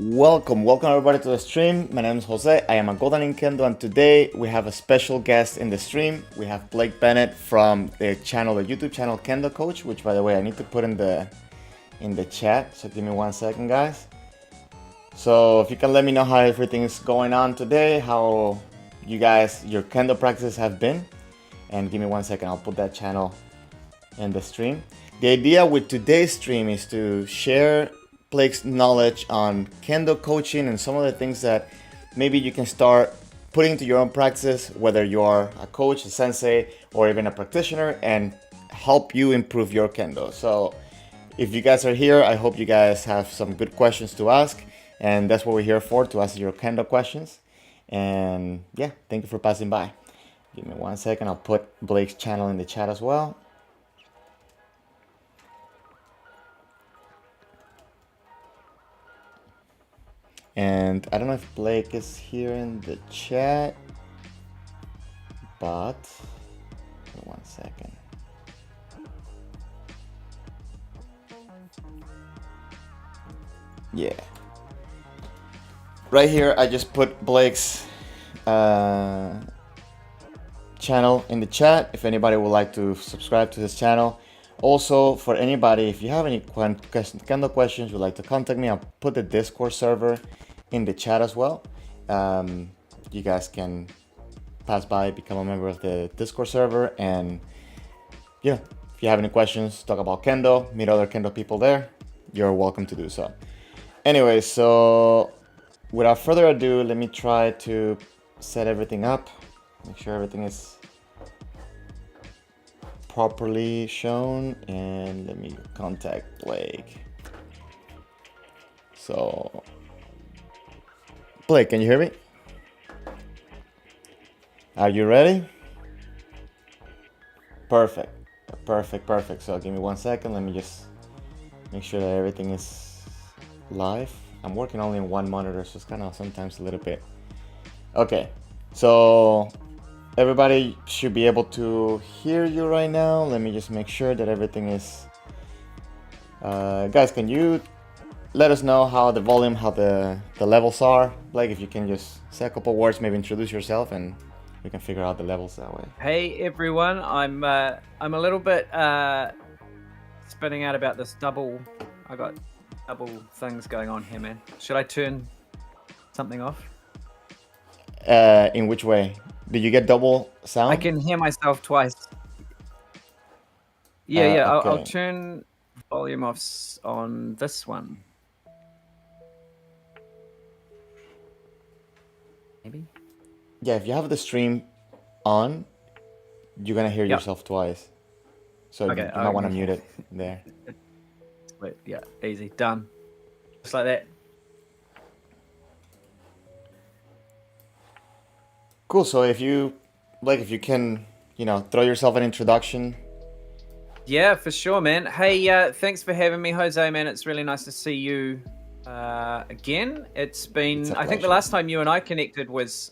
Welcome everybody to the stream. My name is Jose. I am a Golden in Kendo, and today we have a special guest in the stream. We have Blake Bennett from the YouTube channel Kendo Coach, which, by the way, I need to put in the chat. So give me 1 second, guys. So if you can let me know how everything is going on today, how you guys, your Kendo practices have been, and give me 1 second. I'll put that channel in the stream. The idea with today's stream is to share Blake's knowledge on Kendo coaching and some of the things that maybe you can start putting into your own practices, whether you are a coach, a sensei, or even a practitioner, and help you improve your Kendo. So if you guys are here, I hope you guys have some good questions to ask, and that's what we're here for, to ask your Kendo questions. And yeah, thank you for passing by. Give me 1 second. I'll put Blake's channel in the chat as well. And I don't know if Blake is here in the chat, but 1 second. Yeah. Right here, I just put Blake's channel in the chat if anybody would like to subscribe to this channel. Also, for anybody, if you have any Kendo questions, would like to contact me, I'll put the Discord server in the chat as well. You guys can pass by, become a member of the Discord server, and yeah, if you have any questions, talk about Kendo, meet other Kendo people there, you're welcome to do so. Anyway, so without further ado, let me try to set everything up, make sure everything is properly shown, and let me contact Blake. So Blake, can you hear me? Are you ready? Perfect. So give me 1 second. Let me just make sure that everything is live. I'm working only on one monitor, so it's kind of sometimes a little bit. Okay, so everybody should be able to hear you right now. Let me just make sure that everything is... guys, can you let us know how the volume, how the levels are? Like, if you can just say a couple words, maybe introduce yourself, and we can figure out the levels that way. Hey everyone, I'm a little bit spinning out about this double. I got double things going on here, man. Should I turn something off? In which way? Did you get double sound? I can hear myself twice. Yeah, Okay. I'll turn volume off on this one. Maybe? Yeah, if you have the stream on, you're gonna hear yourself twice. So okay, you might want to mute it there. Wait, yeah, easy, done. Just like that. Cool. So if you can, throw yourself an introduction. Yeah, for sure, man. Hey, thanks for having me, Jose, man. It's really nice to see you again. It's been, I think the last time you and I connected was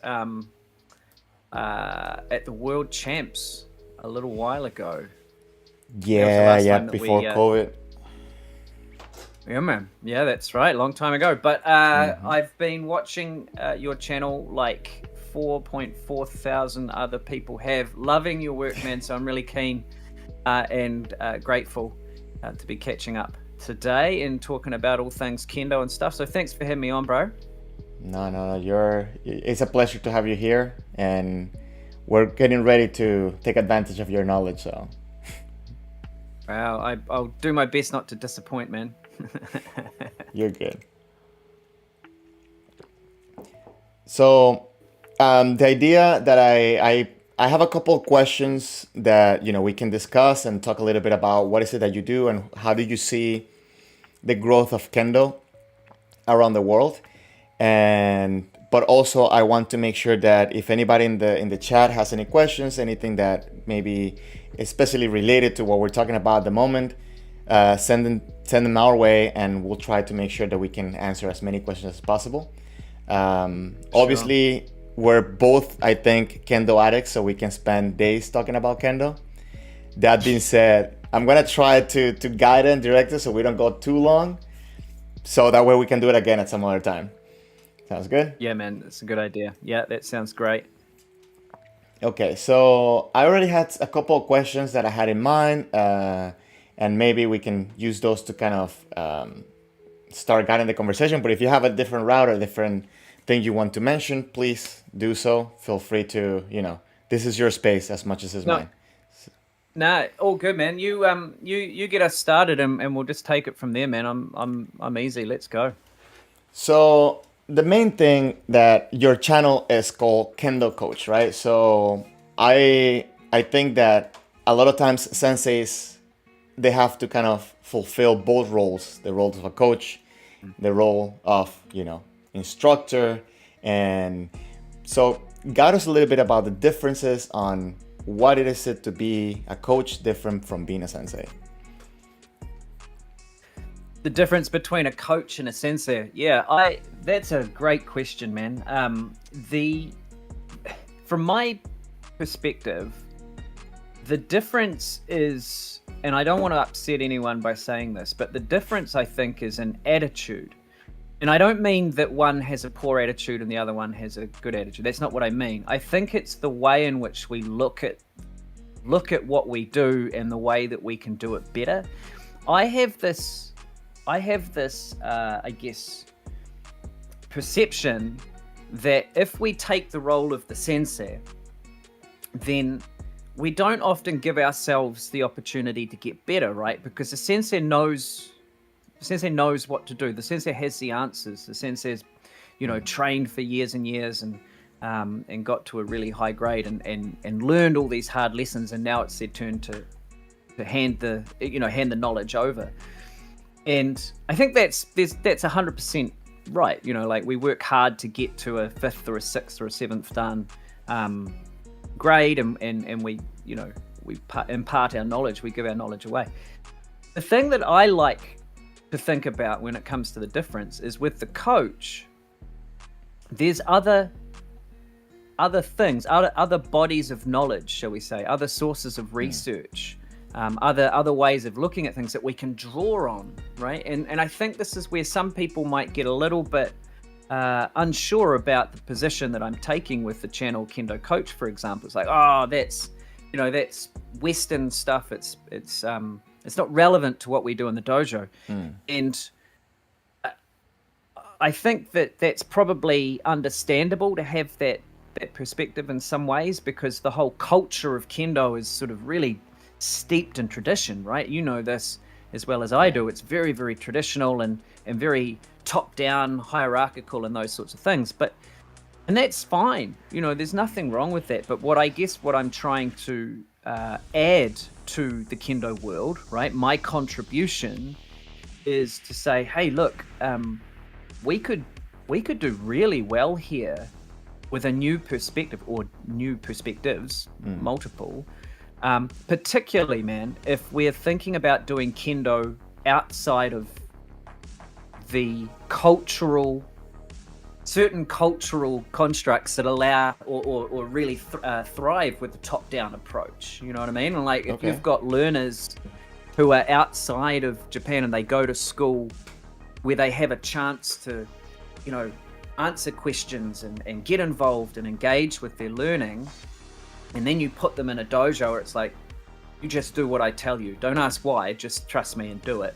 at the World Champs a little while ago. Yeah, before COVID. Yeah, man. Yeah, that's right. Long time ago. But I've been watching your channel like 4.4 thousand other people have. Loving your work, man. So I'm really keen and grateful to be catching up today and talking about all things Kendo and stuff. So thanks for having me on, bro. No. It's a pleasure to have you here, and we're getting ready to take advantage of your knowledge. So, wow, I'll do my best not to disappoint, man. You're good. So, the idea that I have a couple of questions that we can discuss and talk a little bit about what is it that you do and how do you see the growth of Kendo around the world. But also I want to make sure that if anybody in the chat has any questions, anything that maybe especially related to what we're talking about at the moment, send them our way, and we'll try to make sure that we can answer as many questions as possible. Obviously, we're both, I think, Kendo addicts, so we can spend days talking about Kendo. That being said, I'm gonna try to guide and direct it so we don't go too long. so that way we can do it again at some other time. Sounds good? Yeah, man, that's a good idea. Yeah, that sounds great. Okay, so I already had a couple of questions that I had in mind, and maybe we can use those to kind of start guiding the conversation. But if you have a different route or different thing you want to mention, please do so. Feel free to, this is your space as much as it's mine. Nah, all good, man. You get us started, and we'll just take it from there, man. I'm easy. Let's go. So the main thing that your channel is called Kendo Coach, right? So I think that a lot of times senseis, they have to kind of fulfill both roles, the role of a coach, the role of, instructor. And so guide us a little bit about the differences on what it is to be a coach different from being a sensei. The difference between a coach and a sensei. Yeah, that's a great question, man. From my perspective, the difference is, and I don't want to upset anyone by saying this, but the difference, I think, is an attitude. And I don't mean that one has a poor attitude and the other one has a good attitude. That's not what I mean. I think it's the way in which we look at what we do and the way that we can do it better. I have this, I guess, perception that if we take the role of the sensei, then we don't often give ourselves the opportunity to get better, right? Because the sensei knows what to do. The sensei has the answers. The sensei's, trained for years and years and got to a really high grade and learned all these hard lessons. And now it's their turn to hand the knowledge over. And I think that's 100% right. Like we work hard to get to a 5th or a 6th or a 7th dan grade, and we impart our knowledge. We give our knowledge away. The thing that I like to think about when it comes to the difference is with the coach, there's other things, other bodies of knowledge, shall we say, other sources of research, other ways of looking at things that we can draw on, right? And I think this is where some people might get a little bit unsure about the position that I'm taking with the channel Kendo Coach, for example. It's like, oh, that's Western stuff. It's not relevant to what we do in the dojo. And I think that that's probably understandable to have that perspective in some ways, because the whole culture of Kendo is sort of really steeped in tradition, right? You know this as well as I do. It's very, very traditional and very top-down, hierarchical and those sorts of things. And that's fine. There's nothing wrong with that. But what I'm trying to add to the Kendo world, right? My contribution is to say, hey, look, we could do really well here with a new perspective or new perspectives, multiple. Particularly, man, if we're thinking about doing Kendo outside of the certain cultural constructs that allow or really thrive with the top-down approach. You know what I mean? And like if you've got learners who are outside of Japan and they go to school where they have a chance to, answer questions and get involved and engage with their learning, and then you put them in a dojo where it's like, you just do what I tell you. Don't ask why, just trust me and do it.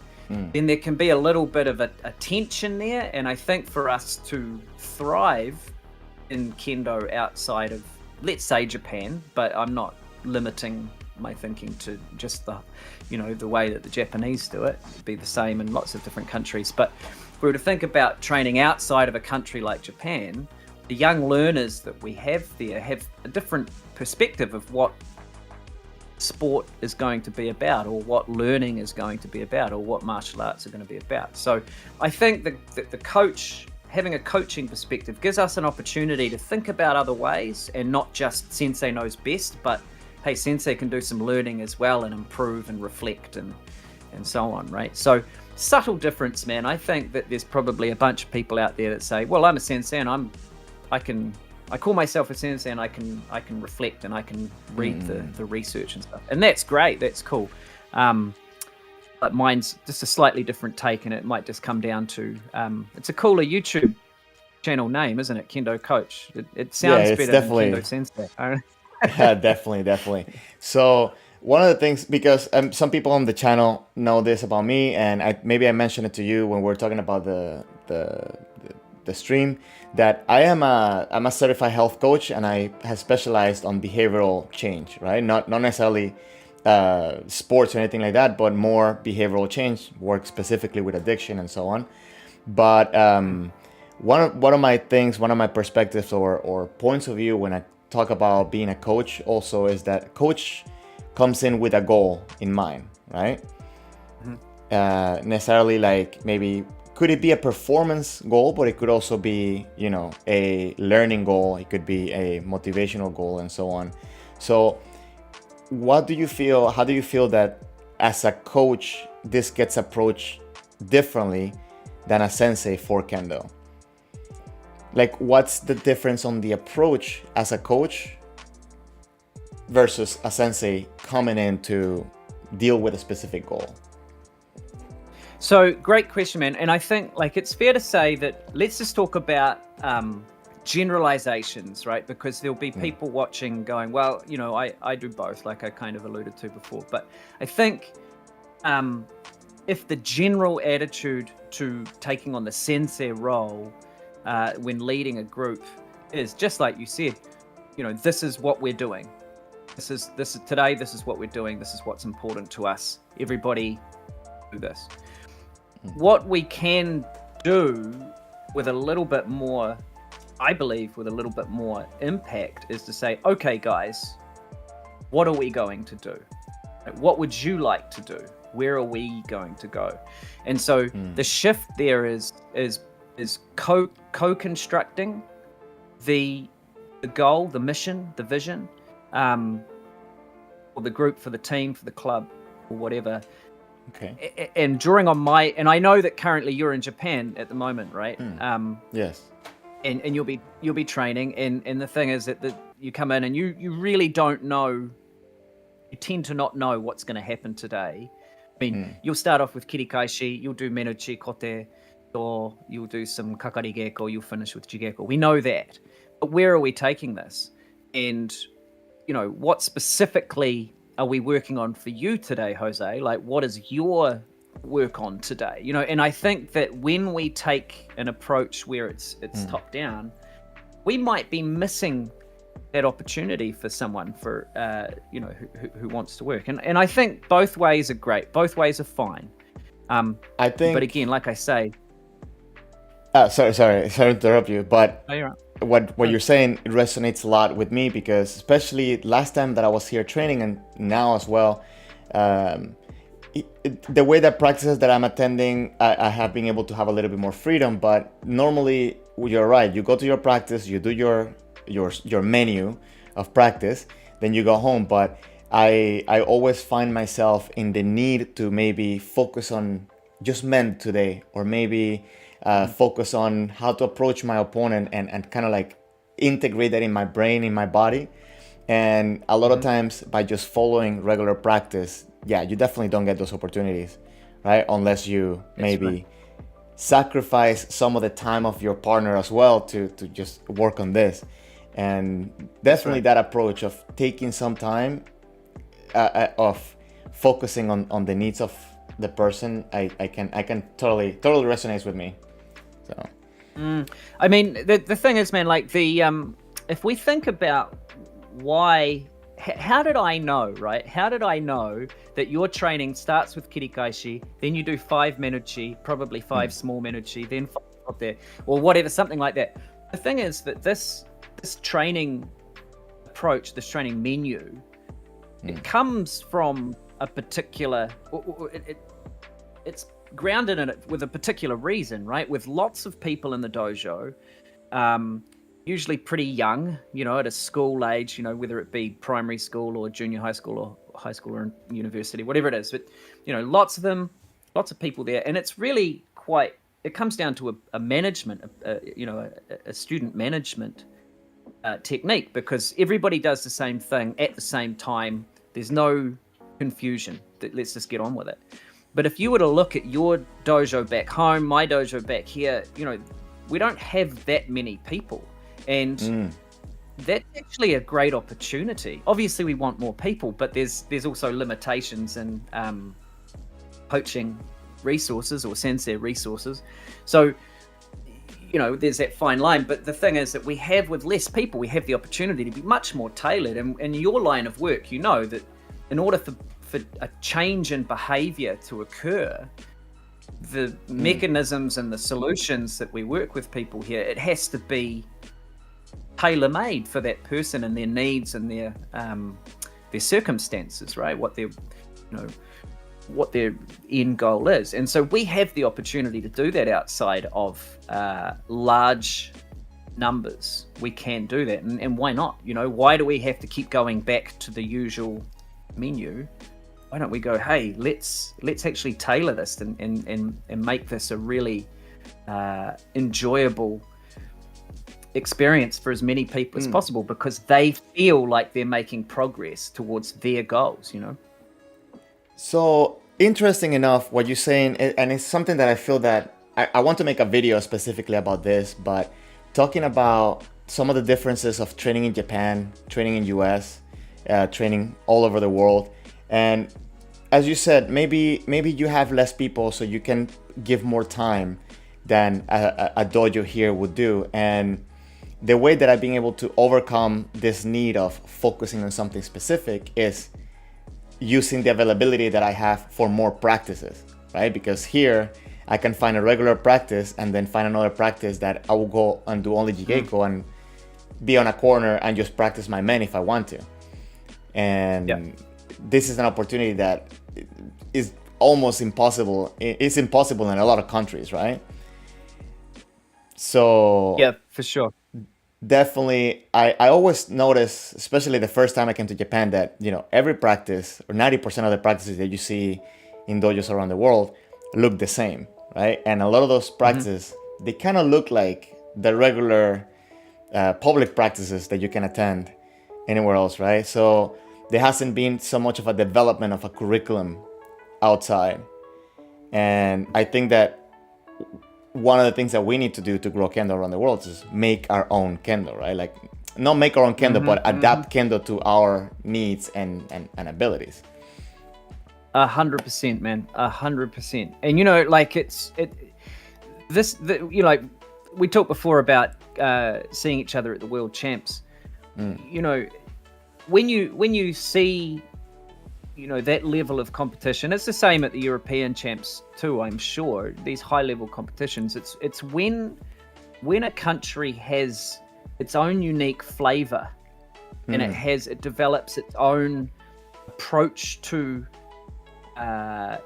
Then there can be a little bit of a tension there. And I think for us to thrive in Kendo outside of, let's say, Japan, but I'm not limiting my thinking to just the way that the Japanese do it. It'd be the same in lots of different countries. But if we were to think about training outside of a country like Japan, the young learners that we have there have a different perspective of what sport is going to be about, or what learning is going to be about, or what martial arts are going to be about. So I think that the coach, having a coaching perspective, gives us an opportunity to think about other ways, and not just sensei knows best, but hey, sensei can do some learning as well and improve and reflect and so on, right? So subtle difference, man. I think that there's probably a bunch of people out there that say, well, I'm a sensei and I call myself a sensei and I can reflect and I can read the research and stuff. And that's great. That's cool. but mine's just a slightly different take, and it might just come down to it's a cooler YouTube channel name, isn't it? Kendo Coach. It sounds it's better than Kendo Sensei. Yeah, definitely. So one of the things, because some people on the channel know this about me, and maybe I mentioned it to you when we were talking about the stream, that I'm a certified health coach, and I have specialized on behavioral change, right? Not necessarily sports or anything like that, but more behavioral change, work specifically with addiction and so on. But one of my perspectives or points of view when I talk about being a coach also is that a coach comes in with a goal in mind, right? Necessarily, like, maybe could it be a performance goal, but it could also be, a learning goal. It could be a motivational goal and so on. So how do you feel that as a coach this gets approached differently than a sensei for Kendo? Like, what's the difference on the approach as a coach versus a sensei coming in to deal with a specific goal? So, great question, man. And I think, like, it's fair to say that let's just talk about generalizations, right? Because there'll be people watching going, well, I do both, like I kind of alluded to before. But I think if the general attitude to taking on the sensei role when leading a group is just like you said, this is what we're doing. This is today. This is what we're doing. This is what's important to us. Everybody do this. What we can do with a little bit more, I believe, with a little bit more impact, is to say, okay, guys, what are we going to do? What would you like to do? Where are we going to go? And so the shift there is co-constructing the goal, the mission, the vision, for the group, for the team, for the club, or whatever. Okay. And drawing on and I know that currently you're in Japan at the moment, right? Yes. And you'll be training, and the thing is that you come in and you really don't know. You tend to not know what's going to happen today. I mean, you'll start off with kirikaishi, you'll do menuchi kote, or you'll do some kakari geko, you'll finish with jigeko. We know that. But where are we taking this? And, what specifically are we working on for you today, Jose? Like, what is your work on today? And I think that when we take an approach where it's top down, we might be missing that opportunity for someone who wants to work. And I think both ways are great. Both ways are fine. I think. But again, like I say. Sorry to interrupt you, but No, you're right. What you're saying resonates a lot with me, because especially last time that I was here training, and now as well, the way that practices that I'm attending, I have been able to have a little bit more freedom. But normally, you're right. You go to your practice, you do your menu of practice, then you go home. But I always find myself in the need to maybe focus on just men today, or maybe focus on how to approach my opponent and kind of like integrate that in my brain, in my body. And a lot of times, by just following regular practice, you definitely don't get those opportunities, right? Unless you maybe sacrifice some of the time of your partner as well to just work on this. And definitely that approach of taking some time of focusing on the needs of the person, I can totally resonates with me. So I mean, the thing is, man, like if we think about why, how did I know, right? How did I know that your training starts with kirikaishi, then you do 5 menuchi, probably 5 small menuchi, then 5 up there, or whatever, something like that. The thing is that this training approach, this training menu, it comes from a particular, it's grounded in it with a particular reason, right? With lots of people in the dojo, usually pretty young, at a school age, whether it be primary school or junior high school or high school or university, whatever it is. But, lots of them, lots of people there. And it's really it comes down to a management, a student management technique, because everybody does the same thing at the same time. There's no confusion. Let's just get on with it. But if you were to look at your dojo back home, my dojo back here, we don't have that many people. And that's actually a great opportunity. Obviously, we want more people, but there's also limitations in coaching resources or sensei resources. So, there's that fine line. But the thing is that with less people, we have the opportunity to be much more tailored. And in your line of work, that in order for a change in behavior to occur, the mechanisms and the solutions that we work with people here, it has to be tailor-made for that person and their needs and their circumstances, right? What their end goal is. And so we have the opportunity to do that outside of large numbers. We can do that, and why not? Why do we have to keep going back to the usual menu? Why don't we go, hey, let's actually tailor this and make this a really enjoyable experience for as many people as possible, because they feel like they're making progress towards their goals, So interesting enough what you're saying, and it's something that I feel that I want to make a video specifically about this, but talking about some of the differences of training in Japan, training in US, training all over the world. And as you said, maybe you have less people, so you can give more time than a dojo here would do. And the way that I've been able to overcome this need of focusing on something specific is using the availability that I have for more practices, right? Because here I can find a regular practice and then find another practice that I will go and do only Jigeko and be on a corner and just practice my men if I want to. And this is an opportunity that is almost impossible. It's impossible in a lot of countries, right? So yeah, for sure. Definitely, I always notice, especially the first time I came to Japan, that every practice or 90% of the practices that you see in dojos around the world look the same, right? And a lot of those practices, they kind of look like the regular public practices that you can attend anywhere else, right? So there hasn't been so much of a development of a curriculum outside. And I think that one of the things that we need to do to grow Kendo around the world is make our own Kendo, right? Like, not make our own Kendo, but adapt Kendo to our needs and abilities. 100%, man. 100%. And we talked before about seeing each other at the World Champs. When you see that level of competition, it's the same at the European Champs too, I'm sure. These high level competitions, it's when a country has its own unique flavor and it develops its own approach to the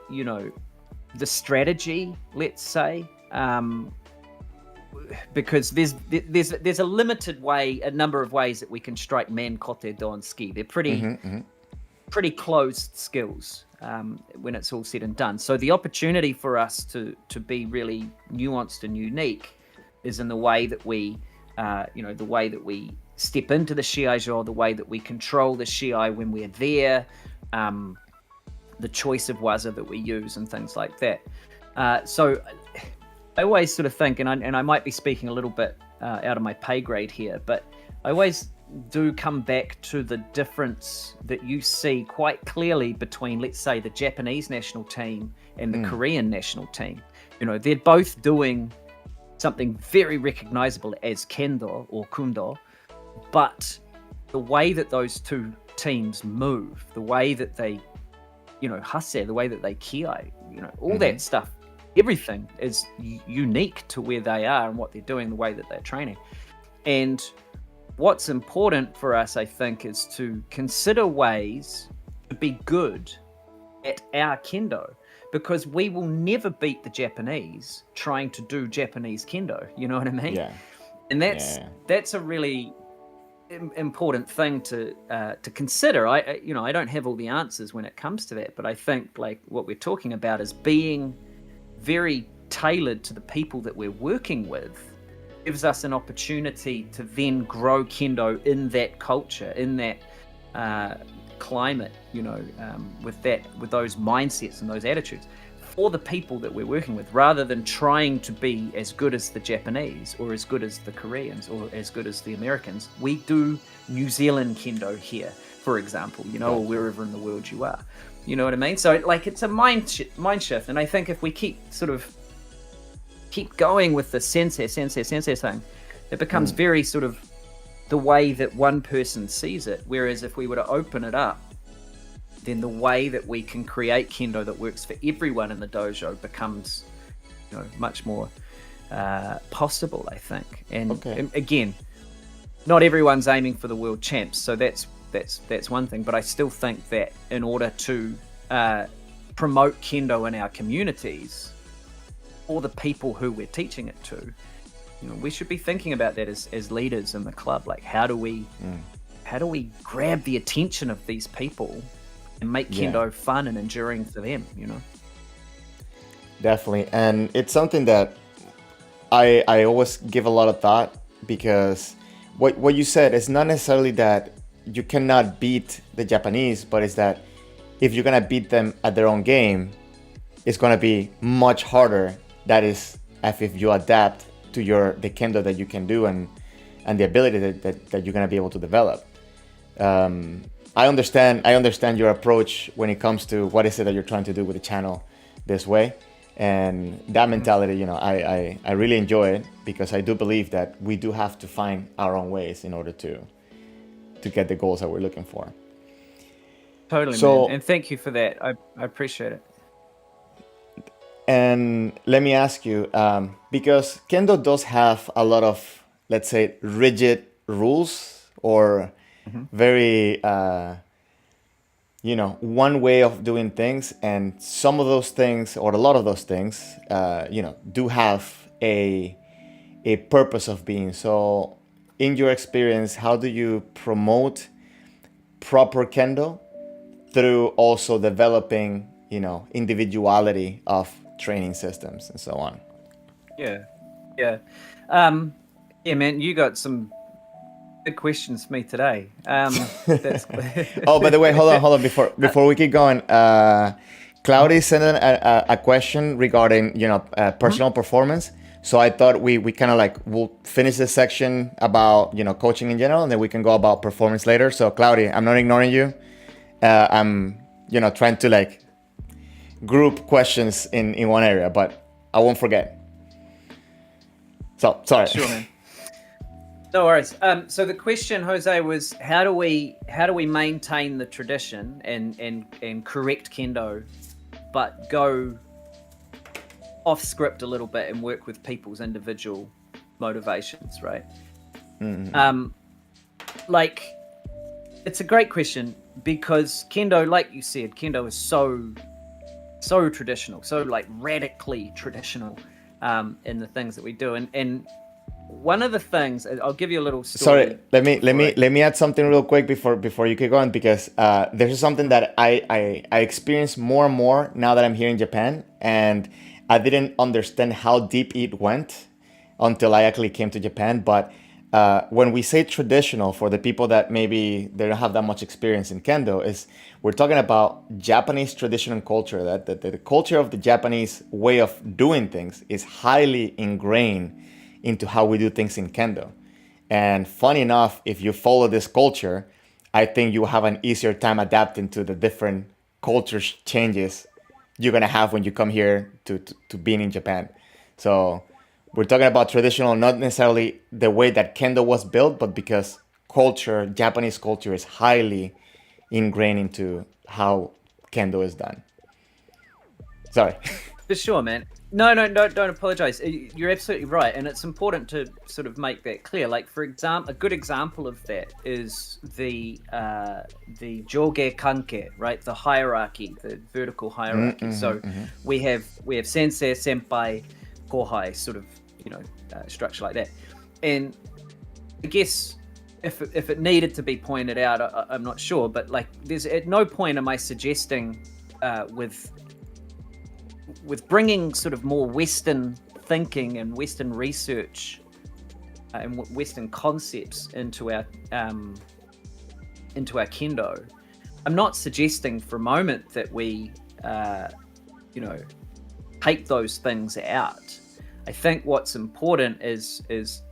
strategy, let's say, because there's a number of ways that we can strike men, kote, do, and ski. They're pretty closed skills when it's all said and done. So the opportunity for us to be really nuanced and unique is in the way that we step into the shiaijo, the way that we control the shiai when we're there, the choice of waza that we use and things like that. So I always sort of think, and I might be speaking a little bit out of my pay grade here, but I always do come back to the difference that you see quite clearly between, let's say, the Japanese national team and the Korean national team. They're both doing something very recognizable as Kendo or Kundo, but the way that those two teams move, the way that they, hase, the way that they kiai, all that stuff, everything is unique to where they are and what they're doing, the way that they're training. And what's important for us, I think, is to consider ways to be good at our Kendo, because we will never beat the Japanese trying to do Japanese Kendo. You know what I mean? Yeah. And that's a really important thing to consider. I don't have all the answers when it comes to that, but I think like what we're talking about is being very tailored to the people that we're working with gives us an opportunity to then grow Kendo in that culture, in that climate, with those mindsets and those attitudes. for the people that we're working with, rather than trying to be as good as the Japanese or as good as the Koreans or as good as the Americans. We do New Zealand Kendo here, for example, or wherever in the world you are. You know what I mean? So like it's a mind shift. And I think if we keep going with the sensei thing, it becomes very sort of the way that one person sees it. Whereas if we were to open it up, then the way that we can create kendo that works for everyone in the dojo becomes, much more possible, I think. And again, not everyone's aiming for the world champs, so that's one thing. But I still think that in order to promote kendo in our communities, or the people who we're teaching it to, we should be thinking about that as leaders in the club. Like, how do we grab the attention of these people and make kendo fun and enduring for them, Definitely. And it's something that I always give a lot of thought, because what you said is not necessarily that you cannot beat the Japanese, but it's that if you're going to beat them at their own game, it's going to be much harder. That is, if you adapt to the kendo that you can do and the ability that you're going to be able to develop. I understand your approach when it comes to what is it that you're trying to do with the channel this way, and that mentality. I really enjoy it, because I do believe that we do have to find our own ways in order to get the goals that we're looking for. Totally, man. And thank you for that. I appreciate it. And let me ask you, because kendo does have a lot of, let's say, rigid rules, or very, one way of doing things. And some of those things, or a lot of those things, do have a purpose of being. So in your experience, how do you promote proper kendo through also developing, individuality of training systems and so on? Yeah, man, you got some good questions for me today. That's Oh, by the way, hold on before we keep going. Cloudy sent in a question regarding personal performance. So I thought we kind of like, we'll finish this section about coaching in general, and then we can go about performance later. So Cloudy, I'm not ignoring you. I'm trying to like group questions in one area, but I won't forget. So sorry. Sure, man. No worries. So the question, Jose, was how do we maintain the tradition and correct kendo, but go off script a little bit and work with people's individual motivations, right? Like, it's a great question, because kendo, like you said, kendo is so traditional, so like radically traditional in the things that we do, and one of the things, I'll give you a little story. Sorry, let me add something real quick before you keep going, because there's something that I experience more and more now that I'm here in Japan, and I didn't understand how deep it went until I actually came to Japan. But when we say traditional, for the people that maybe they don't have that much experience in kendo, is we're talking about Japanese tradition and culture. That the culture of the Japanese way of doing things is highly ingrained into how we do things in kendo. And funny enough, if you follow this culture, I think you have an easier time adapting to the different culture changes you're gonna have when you come here to being in Japan. So we're talking about traditional, not necessarily the way that kendo was built, but because culture, Japanese culture, is highly ingrained into how kendo is done. Sorry. For sure, man. No, don't apologize. You're absolutely right, and it's important to sort of make that clear. Like, for example, a good example of that is the joge kanke, right? The hierarchy, the vertical hierarchy. So we have sensei, senpai, kohai, sort of, structure like that. And I guess if it needed to be pointed out, I'm not sure, but like, there's at no point am I suggesting with bringing sort of more Western thinking and Western research and Western concepts into our kendo. I'm not suggesting for a moment that we, take those things out. I think what's important is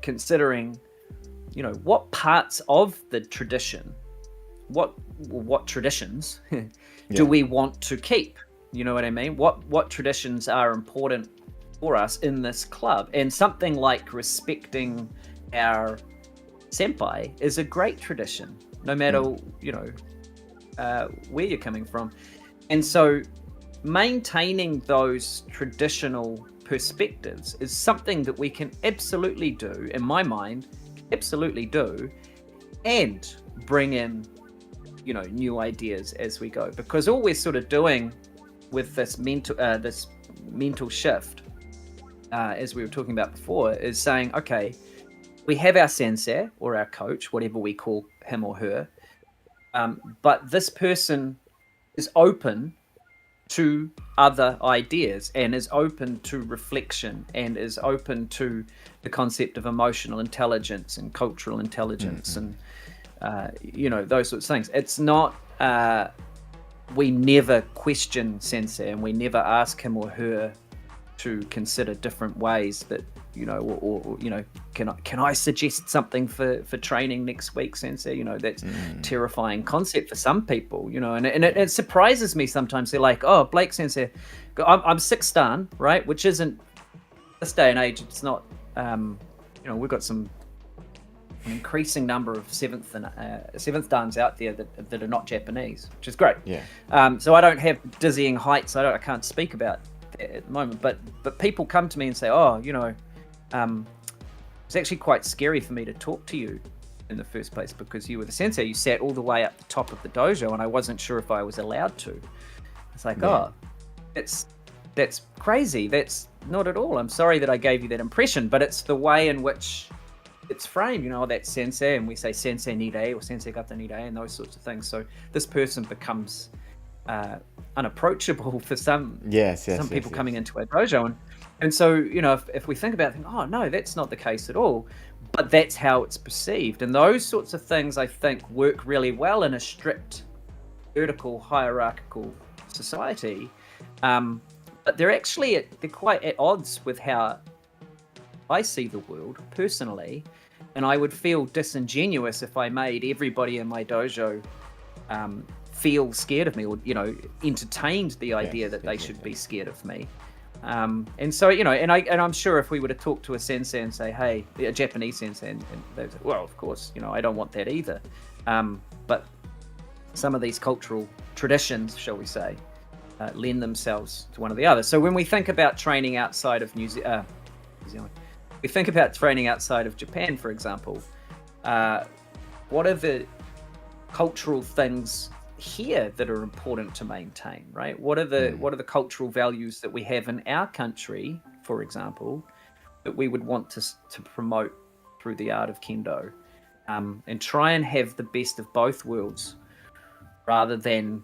considering, what parts of the tradition, what traditions do we want to keep? You know what I mean? What traditions are important for us in this club? And something like respecting our senpai is a great tradition, no matter where you're coming from. And so maintaining those traditional perspectives is something that we can absolutely do, in my mind, and bring in new ideas as we go, because all we're sort of doing with this mental shift, as we were talking about before, is saying, okay, we have our sensei or our coach, whatever we call him or her, but this person is open to other ideas and is open to reflection and is open to the concept of emotional intelligence and cultural intelligence and those sorts of things. It's not we never question sensei and we never ask him or her to consider different ways that or can I suggest something for training next week, sensei? That's terrifying concept for some people, and it surprises me sometimes. They're like, oh, Blake sensei, I'm 6 dan, right? Which isn't, this day and age, it's not, we've got an increasing number of seventh dans out there that are not Japanese, which is great. Yeah. So I don't have dizzying heights. I can't speak about that at the moment, but people come to me and say, oh, it's actually quite scary for me to talk to you in the first place because you were the sensei. You sat all the way up the top of the dojo and I wasn't sure if I was allowed to. It's like, oh, that's crazy. That's not at all. I'm sorry that I gave you that impression, but it's the way in which it's framed, that's sensei, and we say sensei nire or sensei gata nire and those sorts of things. So this person becomes unapproachable for some people coming into our dojo. And so, if we think about it, oh, no, that's not the case at all. But that's how it's perceived. And those sorts of things, I think, work really well in a strict, vertical, hierarchical society. But they're quite at odds with how I see the world personally. And I would feel disingenuous if I made everybody in my dojo feel scared of me or, entertained the idea that they should be scared of me. And so, and I'm sure if we were to talk to a sensei and say, hey, a Japanese sensei, and they would say, well, of course, I don't want that either. But some of these cultural traditions, shall we say, lend themselves to one or the other. So when we think about training outside of New Zealand, we think about training outside of Japan, for example, what are the cultural things here that are important to maintain, right? What are the cultural values that we have in our country, for example, that we would want to promote through the art of kendo, and try and have the best of both worlds, rather than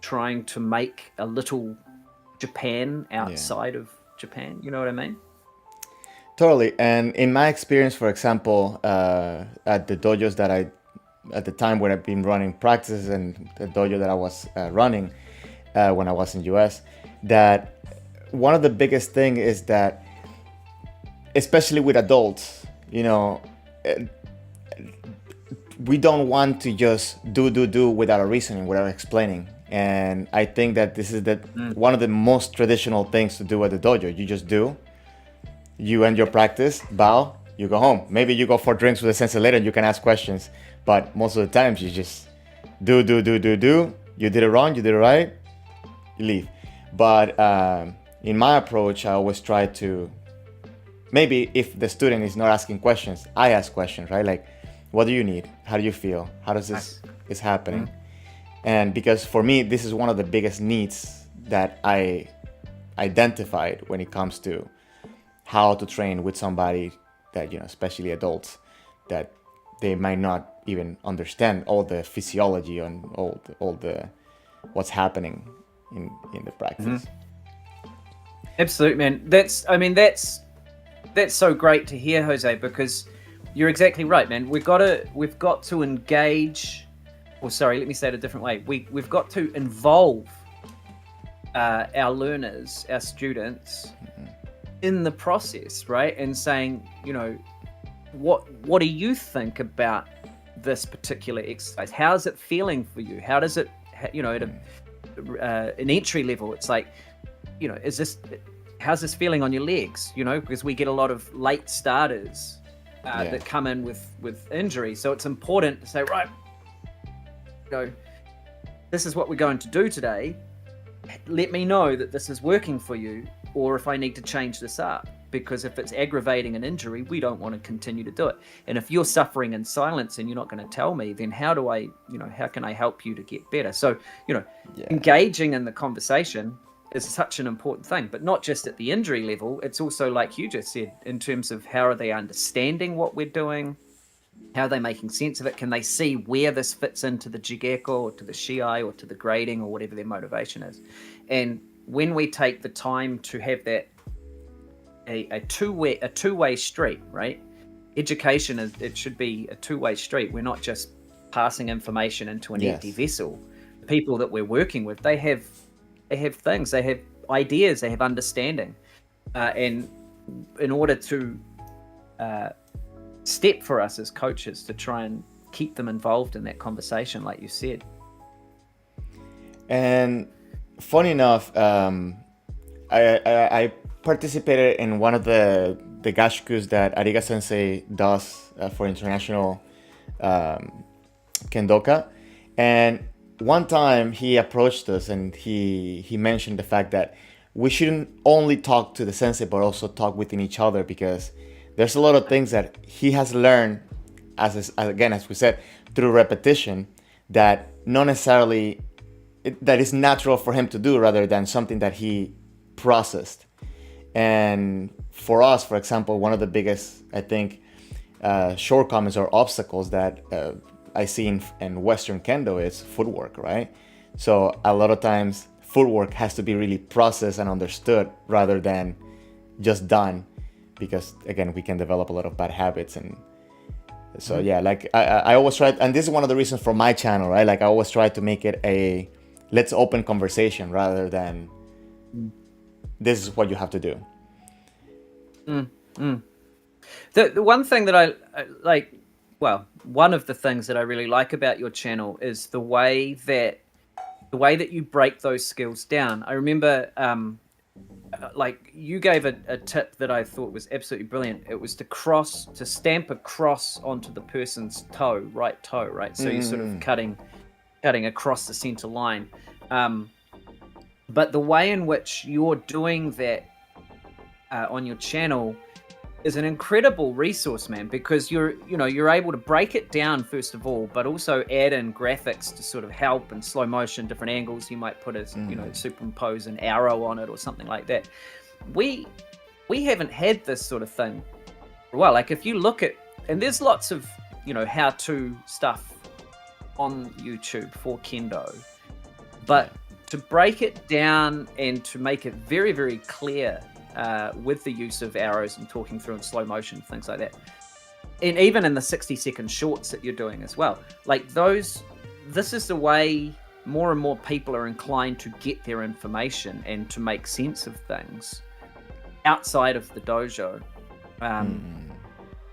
trying to make a little Japan outside of Japan. You know what I mean? Totally. And in my experience, for example, at the dojos that at the time when I've been running practices and the dojo that I was running when I was in US, that one of the biggest thing is that, especially with adults, we don't want to just do without a reasoning, without explaining. And I think that this is one of the most traditional things to do at the dojo. You just do, you end your practice, bow, you go home. Maybe you go for drinks with the sensei later and you can ask questions. But most of the times you just do. You did it wrong, you did it right, you leave. But in my approach, I always try to, maybe if the student is not asking questions, I ask questions, right? Like, what do you need? How do you feel? How does this is happening? And because for me, this is one of the biggest needs that I identified when it comes to how to train with somebody that, especially adults, that they might not even understand all the physiology and all the what's happening in the practice. Absolutely, man. That's so great to hear, Jose, because you're exactly right, man. We've got to engage, or sorry, let me say it a different way. We've got to involve our learners, our students, in the process, right? And saying, what do you think about this particular exercise? How's it feeling for you? How does it, at an entry level, it's like, how's this feeling on your legs? Because we get a lot of late starters that come in with injury. So it's important to say, right, this is what we're going to do today. Let me know that this is working for you, or if I need to change this up. Because if it's aggravating an injury, we don't want to continue to do it. And if you're suffering in silence and you're not going to tell me, then how can I help you to get better? So, engaging in the conversation is such an important thing, but not just at the injury level. It's also, like you just said, in terms of how are they understanding what we're doing? How are they making sense of it? Can they see where this fits into the jigeko or to the shiai or to the grading or whatever their motivation is? And when we take the time to have that a two-way street, right? Education it should be a two-way street. We're not just passing information into an empty vessel. The people that we're working with, they have things, they have ideas, they have understanding, and in order to step for us as coaches to try and keep them involved in that conversation, like you said. And funny enough, I participated in one of the gashukus that Ariga Sensei does for international kendoka, and one time he approached us and he mentioned the fact that we shouldn't only talk to the sensei but also talk within each other, because there's a lot of things that he has learned as we said, through repetition, that not necessarily that is natural for him to do, rather than something that he processed. And for us, for example, one of the biggest, I think, shortcomings or obstacles that I see in Western Kendo is footwork, right? So a lot of times footwork has to be really processed and understood rather than just done, because again, we can develop a lot of bad habits. And so like I always try, and this is one of the reasons for my channel, right? Like I always try to make it a let's open conversation rather than this is what you have to do. The one thing that I like, well, one of the things that I really like about your channel is the way that you break those skills down. I remember like you gave a tip that I thought was absolutely brilliant. It was to stamp a cross onto the person's right toe, right? So you're sort of cutting across the center line. But the way in which you're doing that on your channel is an incredible resource, man, because you're able to break it down first of all, but also add in graphics to sort of help, and slow motion, different angles. You might put superimpose an arrow on it or something like that. We haven't had this sort of thing for a while. Like if you look at, and there's lots of how-to stuff on YouTube for Kendo, but to break it down and to make it very, very clear with the use of arrows and talking through in slow motion, things like that. And even in the 60-second shorts that you're doing as well. Like this is the way more and more people are inclined to get their information and to make sense of things outside of the dojo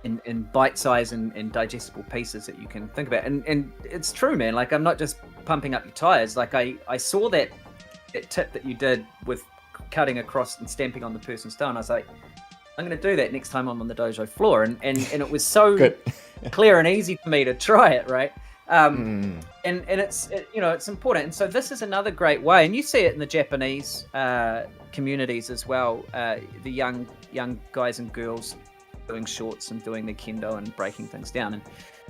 in bite-size and digestible pieces that you can think about. And it's true, man. Like I'm not just pumping up your tires. Like I saw that tip that you did with cutting across and stamping on the person's toe, and I was like, I'm going to do that next time I'm on the dojo floor, and it was so clear and easy for me to try it, right? And it's important. And so this is another great way, and you see it in the Japanese communities as well, the young guys and girls doing shorts and doing the kendo and breaking things down,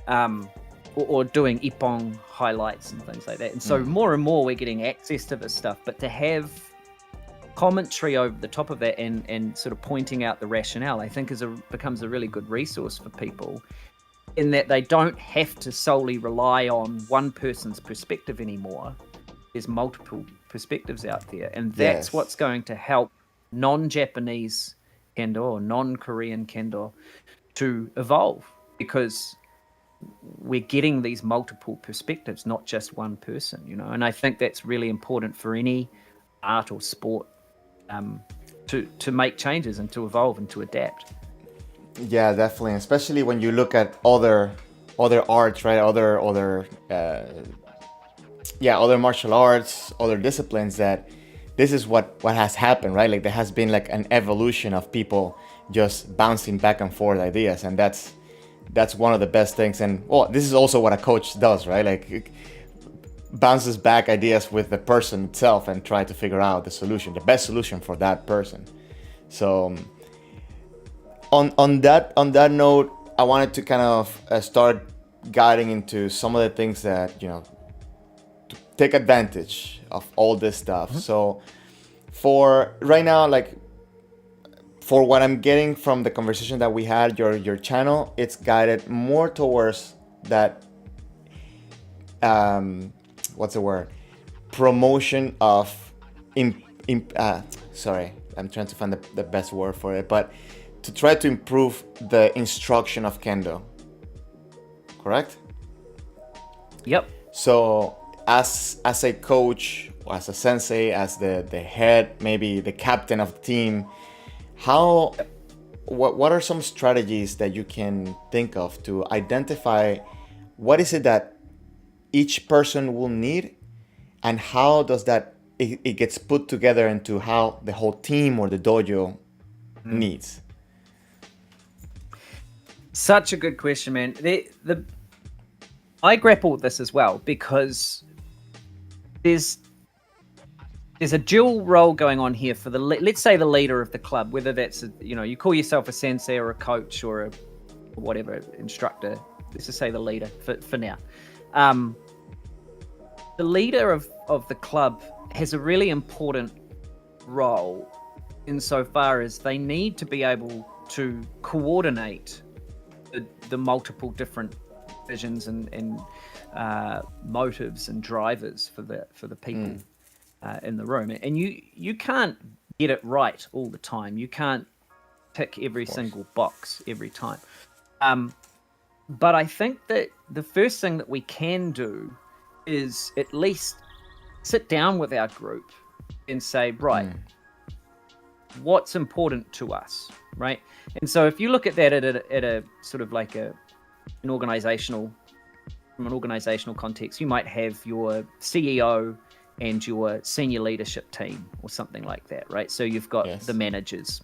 and or doing ippon highlights and things like that. And so more and more we're getting access to this stuff, but to have commentary over the top of that and sort of pointing out the rationale, I think becomes a really good resource for people, in that they don't have to solely rely on one person's perspective anymore. There's multiple perspectives out there, and that's what's going to help non-Japanese Kendo or non-Korean Kendo to evolve, because we're getting these multiple perspectives, not just one person, and I think that's really important for any art or sport, to make changes and to evolve and to adapt. Yeah, definitely. Especially when you look at other arts, right? Other martial arts, other disciplines, that this is what has happened, right? Like there has been like an evolution of people just bouncing back and forth ideas, and that's one of the best things. And well, this is also what a coach does, right? Like it bounces back ideas with the person itself and try to figure out the best solution for that person. So on that note, I wanted to kind of start guiding into some of the things that, to take advantage of all this stuff. Mm-hmm. So for right now, like for what I'm getting from the conversation that we had, your channel, it's guided more towards that what's the word? Promotion of sorry, I'm trying to find the best word for it, but to try to improve the instruction of Kendo. Correct? Yep. So as a coach, or as a sensei, as the head, maybe the captain of the team, what are some strategies that you can think of to identify what is it that each person will need, and how does that it gets put together into how the whole team or the dojo needs? Such a good question, man. I grapple with this as well, because there's a dual role going on here for let's say the leader of the club, whether that's you call yourself a sensei or a coach or a whatever instructor. Let's just say the leader for now. The leader of the club has a really important role insofar as they need to be able to coordinate the multiple different visions and motives and drivers for the people in the room. And you can't get it right all the time. You can't tick every single box every time. But I think that the first thing that we can do is at least sit down with our group and say, right, what's important to us, right? And so if you look at that at a sort of like from an organizational context, you might have your CEO and your senior leadership team or something like that, right? So you've got the managers.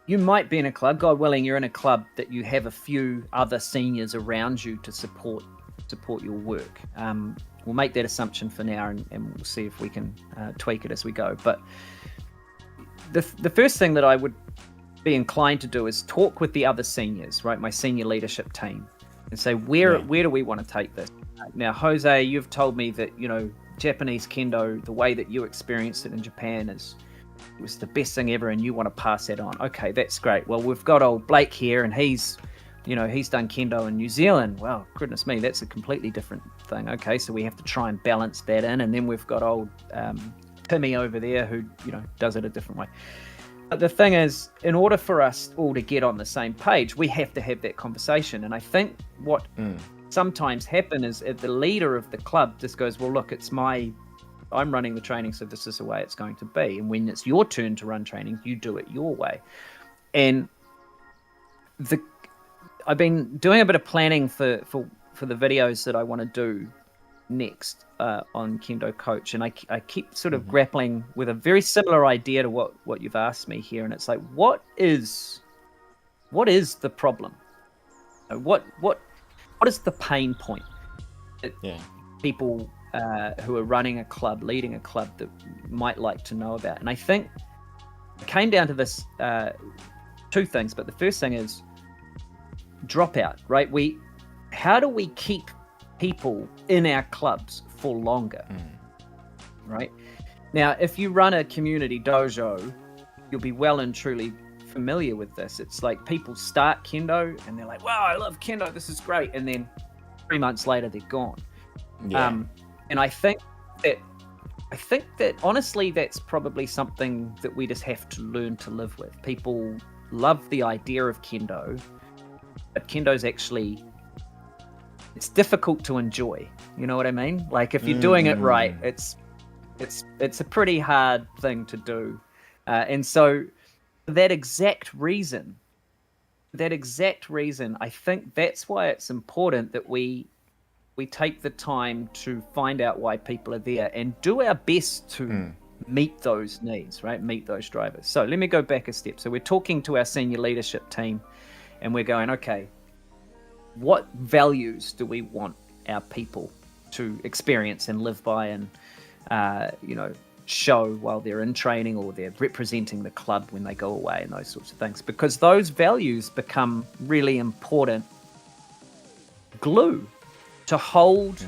You might be in a club, God willing, you're in a club that you have a few other seniors around you to support your work. We'll make that assumption for now, and we'll see if we can tweak it as we go. But the first thing that I would be inclined to do is talk with the other seniors, right? My senior leadership team, and say, where do we want to take this? Now, Jose, you've told me that, Japanese Kendo, the way that you experienced it in Japan it was the best thing ever, and you want to pass that on. Okay, that's great. Well, we've got old Blake here, and he's done Kendo in New Zealand. Well, goodness me, that's a completely different thing. Okay, so we have to try and balance that in. And then we've got old Timmy over there who, does it a different way. But the thing is, in order for us all to get on the same page, we have to have that conversation. And I think what sometimes happens is the leader of the club just goes, well, look, I'm running the training, so this is the way it's going to be. And when it's your turn to run training, you do it your way. And I've been doing a bit of planning for the videos that I want to do next on Kendo Coach, and I keep sort of grappling with a very similar idea to what you've asked me here, and it's like, what is the problem? What is the pain point that people who are running a club, leading a club, that might like to know about? And I think it came down to this two things, but the first thing is dropout, right? How do we keep people in our clubs for longer, right? Now, if you run a community dojo, you'll be well and truly familiar with this. It's like people start Kendo and they're like, wow, I love Kendo, this is great. And then 3 months later, they're gone. Yeah. And I think that honestly, that's probably something that we just have to learn to live with. People love the idea of Kendo, but Kendo's actually, it's difficult to enjoy. You know what I mean? Like if you're doing it right, it's it's a pretty hard thing to do, and so that exact reason, I think that's why it's important that we take the time to find out why people are there and do our best to meet those needs, right? Meet those drivers. So let me go back a step. So we're talking to our senior leadership team and we're going, okay, what values do we want our people to experience and live by and, show while they're in training or they're representing the club when they go away and those sorts of things? Because those values become really important glue to hold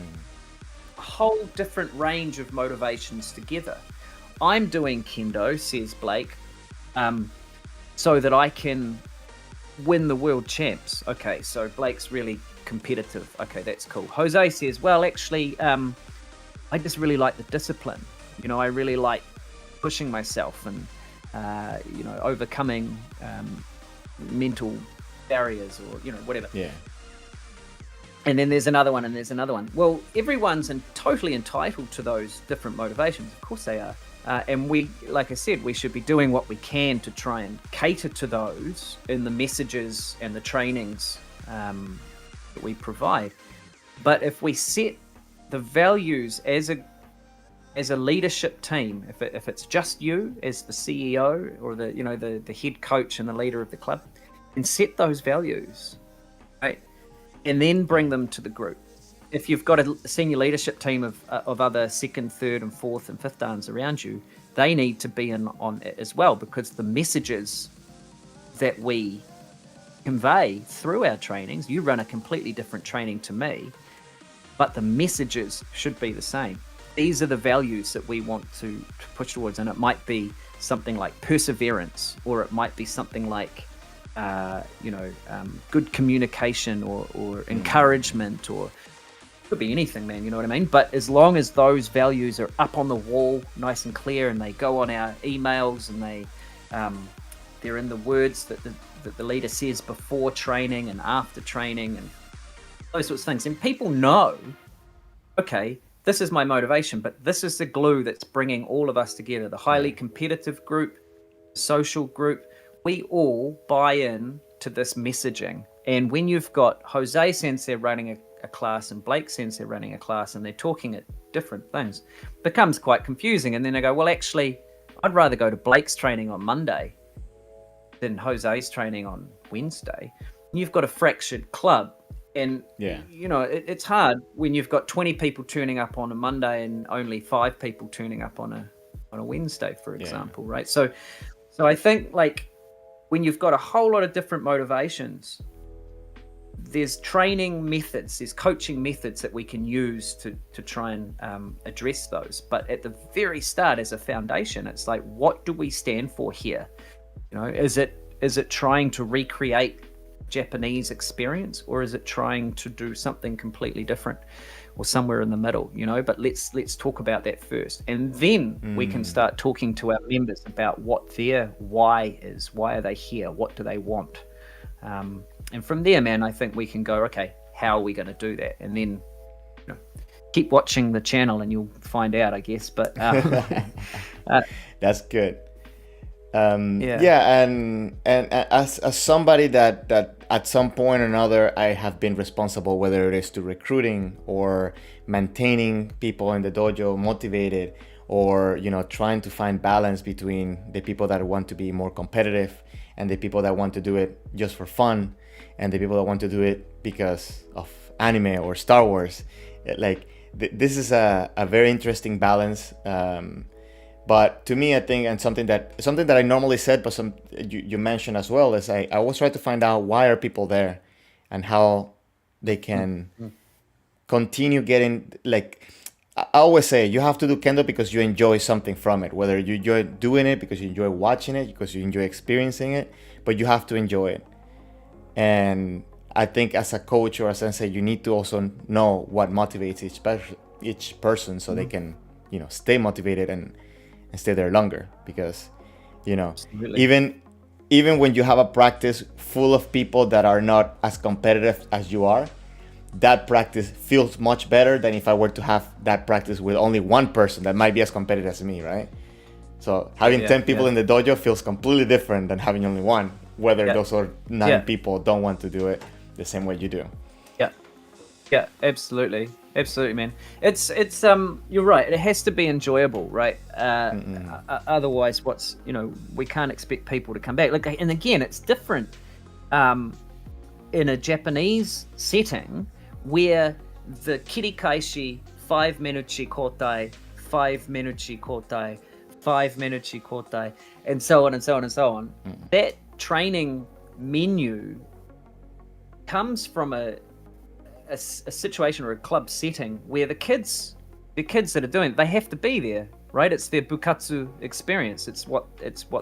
a whole different range of motivations together. I'm doing Kendo, says Blake, so that I can win the world champs. Okay, so Blake's really competitive. Okay, that's cool. Jose says, well, actually, I just really like the discipline. I really like pushing myself and, overcoming mental barriers or, whatever. Yeah. And then there's another one and there's another one. Well, everyone's totally entitled to those different motivations. Of course they are. And we, like I said, we should be doing what we can to try and cater to those in the messages and the trainings that we provide. But if we set the values as a leadership team, if it's just you as the CEO or the head coach and the leader of the club, and set those values, right, and then bring them to the group. If you've got a senior leadership team of other second, third, and fourth and fifth dans around you, they need to be in on it as well, because the messages that we convey through our trainings, you run a completely different training to me, but the messages should be the same. These are the values that we want to push towards, and it might be something like perseverance, or it might be something like good communication or encouragement, or it could be anything, man, you know what I mean? But as long as those values are up on the wall, nice and clear, and they go on our emails, and they're in the words that the leader says before training and after training and those sorts of things, and people know, okay, this is my motivation, but this is the glue that's bringing all of us together. The highly competitive group, social group, we all buy in to this messaging. And when you've got Jose Sensei running a class and Blake Sensei running a class, and they're talking at different things, it becomes quite confusing. And then they go, well, actually, I'd rather go to Blake's training on Monday than Jose's training on Wednesday. And you've got a fractured club. And, it's hard when you've got 20 people turning up on a Monday and only 5 people turning up on a Wednesday, for example, right? So I think, like, when you've got a whole lot of different motivations, there's training methods, there's coaching methods that we can use to try and address those. But at the very start, as a foundation, it's like, what do we stand for here? Is it trying to recreate Japanese experience, or is it trying to do something completely different, or somewhere in the middle? But let's talk about that first, and then we can start talking to our members about what their why is. Why are they here? What do they want? And from there, man, I think we can go, okay, how are we going to do that? And then keep watching the channel and you'll find out, I guess. But that's good. And as somebody that at some point or another I have been responsible, whether it is to recruiting or maintaining people in the dojo motivated, or trying to find balance between the people that want to be more competitive and the people that want to do it just for fun, and the people that want to do it because of anime or Star Wars. Like this is a very interesting balance. But to me, I think, and something that I normally said, but you mentioned as well, is I always try to find out why are people there, and how they can continue getting, like, I always say you have to do Kendo because you enjoy something from it, whether you enjoy doing it because you enjoy watching it, because you enjoy experiencing it, but you have to enjoy it. And I think as a coach or a sensei, you need to also know what motivates each person, so they can stay motivated and stay there longer, because even when you have a practice full of people that are not as competitive as you are, that practice feels much better than if I were to have that practice with only one person that might be as competitive as me, right? So having 10 people in the dojo feels completely different than having only one, whether those are 9 people don't want to do it the same way you do. Yeah, absolutely, man. It's you're right. It has to be enjoyable, right? Otherwise, we can't expect people to come back. Like, and again, it's different in a Japanese setting where the kirikaishi 5 minuchi kotai, 5 minuchi kotai, 5 minuchi kotai, and so on and so on and so on. That training menu comes from a situation or a club setting where the kids that are doing it, they have to be there, right? It's their bukatsu experience. It's what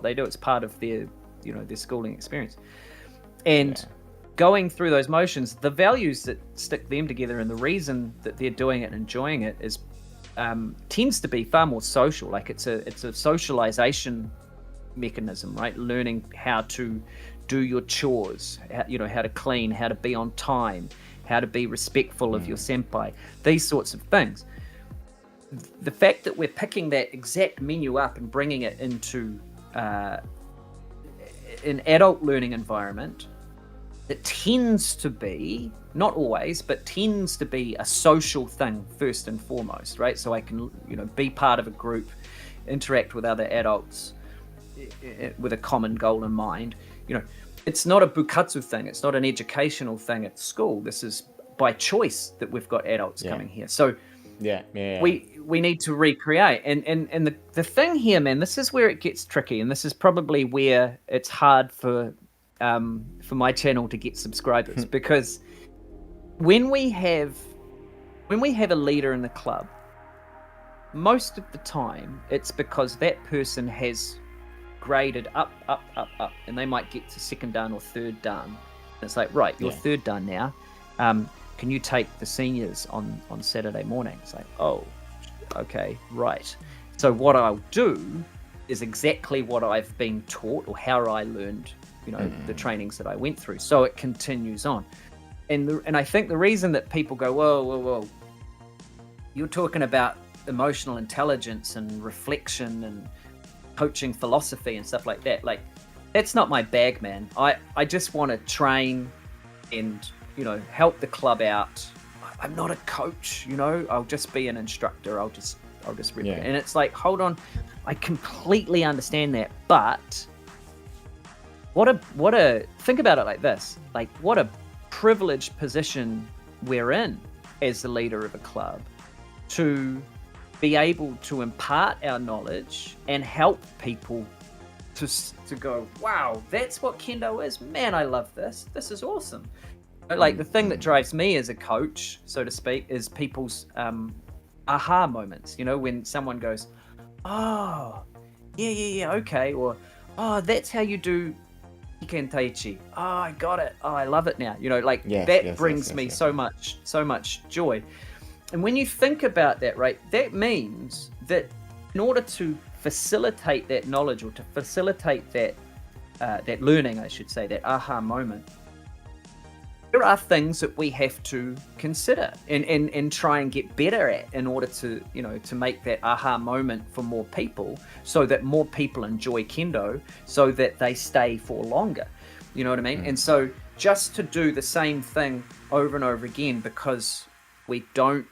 they do. It's part of their their schooling experience. And going through those motions, the values that stick them together and the reason that they're doing it and enjoying it is tends to be far more social. Like it's a socialization mechanism, right? Learning how to do your chores, how to clean, how to be on time, how to be respectful of your senpai, these sorts of things. The fact that we're picking that exact menu up and bringing it into an adult learning environment, it tends to be, not always, but tends to be a social thing first and foremost, right? So I can, be part of a group, interact with other adults with a common goal in mind. It's not a bukatsu thing. It's not an educational thing at school. This is by choice that we've got adults coming here. So we need to recreate. And the thing here, man, this is where it gets tricky, and this is probably where it's hard for my channel to get subscribers, because when we have a leader in the club, most of the time it's because that person has graded up, and they might get to second dan or third dan. And it's like, right, you're third dan now. Can you take the seniors on Saturday morning? It's like, oh, okay, right. So what I'll do is exactly what I've been taught or how I learned, the trainings that I went through. So it continues on. And I think the reason that people go, whoa, you're talking about emotional intelligence and reflection and coaching philosophy and stuff like that. Like, that's not my bag, man. I just want to train and, help the club out. I'm not a coach, I'll just be an instructor. I'll just replicate. And it's like, hold on, I completely understand that, but what a think about it like this, like what a privileged position we're in as the leader of a club to be able to impart our knowledge and help people to go, wow, that's what Kendo is, man, I love this is awesome. Like, the thing that drives me as a coach, so to speak, is people's aha moments, when someone goes, oh yeah, okay, or oh, that's how you do Iken Taichi. Oh, I got it. Oh, I love it now. That brings me so much joy. And when you think about that, right, that means that in order to facilitate that knowledge, or to facilitate that learning, I should say, that aha moment, there are things that we have to consider and try and get better at in order to, to make that aha moment for more people, so that more people enjoy Kendo, so that they stay for longer. You know what I mean? And so just to do the same thing over and over again because we don't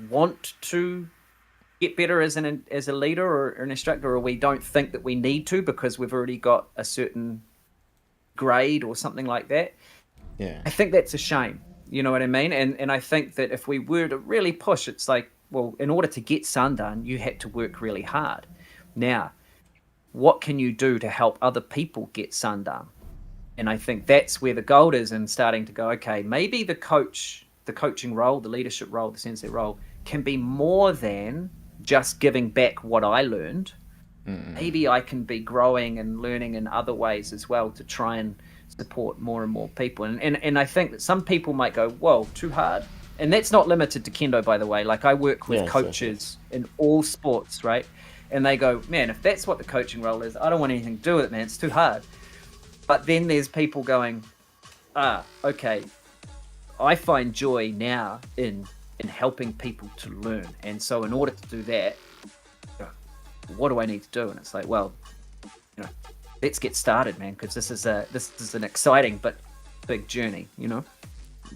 want to get better as a leader or an instructor, or we don't think that we need to because we've already got a certain grade or something like that. I think that's a shame. You know what I mean? And I think that if we were to really push, it's like, well, in order to get Sandan, you had to work really hard. Now, what can you do to help other people get Sandan? And I think that's where the gold is, in starting to go, okay, maybe the coaching role, the leadership role, the sensei role can be more than just giving back what I learned. Maybe I can be growing and learning in other ways as well to try and support more and more people. And I think that some people might go, whoa, too hard. And that's not limited to Kendo, by the way. Like, I work with coaches in all sports, right? And they go, man, if that's what the coaching role is, I don't want anything to do with it, man. It's too hard. But then there's people going, okay, I find joy now in helping people to learn. And so in order to do that, what do I need to do? And it's like, well, let's get started, man, because this is an exciting but big journey,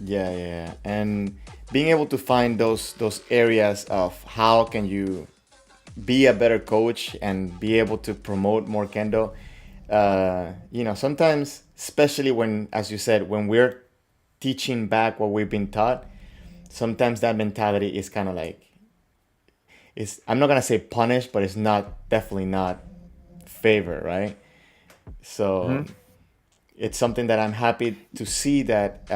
Yeah. And being able to find those areas of how can you be a better coach and be able to promote more kendo. Sometimes, especially when, as you said, when we're teaching back what we've been taught, sometimes that mentality is kind of like, I'm not gonna say punished, but it's definitely not favored, right? So it's something that I'm happy to see that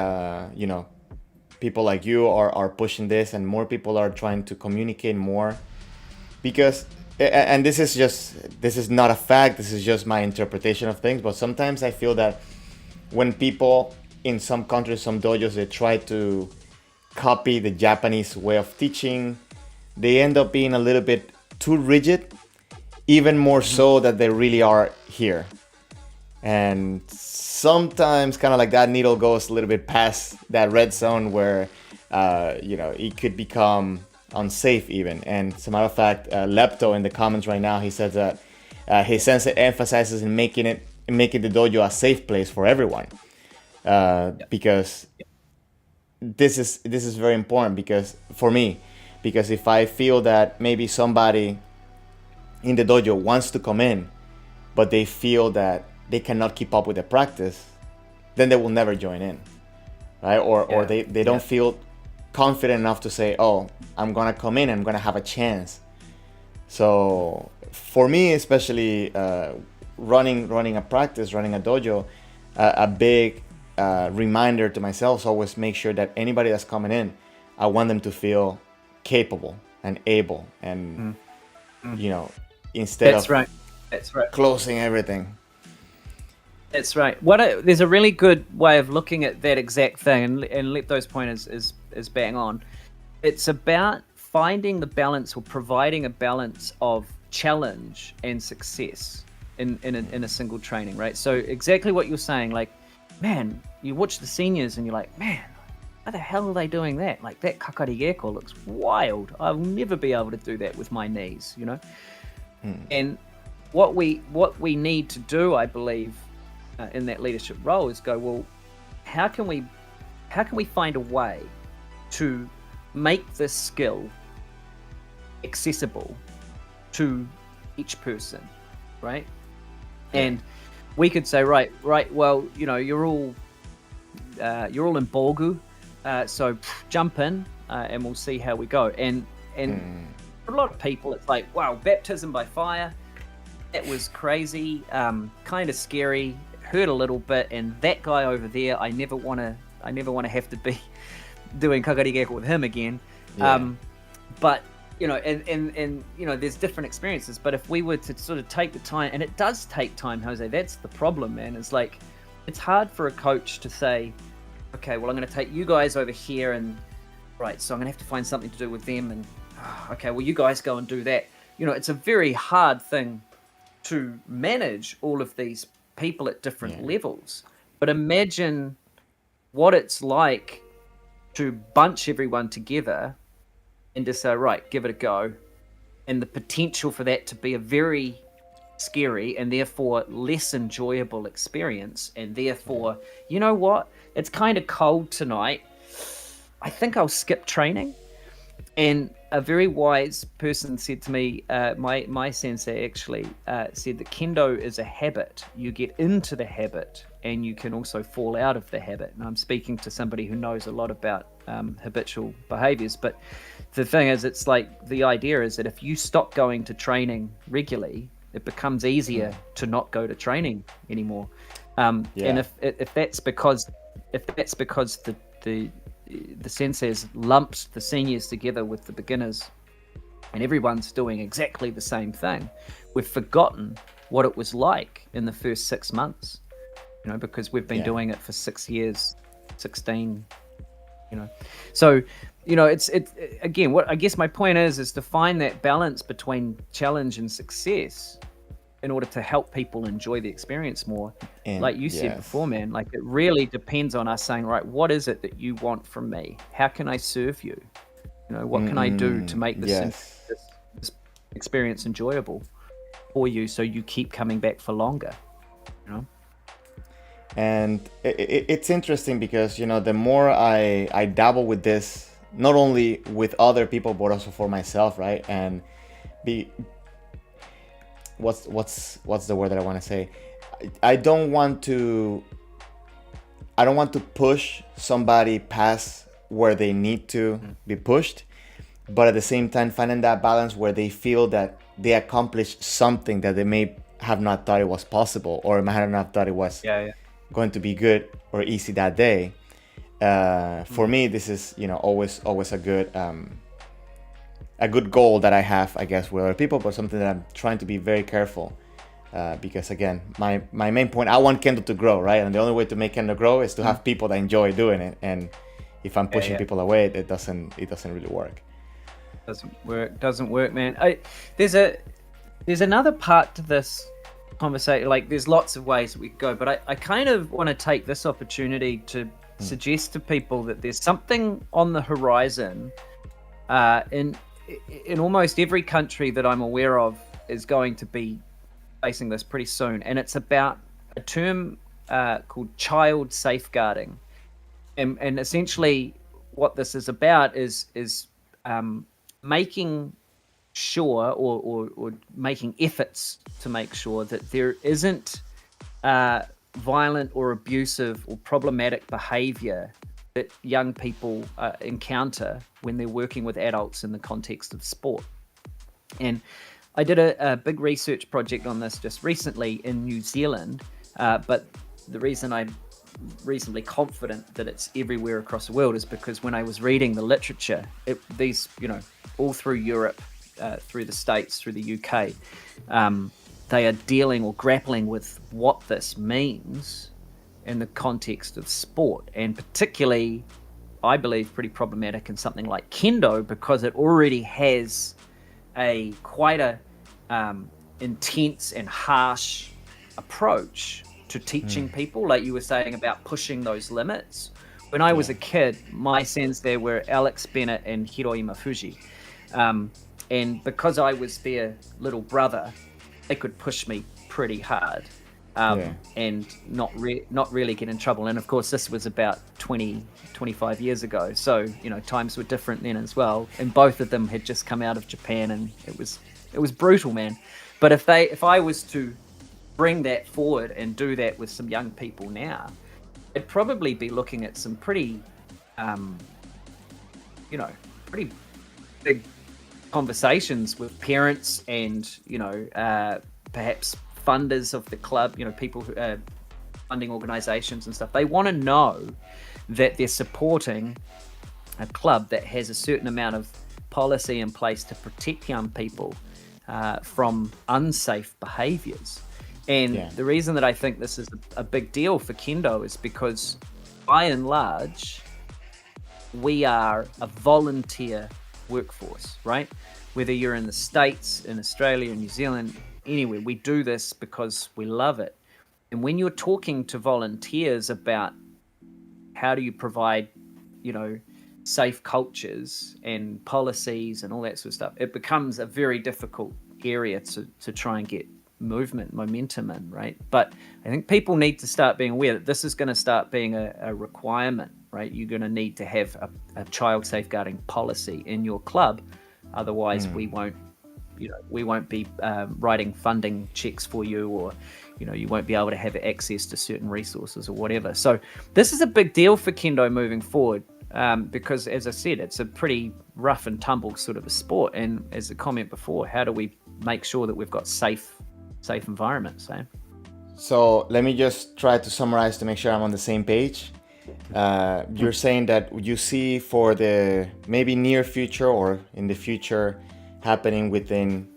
people like you are pushing this, and more people are trying to communicate more, because and this is not a fact, this is just my interpretation of things, but sometimes I feel that when people in some countries, some dojos, they try to copy the Japanese way of teaching, they end up being a little bit too rigid, even more so that they really are here. And sometimes kind of like that needle goes a little bit past that red zone where it could become unsafe even. And as a matter of fact, Lepto in the comments right now, he says that his sensei emphasizes in making the dojo a safe place for everyone, because this is very important, because for me, because if I feel that maybe somebody in the dojo wants to come in, but they feel that they cannot keep up with the practice, then they will never join in, right? Or they don't feel confident enough to say, oh, I'm gonna come in, I'm gonna have a chance. So for me, especially running a practice, running a dojo, a big reminder to myself is always make sure that anybody that's coming in, I want them to feel capable and able, and instead That's of right. That's right. closing everything. That's right. There's a really good way of looking at that exact thing, and Lepto's point is bang on. It's about finding the balance, or providing a balance of challenge and success in a single training, right? So exactly what you're saying, like, man, you watch the seniors and you're like, man, how the hell are they doing that? Like, that kakari geko looks wild. I'll never be able to do that with my knees, And what we need to do, I believe, in that leadership role is go, well, how can we find a way to make this skill accessible to each person, right? And we could say, right, well, you're all in Borgu, so jump in, and we'll see how we go. And for a lot of people, it's like, wow, baptism by fire, that was crazy, kind of scary, hurt a little bit, and that guy over there, I never want to have to be doing kakari geko with him again. But and there's different experiences, but if we were to sort of take the time, and it does take time, Jose, that's the problem, man. It's like, it's hard for a coach to say, okay, well, I'm going to take you guys over here, and right, so I'm going to have to find something to do with them, and okay, well, you guys go and do that. It's a very hard thing to manage all of these people at different levels. But imagine what it's like to bunch everyone together and to say, right, give it a go. And the potential for that to be a very scary and therefore less enjoyable experience. And therefore, you know what? It's kind of cold tonight. I think I'll skip training. And a very wise person said to me, my sensei actually said that kendo is a habit. You get into the habit and you can also fall out of the habit. And I'm speaking to somebody who knows a lot about habitual behaviors. But the thing is, it's like, the idea is that if you stop going to training regularly, it becomes easier to not go to training anymore. And if that's because the senseis lumped the seniors together with the beginners and everyone's doing exactly the same thing, we've forgotten what it was like in the first 6 months, because we've been doing it for 6 years, 16, so it's again, what I guess my point is to find that balance between challenge and success, in order to help people enjoy the experience more. And Like you said before, man, like it really depends on us saying, right, what is it that you want from me? How can I serve you? What can I do to make yes. this experience enjoyable for you so you keep coming back for longer? And it's interesting because the more I dabble with this, not only with other people but also for myself, right? And be what's the word that I want to say? I don't want to push somebody past where they need to be pushed, but at the same time finding that balance where they feel that they accomplished something that they may have not thought it was possible, or might have not thought it was going to be good or easy that day. For me, this is always a good goal that I have, I guess, with other people, but something that I'm trying to be very careful. Because again, my main point, I want Kendo to grow, right? And the only way to make Kendo grow is to have people that enjoy doing it. And if I'm pushing people away, it doesn't really work. Doesn't work, man. There's another part to this conversation. Like, there's lots of ways that we could go, but I kind of want to take this opportunity to suggest to people that there's something on the horizon. In almost every country that I'm aware of is going to be facing this pretty soon, and it's about a term called child safeguarding, and essentially what this is about is making sure or making efforts to make sure that there isn't violent or abusive or problematic behavior that young people encounter when they're working with adults in the context of sport. And I did a big research project on this just recently in New Zealand, but the reason I'm reasonably confident that it's everywhere across the world is because when I was reading the literature, these, all through Europe, through the States, through the UK, they are dealing or grappling with what this means in the context of sport, and particularly, I believe, pretty problematic in something like Kendo, because it already has quite a intense and harsh approach to teaching people, like you were saying about pushing those limits. When I was a kid, my sensei were Alex Bennett and Hiroima Fuji, and because I was their little brother, they could push me pretty hard. And not really get in trouble. And of course, this was about 25 years ago. So, times were different then as well. And both of them had just come out of Japan, and it was brutal, man. But if I was to bring that forward and do that with some young people now, I'd probably be looking at some pretty, pretty big conversations with parents and, perhaps funders of the club, people who are funding organizations and stuff. They want to know that they're supporting a club that has a certain amount of policy in place to protect young people from unsafe behaviors. And the reason that I think this is a big deal for Kendo is because, by and large, we are a volunteer workforce, right? Whether you're in the States, in Australia, in New Zealand, anywhere, we do this because we love it. And when you're talking to volunteers about how do you provide, safe cultures and policies and all that sort of stuff, it becomes a very difficult area to try and get momentum in, right? But I think people need to start being aware that this is going to start being a requirement, right? You're going to need to have a child safeguarding policy in your club. Otherwise, we won't be writing funding checks for you, or you won't be able to have access to certain resources or whatever. So this is a big deal for Kendo moving forward, because, as I said, it's a pretty rough and tumble sort of a sport. And as a comment before, how do we make sure that we've got safe environments? So let me just try to summarize to make sure I'm on the same page. You're saying that you see for the maybe near future or in the future happening within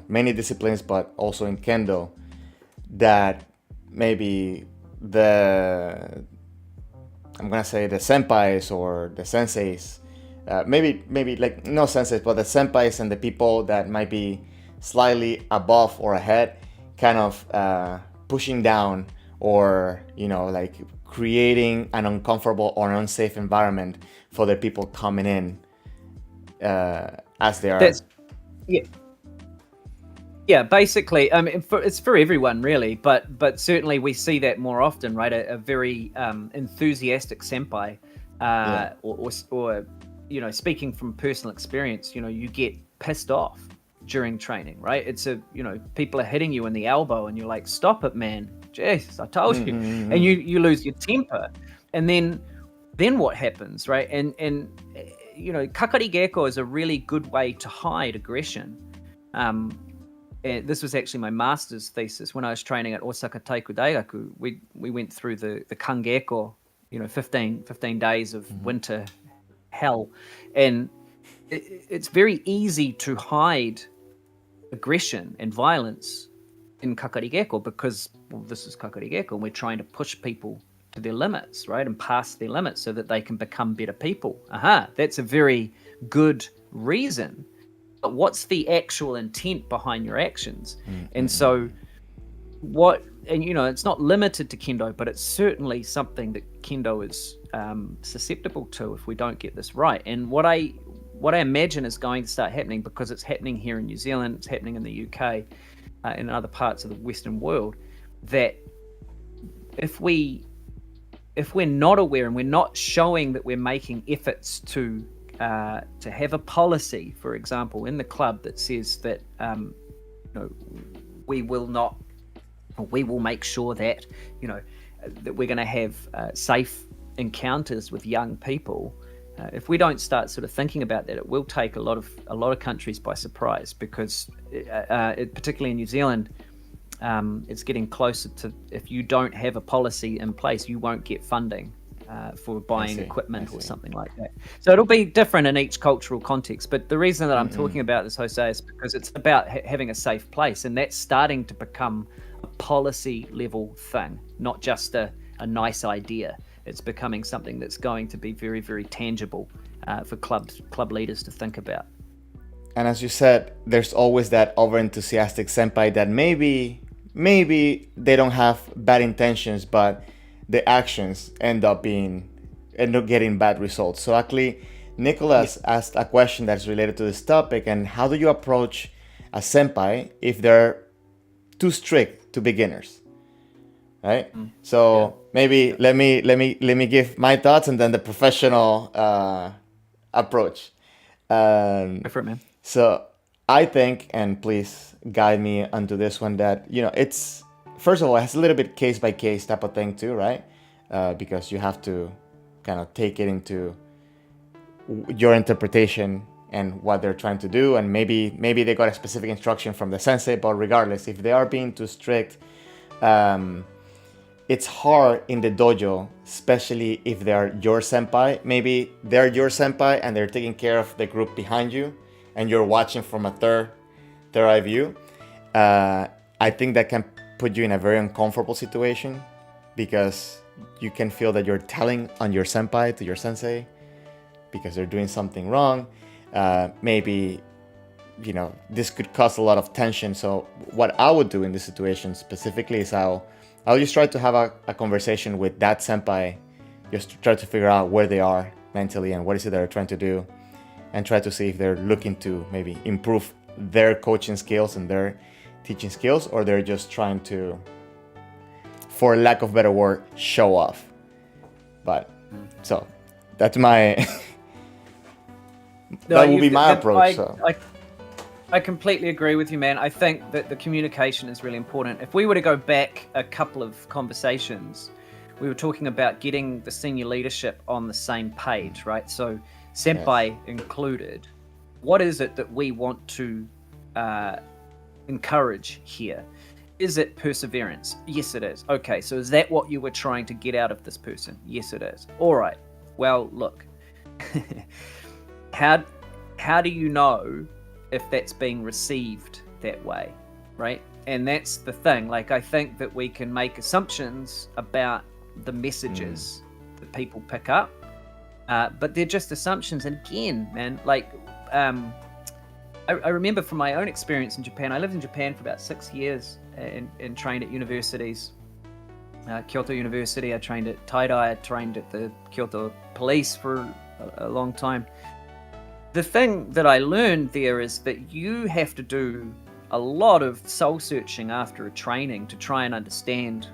many disciplines, but also in Kendo, that maybe the senpais or the senseis, maybe like no senseis, but the senpais and the people that might be slightly above or ahead kind of pushing down or, like creating an uncomfortable or unsafe environment for the people coming in as they are. That's yeah. Basically, I mean, it's for everyone really, but certainly we see that more often, right? A very enthusiastic senpai, or speaking from personal experience, you get pissed off during training, right? It's people are hitting you in the elbow, and you're like, "Stop it, man! Jeez, I told you," and you lose your temper, and then what happens, right? And kakari gecko is a really good way to hide aggression. And this was actually my master's thesis when I was training at Osaka Taiku Daigaku. We went through the kangeko, 15 days of winter hell, and it's very easy to hide aggression and violence in kakari gecko because this is kakari gecko, and we're trying to push people to their limits, right, and past their limits so that they can become better people. That's a very good reason. But what's the actual intent behind your actions? And so it's not limited to kendo, but it's certainly something that kendo is susceptible to if we don't get this right. And what I imagine is going to start happening, because it's happening here in New Zealand, it's happening in the UK, and other parts of the Western world, that if we're not aware and we're not showing that we're making efforts to have a policy, for example, in the club that says that we will make sure that that we're going to have safe encounters with young people. If we don't start sort of thinking about that, it will take a lot of countries by surprise, because particularly in New Zealand, it's getting closer to, if you don't have a policy in place, you won't get funding for buying equipment or something like that. So it'll be different in each cultural context. But the reason that I'm talking about this, Jose, is because it's about having a safe place, and that's starting to become a policy level thing, not just a nice idea. It's becoming something that's going to be very, very tangible for club leaders to think about. And as you said, there's always that over-enthusiastic senpai that maybe they don't have bad intentions, but the actions end up getting bad results. So actually, Nicholas asked a question that's related to this topic: and how do you approach a senpai if they're too strict to beginners? Right? So maybe let me give my thoughts and then the professional approach. Go for it, man. So I think, and please guide me onto this one, that it's, first of all, it has a little bit case by case type of thing too, right? Because you have to kind of take it into your interpretation and what they're trying to do, and maybe they got a specific instruction from the sensei. But regardless, if they are being too strict, it's hard in the dojo, especially if they're your senpai. Maybe they're your senpai and they're taking care of the group behind you, and you're watching from a third eye view. I think that can put you in a very uncomfortable situation, because you can feel that you're telling on your senpai to your sensei because they're doing something wrong. Maybe this could cause a lot of tension. So what I would do in this situation specifically is I'll just try to have a conversation with that senpai, just to try to figure out where they are mentally and what is it they're trying to do, and try to see if they're looking to maybe improve their coaching skills and their teaching skills, or they're just trying to, for lack of a better word, show off. But so that's my that would be my approach. I completely agree with you, man. I think that the communication is really important. If we were to go back a couple of conversations, we were talking about getting the senior leadership on the same page, right? So senpai included. What is it that we want to encourage here? Is it perseverance? Yes, it is. Okay, so is that what you were trying to get out of this person? Yes, it is. All right. Well, look, how do you know if that's being received that way, right? And that's the thing. Like, I think that we can make assumptions about the messages that people pick up, but they're just assumptions. And again, man, like, I remember from my own experience in Japan, I lived in Japan for about 6 years and trained at universities. Kyoto University, I trained at Tai-Dai, I trained at the Kyoto Police for a long time. The thing that I learned there is that you have to do a lot of soul searching after a training to try and understand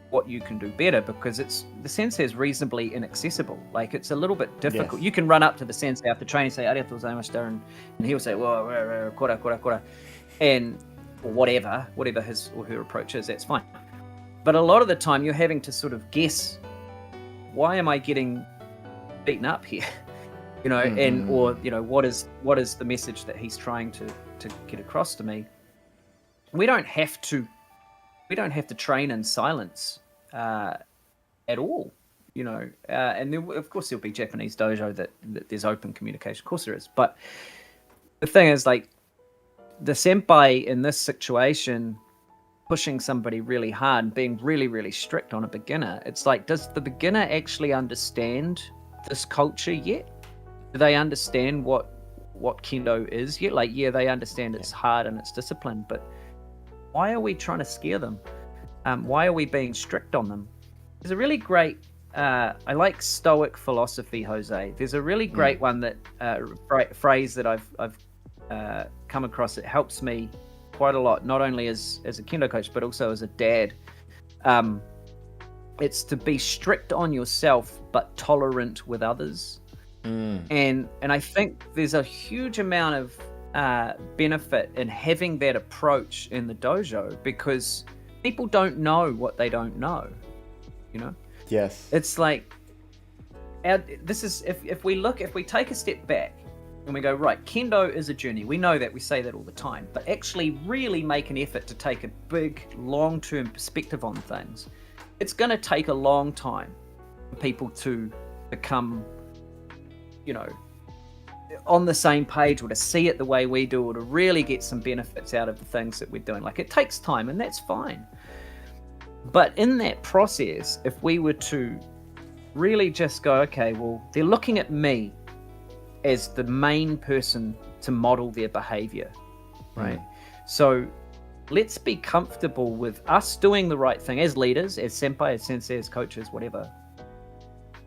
what you can do better, because the sensei is reasonably inaccessible. Like, it's a little bit difficult. Yes. You can run up to the sensei after training, say arigatou gozaimashita, and he'll say well, kora, and or whatever his or her approach is. That's fine. But a lot of the time, you're having to sort of guess, why am I getting beaten up here? And or what is the message that he's trying to get across to me? We don't have to train in silence at all, and of course there'll be Japanese dojo that there's open communication. Of course there is. But the thing is, like, the senpai in this situation pushing somebody really hard and being really, really strict on a beginner, it's like, does the beginner actually understand this culture yet? Do they understand what Kendo is yet? Like, yeah, they understand it's hard and it's disciplined, but why are we trying to scare them? Why are we being strict on them? There's a really great, I like Stoic philosophy, Jose. There's a really great one that phrase that I've come across. It helps me quite a lot, not only as a Kendo coach, but also as a dad. It's to be strict on yourself, but tolerant with others. And I think there's a huge amount of benefit in having that approach in the dojo, because people don't know what they don't know. Yes. It's like, this is if we take a step back and we go, right, Kendo is a journey. We know that, we say that all the time, but actually really make an effort to take a big long-term perspective on things. It's going to take a long time for people to become, on the same page, or to see it the way we do, or to really get some benefits out of the things that we're doing. Like, it takes time, and that's fine. But in that process, if we were to really just go, okay, well, they're looking at me as the main person to model their behavior, right? So let's be comfortable with us doing the right thing as leaders, as senpai, as sensei, as coaches, whatever,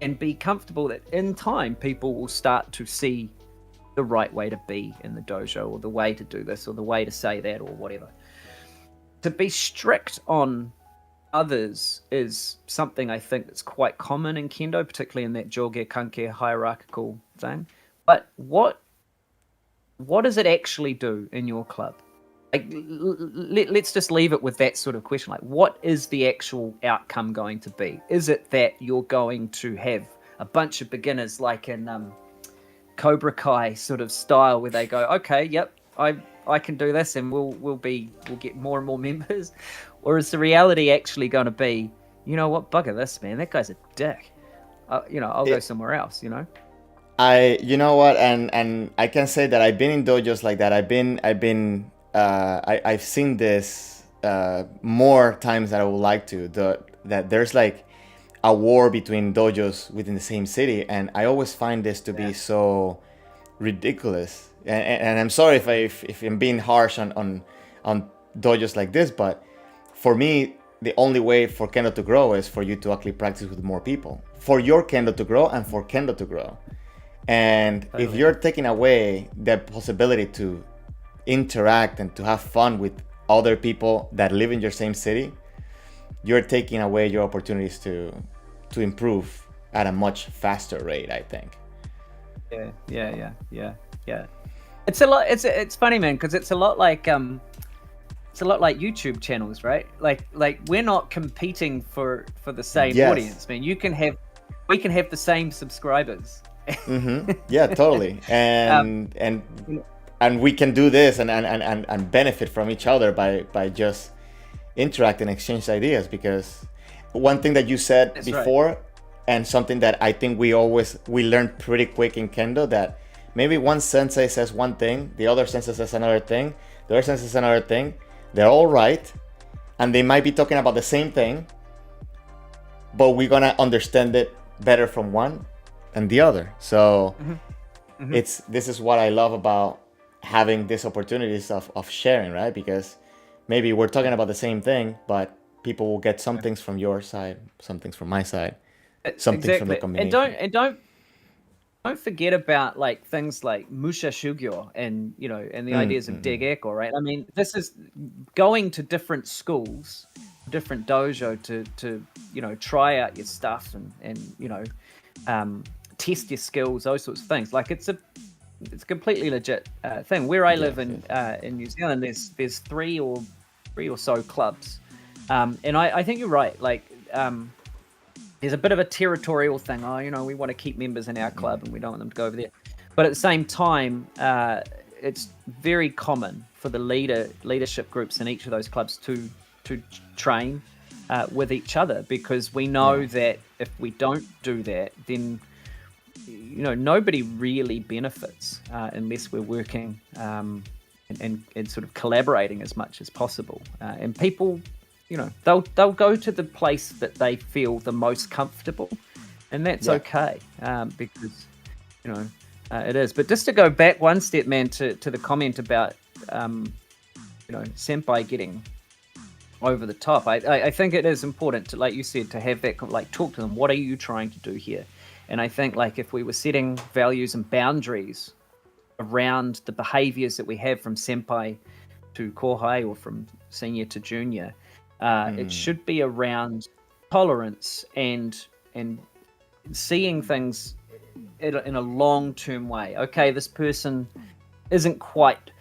and be comfortable that in time people will start to see the right way to be in the dojo, or the way to do this, or the way to say that, or whatever. To be strict on others is something I think that's quite common in Kendo, particularly in that Joge Kanke hierarchical thing. But what does it actually do in your club? Like, let's just leave it with that sort of question. Like, what is the actual outcome going to be? Is it that you're going to have a bunch of beginners, like in Cobra Kai sort of style, where they go, okay, yep, I can do this, and we'll get more and more members? Or is the reality actually going to be, you know what, bugger this, man, that guy's a dick. I'll go somewhere else. You know what, and I can say that I've been in dojos like that. I've seen this more times than I would like to. That there's like a war between dojos within the same city, and I always find this to be so ridiculous. And I'm sorry if I'm being harsh on dojos like this, but for me, the only way for Kendo to grow is for you to actually practice with more people, for your Kendo to grow and for Kendo to grow. And if you're taking away the possibility to interact and to have fun with other people that live in your same city, you're taking away your opportunities to improve at a much faster rate, I think. Yeah. It's a lot. It's funny, man, because it's a lot like YouTube channels, right? Like we're not competing for the same audience, man. We can have the same subscribers. Yeah, totally. And we can do this and benefit from each other by just interact and exchange ideas. Because one thing that you said before, and something that I think we learned pretty quick in Kendo, that maybe one sensei says one thing, the other sensei says another thing, the other sensei says another thing. They're all right, and they might be talking about the same thing, but we're gonna understand it better from one and the other. So this is what I love about having these opportunities of sharing, right? Because maybe we're talking about the same thing, but people will get some things from your side, some things from my side, some things from the Exactly. And combination. don't forget about like things like musha shugyo and and the ideas of degeko, right? I mean, this is going to different schools, different dojo to try out your stuff and test your skills, those sorts of things. Like it's a completely legit thing. Where I live in New Zealand, there's three or so clubs, and I think you're right. Like there's a bit of a territorial thing. Oh, we want to keep members in our club and we don't want them to go over there. But at the same time, it's very common for the leadership groups in each of those clubs to train with each other, because we know that if we don't do that, then nobody really benefits unless we're working and sort of collaborating as much as possible. And people, they'll go to the place that they feel the most comfortable, and that's okay, because it is. But just to go back one step, man, to the comment about senpai getting over the top, I think it is important to, like you said, to have that, like, talk to them. What are you trying to do here? And I think, like, if we were setting values and boundaries around the behaviors that we have from senpai to kohai, or from senior to junior, it should be around tolerance and seeing things in a long-term way. Okay, this person isn't quite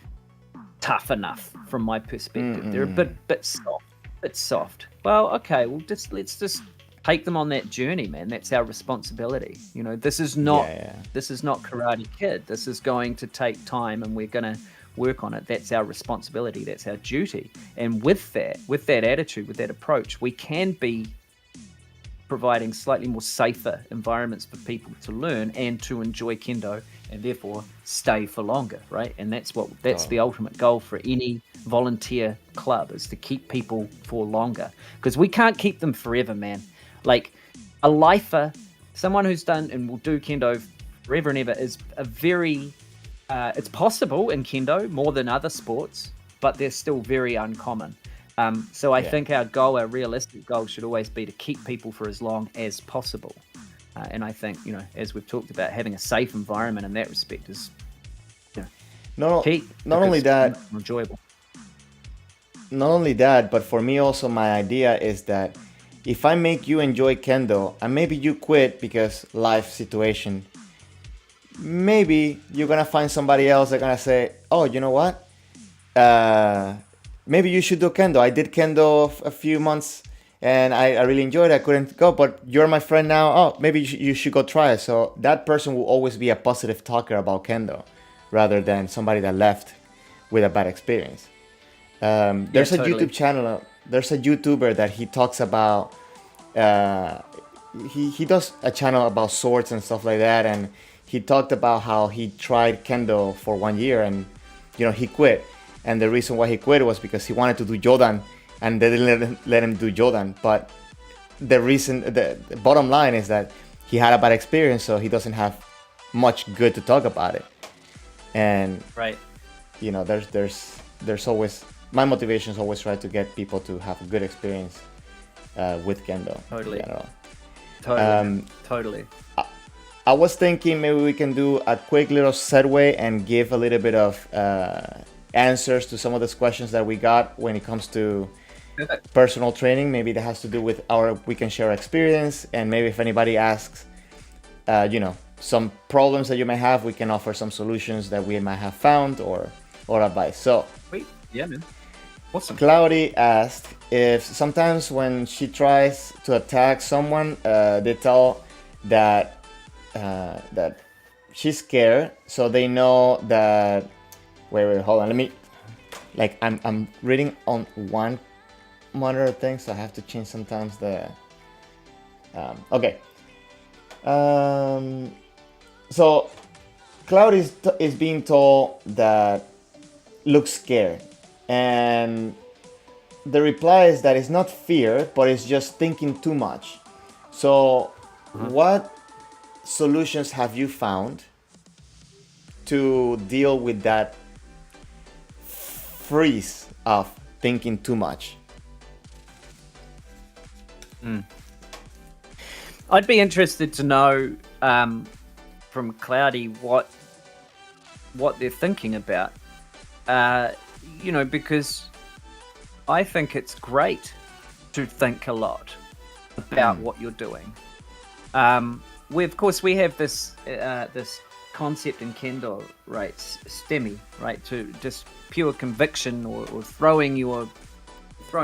tough enough from my perspective. They're a bit soft. Well, okay, let's just take them on that journey, man. That's our responsibility. This is not Karate Kid. This is going to take time, and we're going to work on it. That's our responsibility. That's our duty. And with that attitude, with that approach, we can be providing slightly more safer environments for people to learn and to enjoy kendo, and therefore stay for longer, right? And that's the ultimate goal for any volunteer club, is to keep people for longer, because we can't keep them forever, man. Like a lifer, someone who's done and will do kendo forever and ever, is a very it's possible in kendo more than other sports, but they're still very uncommon. So I think our realistic goal should always be to keep people for as long as possible. And I think, as we've talked about, having a safe environment in that respect is key. Not only that, it's enjoyable. Not only that, but for me also, my idea is that if I make you enjoy kendo and maybe you quit because life situation, maybe you're gonna find somebody else that's gonna say, oh, you know what? Maybe you should do kendo. I did kendo a few months and I really enjoyed it. I couldn't go, but you're my friend now. Oh, maybe you should go try it. So that person will always be a positive talker about kendo, rather than somebody that left with a bad experience. There's a YouTube channel. There's a YouTuber that he talks about. He does a channel about swords and stuff like that, and he talked about how he tried kendo for 1 year and he quit. And the reason why he quit was because he wanted to do Jodan, and they didn't let him do Jodan. But the bottom line is that he had a bad experience, so he doesn't have much good to talk about it. And right, there's always, my motivation is always try to get people to have a good experience with kendo. Totally. In general. Totally. I was thinking maybe we can do a quick little segue and give a little bit of answers to some of those questions that we got when it comes to personal training. Maybe that has to do with we can share experience, and maybe if anybody asks, some problems that you may have, we can offer some solutions that we might have found or advice. So, yeah, man. Awesome. Cloudy asked if sometimes when she tries to attack someone, they tell that she's scared, so they know that. Wait, hold on. Let me. I'm reading on one monitor thing, so I have to change sometimes the. Okay. So, Cloud is being told that looks scared, and the reply is that it's not fear, but it's just thinking too much. So, what solutions have you found to deal with that freeze of thinking too much. I'd be interested to know from Cloudy what they're thinking about. Because I think it's great to think a lot about what you're doing. We have this concept in Kendo, right? STEMI, right? To just pure conviction or throwing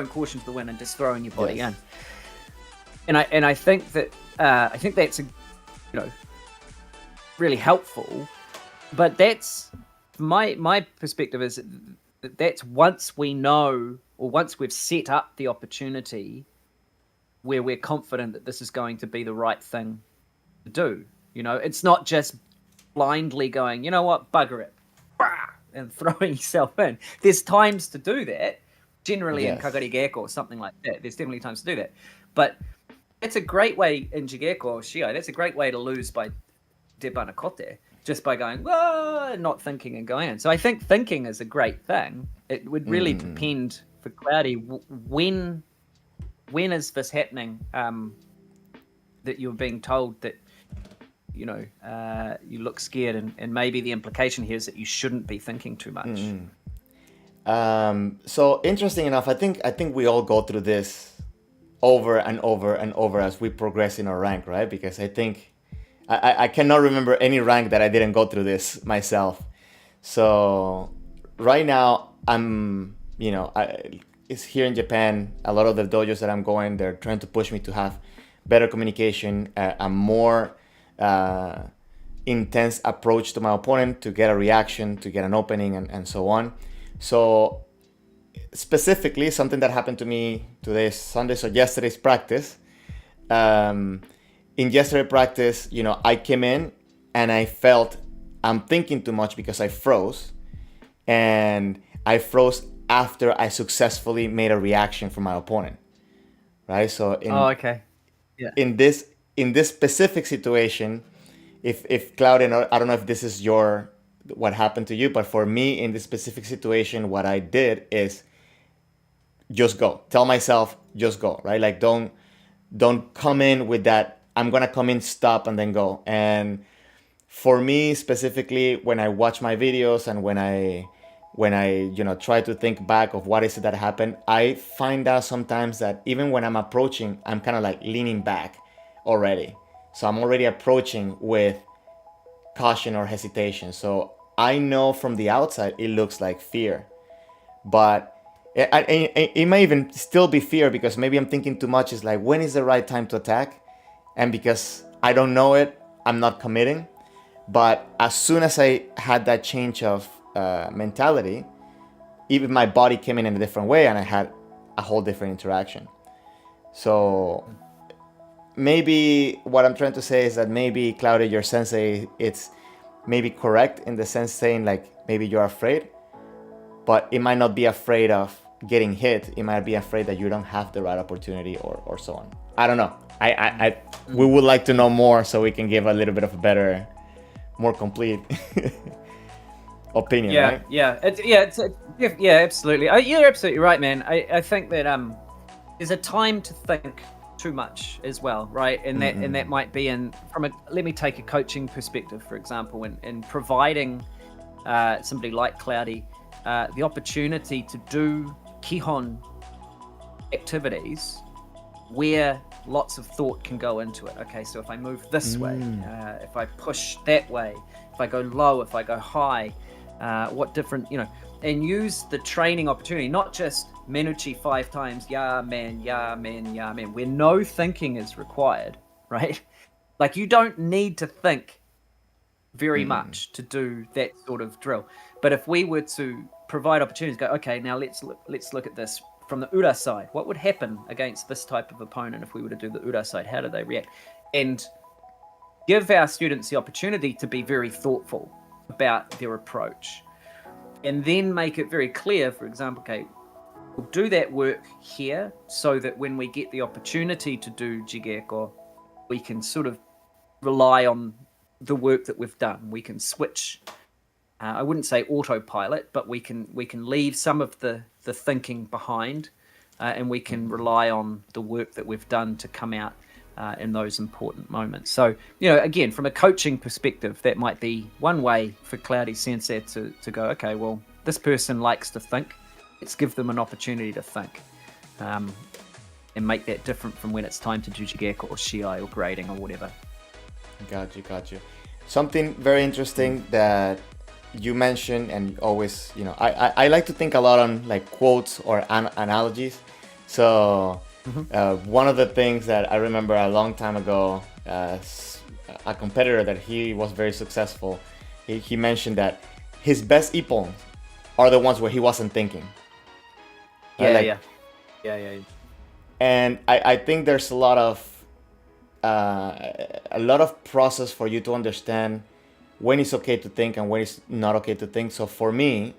caution to the wind and just throwing your body in. And I think that's really helpful. But that's my perspective is that's once we know or once we've set up the opportunity where we're confident that this is going to be the right thing to do. It's not just blindly going, you know what, bugger it, and throwing yourself in. There's times to do that, generally in Kagari Geko or something like that. There's definitely times to do that. But it's a great way in Jigeko or Shio, that's a great way to lose by Debana Kote, just by going, not thinking and going in. So I think thinking is a great thing. It would really depend for Cloudy, when is this happening, that you're being told that, you look scared, and maybe the implication here is that you shouldn't be thinking too much. So interesting enough, I think we all go through this over and over and over as we progress in our rank, right? Because I think I cannot remember any rank that I didn't go through this myself. So right now it's here in Japan. A lot of the dojos that I'm going, they're trying to push me to have better communication, a more intense approach to my opponent, to get a reaction, to get an opening, and so on. So specifically, something that happened to me today, Sunday, so yesterday's practice. In yesterday's practice, I came in and I felt I'm thinking too much because I froze. And I froze after I successfully made a reaction from my opponent, right? So in this specific situation, if Claudia, I don't know if this is what happened to you, but for me in this specific situation, what I did is just go. Tell myself, just go, right? Like don't come in with that, I'm gonna come in, stop, and then go. And for me specifically, when I watch my videos and when I try to think back of what is it that happened, I find out sometimes that even when I'm approaching, I'm kind of like leaning back already. So I'm already approaching with caution or hesitation. So I know from the outside it looks like fear, but it may even still be fear because maybe I'm thinking too much. It's like, when is the right time to attack? And because I don't know it, I'm not committing. But as soon as I had that change of mentality, even my body came in a different way and I had a whole different interaction. So maybe what I'm trying to say is that maybe, Claudia, your sensei, it's maybe correct in the sense saying like maybe you're afraid, but it might not be afraid of getting hit. It might be afraid that you don't have the right opportunity or so on. I don't know. We would like to know more so we can give a little bit of a better, more complete opinion, right? Yeah, absolutely. You're absolutely right, man. I think that there's a time to think too much as well, right? And that might be let me take a coaching perspective, for example, in providing somebody like Cloudy the opportunity to do kihon activities where lots of thought can go into it. Okay, so if I move this way, if I push that way, if I go low, if I go high, what different, and use the training opportunity, not just Menuchi 5 times, yeah, man, where no thinking is required, right? Like you don't need to think very much to do that sort of drill. But if we were to provide opportunities, go, okay, now let's look at this from the Ura side. What would happen against this type of opponent if we were to do the Ura side? How do they react? And give our students the opportunity to be very thoughtful about their approach. And then make it very clear, for example, okay, we'll do that work here so that when we get the opportunity to do Jigeko, we can sort of rely on the work that we've done. We can switch I wouldn't say autopilot, but we can leave some of the thinking behind, and we can rely on the work that we've done to come out in those important moments. So, again, from a coaching perspective, that might be one way for Cloudy Sensei to go, okay, well, this person likes to think. Let's give them an opportunity to think, and make that different from when it's time to do Jigeko or Shiai or grading or whatever. Got you. Something very interesting that you mentioned, and always, I like to think a lot on like quotes or analogies. So one of the things that I remember a long time ago, a competitor that he was very successful, he mentioned that his best ippons are the ones where he wasn't thinking. Right? Yeah. And I think there's a lot of process for you to understand when it's okay to think and when it's not okay to think. So for me,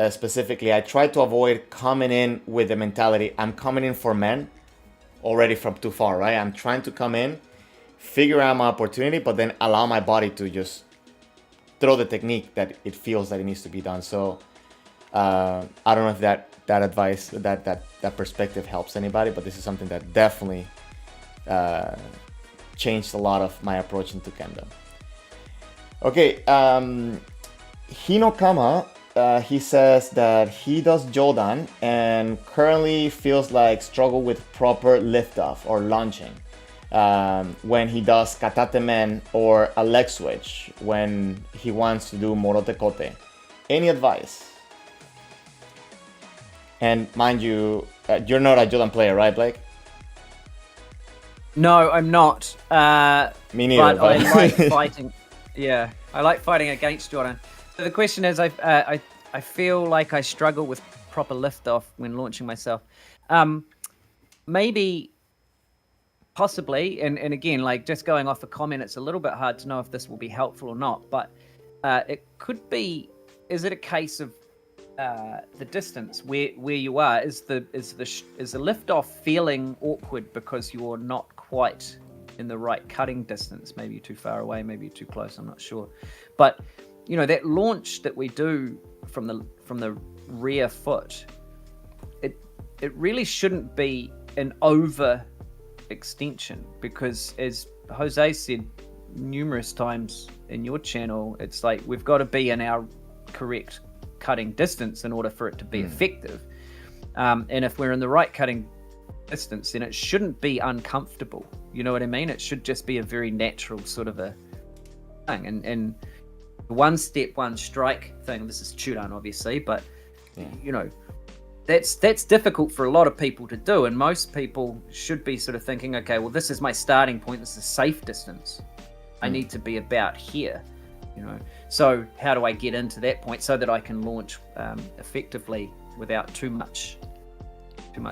specifically, I try to avoid coming in with the mentality, I'm coming in for men already from too far, right? I'm trying to come in, figure out my opportunity, but then allow my body to just throw the technique that it feels that it needs to be done. So I don't know if that advice, that perspective helps anybody, but this is something that definitely changed a lot of my approach into Kendo. Okay, Hinokama, he says that he does Jodan and currently feels like struggle with proper liftoff or launching when he does katate men or a leg switch when he wants to do morote kote. Any advice? And mind you, you're not a Jodan player, right, Blake? No, I'm not. Me neither. But I like fighting. Yeah, I like fighting against Jordan. So the question is, I feel like I struggle with proper liftoff when launching myself. Maybe, possibly, and again, like just going off a comment, it's a little bit hard to know if this will be helpful or not. But it could be. Is it a case of the distance where you are? Is the liftoff feeling awkward because you're not quite in the right cutting distance? Maybe you're too far away, maybe you're too close, I'm not sure. But that launch that we do from the rear foot, it really shouldn't be an over extension, because as Jose said numerous times in your channel, it's like we've got to be in our correct cutting distance in order for it to be effective. And if we're in the right cutting distance, then it shouldn't be uncomfortable. You know what I mean? It should just be a very natural sort of a thing. And the one step, one strike thing, this is Chudan obviously, but that's difficult for a lot of people to do. And most people should be sort of thinking, okay, well, this is my starting point. This is a safe distance. I need to be about here. So how do I get into that point so that I can launch effectively without too much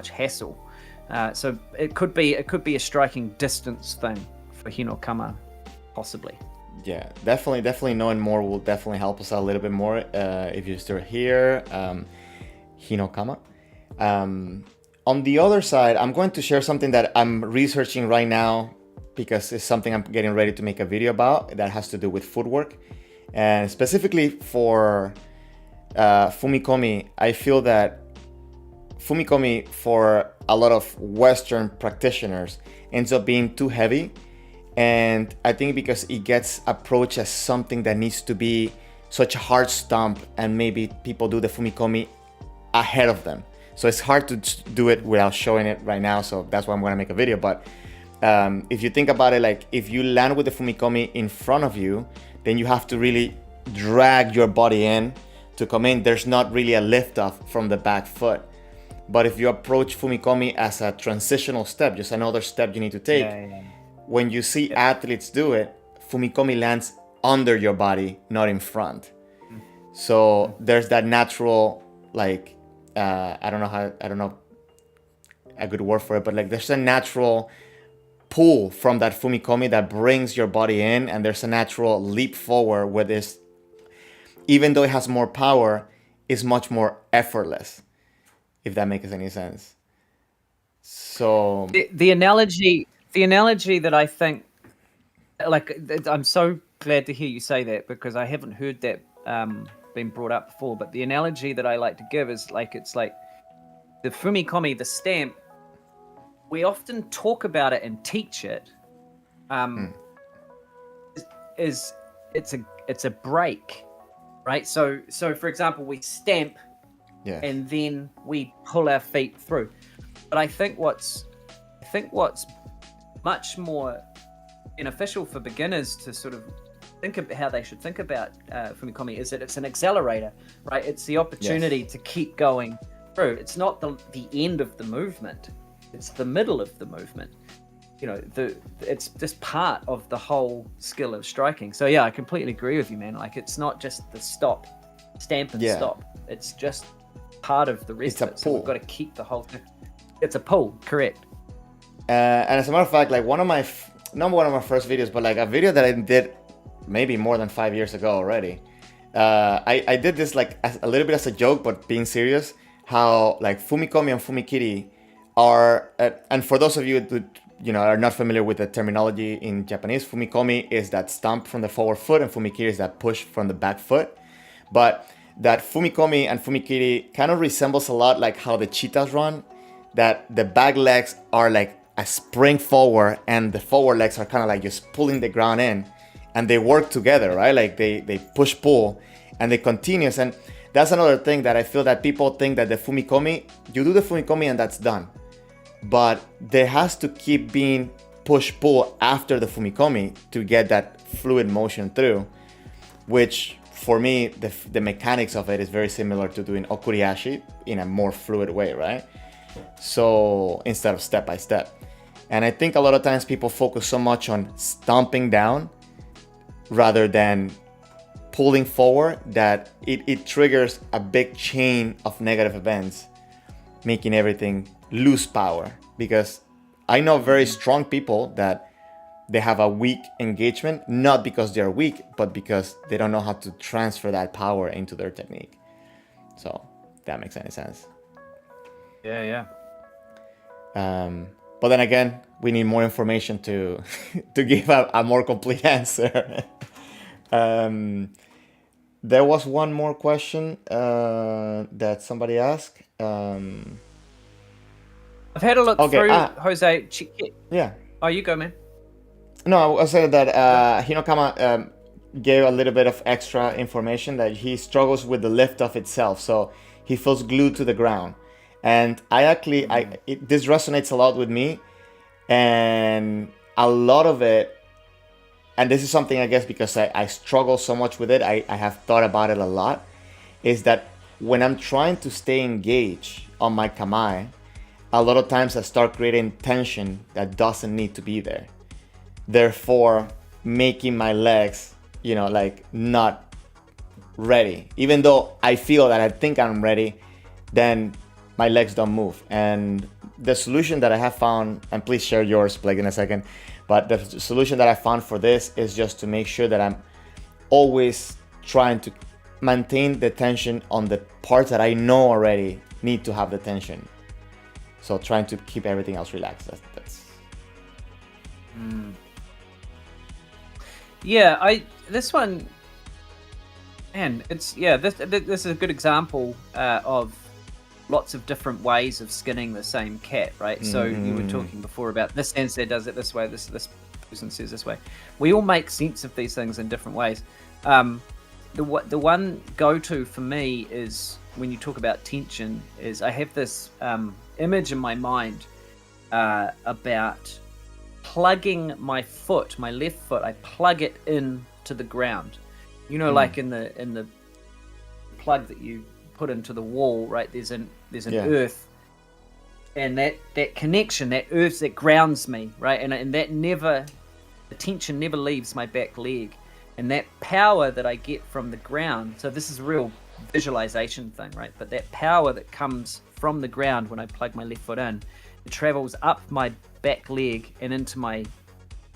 hassle? So it could be a striking distance thing for Hinokama, possibly. Yeah, definitely knowing more will definitely help us out a little bit more if you're still here, Hinokama. On the other side, I'm going to share something that I'm researching right now because it's something I'm getting ready to make a video about that has to do with footwork. And specifically for Fumikomi, I feel that Fumikomi for a lot of Western practitioners ends up being too heavy. And I think because it gets approached as something that needs to be such a hard stomp, and maybe people do the Fumikomi ahead of them. So it's hard to do it without showing it right now. So that's why I'm going to make a video. But if you think about it, like if you land with the Fumikomi in front of you, then you have to really drag your body in to come in. There's not really a lift off from the back foot. But if you approach Fumikomi as a transitional step, just another step you need to take, when you see athletes do it, Fumikomi lands under your body, not in front. So there's that natural, like, I don't know a good word for it, but like there's a natural pull from that Fumikomi that brings your body in, and there's a natural leap forward with this, even though it has more power, is much more effortless, if that makes any sense. So the analogy that I think, like, I'm so glad to hear you say that, because I haven't heard that been brought up before, but the analogy that I like to give is like, it's like the fumikomi, the stamp. We often talk about it and teach it. It's a break, right? So for example, we stamp, and then we pull our feet through. But I think what's much more beneficial for beginners to sort of think about how they should think about fumikomi is that it's an accelerator, right? It's the opportunity to keep going through. It's not the end of the movement; it's the middle of the movement. You know, it's just part of the whole skill of striking. So yeah, I completely agree with you, man. Like, it's not just the stamp and stop. It's just part of the rest of it. So we've got to keep the whole thing. It's a pull, correct? And as a matter of fact, like not one of my first videos, but like a video that I did maybe more than 5 years ago already. I did this like a little bit as a joke, but being serious. How like fumikomi and fumikiri are, and for those of you who are not familiar with the terminology in Japanese, fumikomi is that stomp from the forward foot, and fumikiri is that push from the back foot. But that fumikomi and fumikiri kind of resembles a lot like how the cheetahs run, that the back legs are like a spring forward and the forward legs are kind of like just pulling the ground in, and they work together, right? Like they push pull and they continuous. And that's another thing that I feel that people think that the fumikomi, you do the fumikomi and that's done. But there has to keep being push-pull after the fumikomi to get that fluid motion through, which for me, the mechanics of it is very similar to doing okuriashi in a more fluid way, right? So instead of step by step. And I think a lot of times people focus so much on stomping down rather than pulling forward that it triggers a big chain of negative events, making everything lose power. Because I know very strong people that they have a weak engagement, not because they're weak, but because they don't know how to transfer that power into their technique. So if that makes any sense. Yeah. But then again, we need more information to give a more complete answer. There was one more question that somebody asked. I've had a look through, Jose. Yeah. Oh, you go, man. No, I was saying that Hinokama gave a little bit of extra information that he struggles with the lift of itself. So he feels glued to the ground. And this resonates a lot with me. And a lot of it, and this is something I guess because I struggle so much with it, I have thought about it a lot, is that when I'm trying to stay engaged on my kamae, a lot of times I start creating tension that doesn't need to be there. Therefore, making my legs, like not ready. Even though I feel that I think I'm ready, then my legs don't move. And the solution that I have found, and please share yours, Blake, in a second, but the solution that I found for this is just to make sure that I'm always trying to maintain the tension on the parts that I know already need to have the tension. So trying to keep everything else relaxed. That's... Yeah, this one, man, this is a good example of lots of different ways of skinning the same cat, right? So you were talking before about this sensei does it this way, this person says this way. We all make sense of these things in different ways. The one go-to for me is when you talk about tension is I have this image in my mind about plugging my foot, my left foot. I plug it in to the ground. Like in the plug that you put into the wall, right? There's an earth, and that connection, that earth that grounds me, right? And that the tension never leaves my back leg, and that power that I get from the ground. So this is a real visualization thing, right? But that power that comes from the ground when I plug my left foot in, it travels up my back leg and into my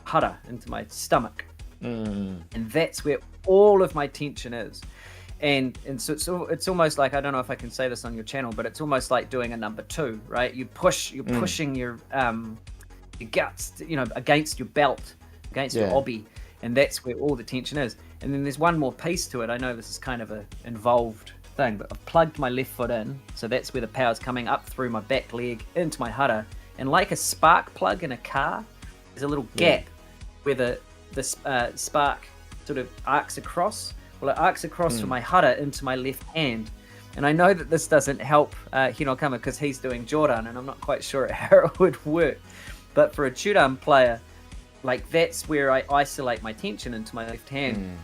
hara, into my stomach, and that's where all of my tension is. And so it's almost like, I don't know if I can say this on your channel, but it's almost like doing a number two, right? You're pushing your guts, against your belt, against your obi, and that's where all the tension is. And then there's one more piece to it. I know this is kind of a involved thing, but I've plugged my left foot in, so that's where the power's coming up through my back leg into my hara. And like a spark plug in a car, there's a little gap where the spark sort of arcs across. Well, it arcs across from my hara into my left hand. And I know that this doesn't help Hinokama because he's doing Joran, and I'm not quite sure how it would work. But for a Chudan player, like that's where I isolate my tension into my left hand.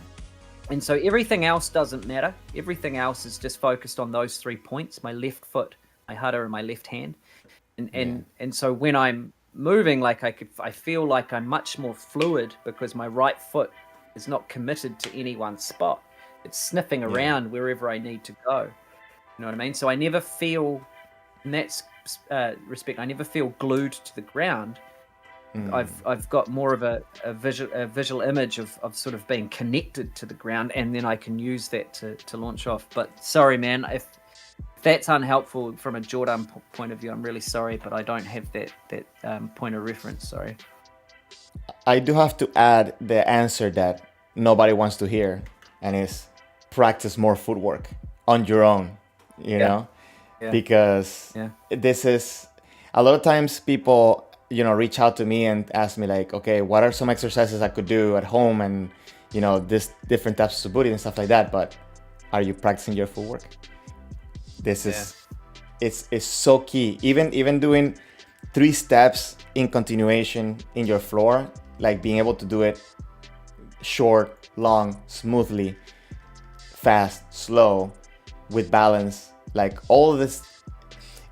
And so everything else doesn't matter. Everything else is just focused on those 3 points, my left foot, my hara, and my left hand. And so when I'm moving, like I feel like I'm much more fluid because my right foot is not committed to any one spot. It's sniffing around wherever I need to go. You know what I mean? So I never feel, in that respect, I never feel glued to the ground. I've got more of a visual image of sort of being connected to the ground, and then I can use that to launch off. But sorry, man, if that's unhelpful from a Jordan point of view, I'm really sorry, but I don't have that point of reference. Sorry. I do have to add the answer that nobody wants to hear, and is practice more footwork on your own, you know, because this is a lot of times people, you know, reach out to me and ask me like, okay, what are some exercises I could do at home, and you know, this different types of booty and stuff like that, but are you practicing your footwork? This is it's so key. Even doing 3 steps in continuation in your floor, like being able to do it short, long, smoothly, fast, slow, with balance, like all of this.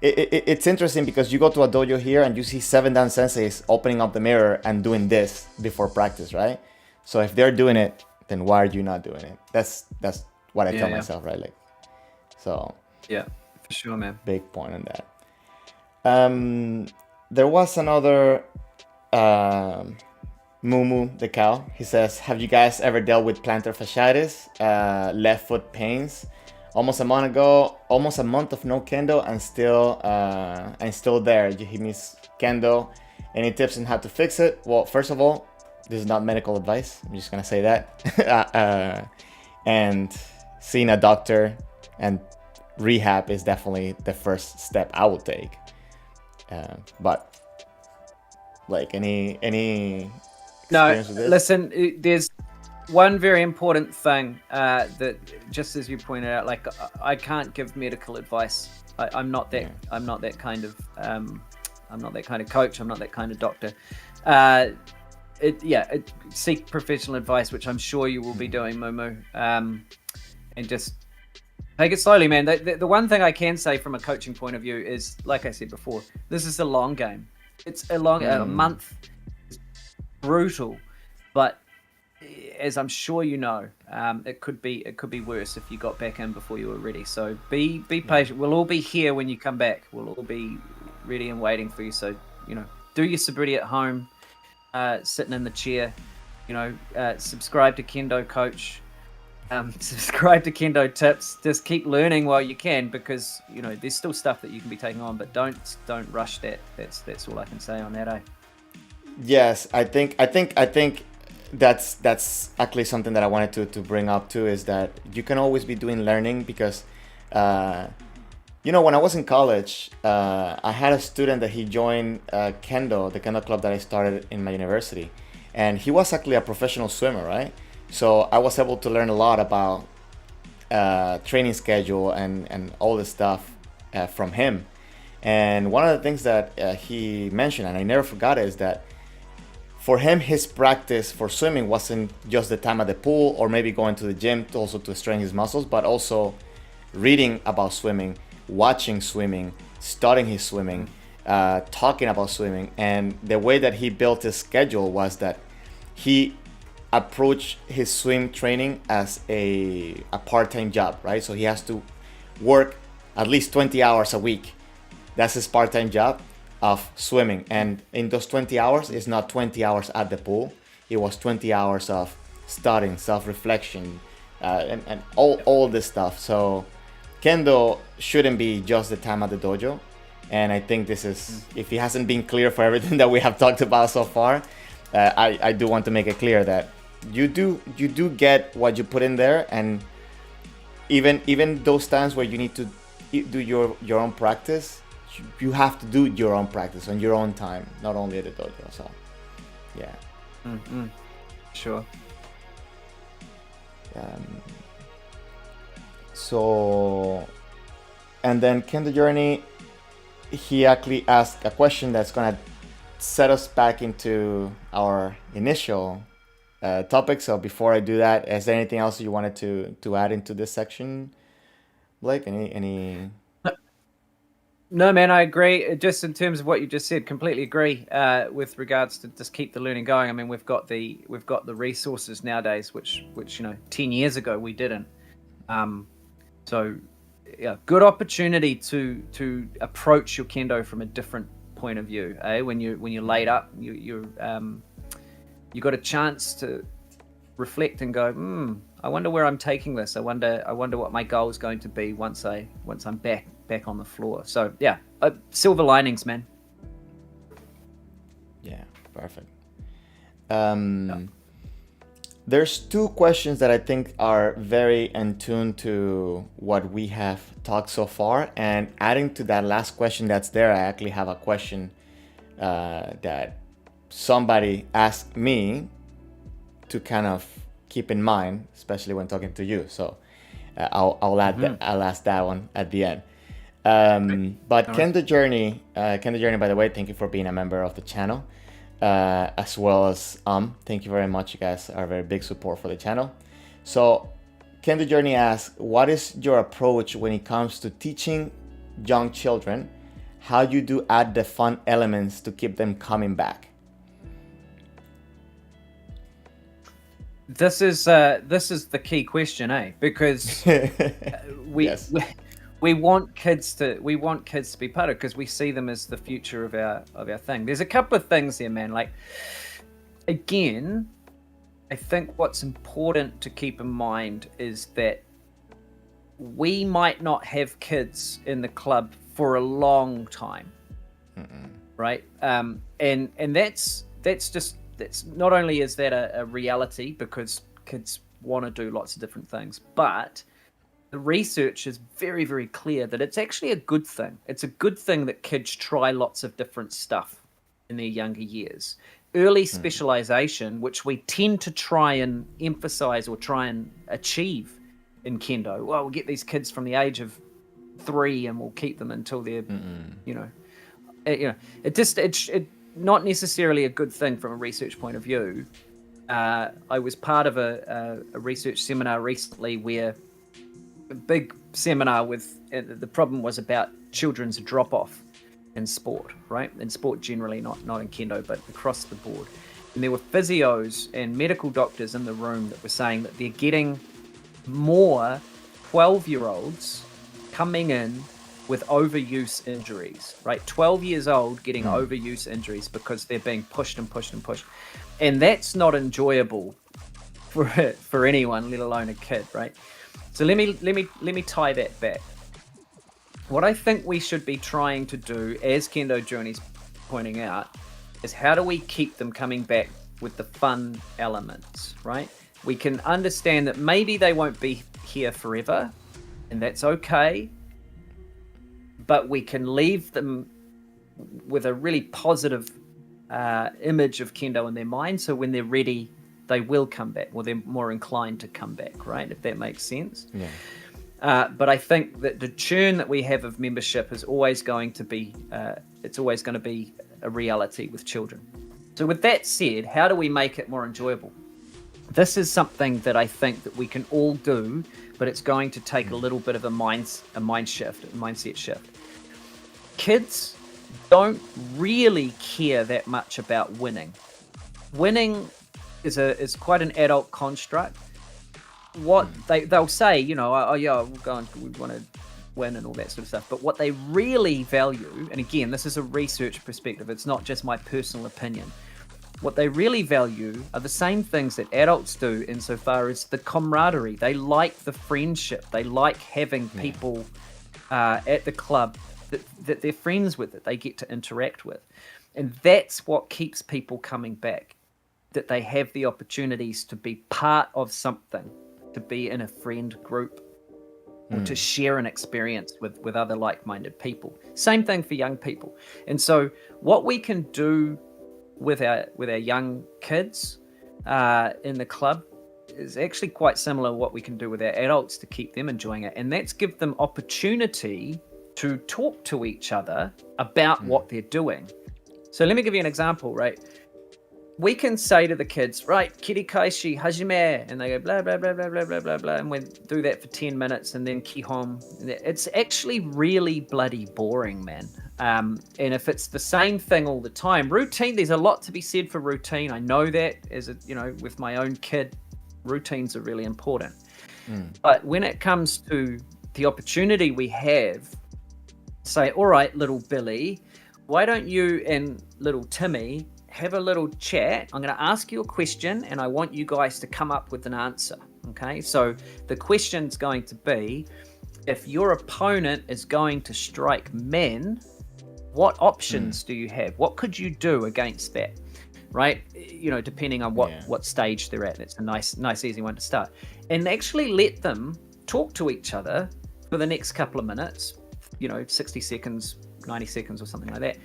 It's interesting because you go to a dojo here and you see 7 dan senseis opening up the mirror and doing this before practice, right? So if they're doing it, then why are you not doing it? That's what I tell myself, right? Like, so yeah, for sure, man. Big point on that. There was another Mumu the cow. He says, have you guys ever dealt with plantar fasciitis, left foot pains? Almost a month ago, almost a month of no kendo, and still there. He needs kendo. Any tips on how to fix it? Well, first of all, this is not medical advice. I'm just gonna say that. And seeing a doctor and rehab is definitely the first step I would take. But like any no, listen, there's one very important thing that, just as you pointed out, like I can't give medical advice. I'm not that. I'm not that kind of. I'm not that kind of coach. I'm not that kind of doctor. Seek professional advice, which I'm sure you will be doing, Momo. And just take it slowly, man. The one thing I can say from a coaching point of view is, like I said before, this is a long game. It's a month. Is brutal, but as I'm sure you know, it could be worse if you got back in before you were ready. So be patient. We'll all be here when you come back. We'll all be ready and waiting for you. So, you know, do your sobriety at home, sitting in the chair. You know, subscribe to Kendo Coach, subscribe to Kendo Tips. Just keep learning while you can, because you know there's still stuff that you can be taking on, but don't rush that. That's all I can say on that. Yes, I think that's actually something that I wanted to bring up too, is that you can always be doing learning, because you know, when I was in college, I had a student that he joined Kendo, the Kendo club that I started in my university, and he was actually a professional swimmer, right? So I was able to learn a lot about training schedule and all this stuff from him. And one of the things that he mentioned, and I never forgot it, is that for him, his practice for swimming wasn't just the time at the pool or maybe going to the gym to strengthen his muscles, but also reading about swimming, watching swimming, studying his swimming, talking about swimming. And the way that he built his schedule was that he approached his swim training as a part-time job, right? So he has to work at least 20 hours a week. That's his part-time job of swimming. And in those 20 hours, it's not 20 hours at the pool. It was 20 hours of studying, self-reflection, and all this stuff. So Kendo shouldn't be just the time at the dojo. And I think this is, if it hasn't been clear for everything that we have talked about so far, I do want to make it clear that you do get what you put in there, and even those times where you need to do your own practice, you have to do your own practice on your own time, not only at the dojo. So yeah. Sure. So, and then Kendo Journey, he actually asked a question that's gonna set us back into our initial topic. So before I do that, is there anything else you wanted to add into this section, Blake? Any? No, man, I agree. Just in terms of what you just said, completely agree. With regards to just keep the learning going. I mean, we've got the resources nowadays, which 10 years ago we didn't. So yeah, good opportunity to approach your kendo from a different point of view. When you're laid up, you got a chance to reflect and go, I wonder where I'm taking this. I wonder what my goal is going to be once I'm back on the floor. So yeah, silver linings, man. Yeah, perfect. There's two questions that I think are very in tune to what we have talked so far, and adding to that last question that's there, I actually have a question that somebody asked me to kind of keep in mind, especially when talking to you. So I'll ask that one at the end. But Kendo Journey, by the way, thank you for being a member of the channel, as well as thank you very much. You guys are a very big support for the channel. So Kendo Journey asks, what is your approach when it comes to teaching young children? How you do add the fun elements to keep them coming back? This is the key question, because we want kids to be part of it, because we see them as the future of our thing. There's a couple of things there, man. Like, again, I think what's important to keep in mind is that we might not have kids in the club for a long time, right? And that's not only is that a reality, because kids want to do lots of different things, but the research is very, very clear that it's actually a good thing. It's a good thing that kids try lots of different stuff in their younger years. Early specialization, which we tend to try and emphasize or try and achieve in Kendo. Well, we'll get these kids from the age of 3 and we'll keep them until they're, it's not necessarily a good thing from a research point of view. I was part of a research seminar recently where a big seminar with the problem was about children's drop-off in sport, right? In sport generally, not in Kendo, but across the board. And there were physios and medical doctors in the room that were saying that they're getting more 12-year-olds coming in with overuse injuries, right? 12 years old getting overuse injuries because they're being pushed and pushed and pushed. And that's not enjoyable for anyone, let alone a kid, right? So let me tie that back. What I think we should be trying to do, as Kendo Journey's pointing out, is how do we keep them coming back with the fun elements, right? We can understand that maybe they won't be here forever, and that's okay, but we can leave them with a really positive image of Kendo in their mind, so when they're ready, they will come back, or they're more inclined to come back, right? If that makes sense. Yeah. But I think that the churn that we have of membership is always going to be, it's always going to be a reality with children. So with that said, how do we make it more enjoyable? This is something that I think that we can all do, but it's going to take a little bit of a mindset shift. Kids don't really care that much about winning. Winning is quite an adult construct. What they'll say, oh yeah, we want to win and all that sort of stuff. But what they really value, and again, this is a research perspective, it's not just my personal opinion. What they really value are the same things that adults do insofar as the camaraderie. They like the friendship. They like having people at the club that they're friends with, that they get to interact with. And that's what keeps people coming back. that they have the opportunities to be part of something, to be in a friend group, or to share an experience with other like-minded people. Same thing for young people. And so what we can do with our young kids in the club is actually quite similar to what we can do with our adults to keep them enjoying it. And that's give them opportunity to talk to each other about what they're doing. So let me give you an example, right? We can say to the kids, right, kirikaishi hajime, and they go blah, blah, blah, blah, blah, blah, blah, blah, and we do that for 10 minutes, and then kihon. It's actually really bloody boring, man. And if it's the same thing all the time, routine, there's a lot to be said for routine. I know that with my own kid, routines are really important. But when it comes to the opportunity we have, say, all right, little Billy, why don't you and little Timmy have a little chat? I'm going to ask you a question and I want you guys to come up with an answer. Okay, so the question's going to be, if your opponent is going to strike men, what options do you have? What could you do against that? Right, depending on what stage they're at. It's a nice easy one to start, and actually let them talk to each other for the next couple of minutes, 60 seconds, 90 seconds or something like that,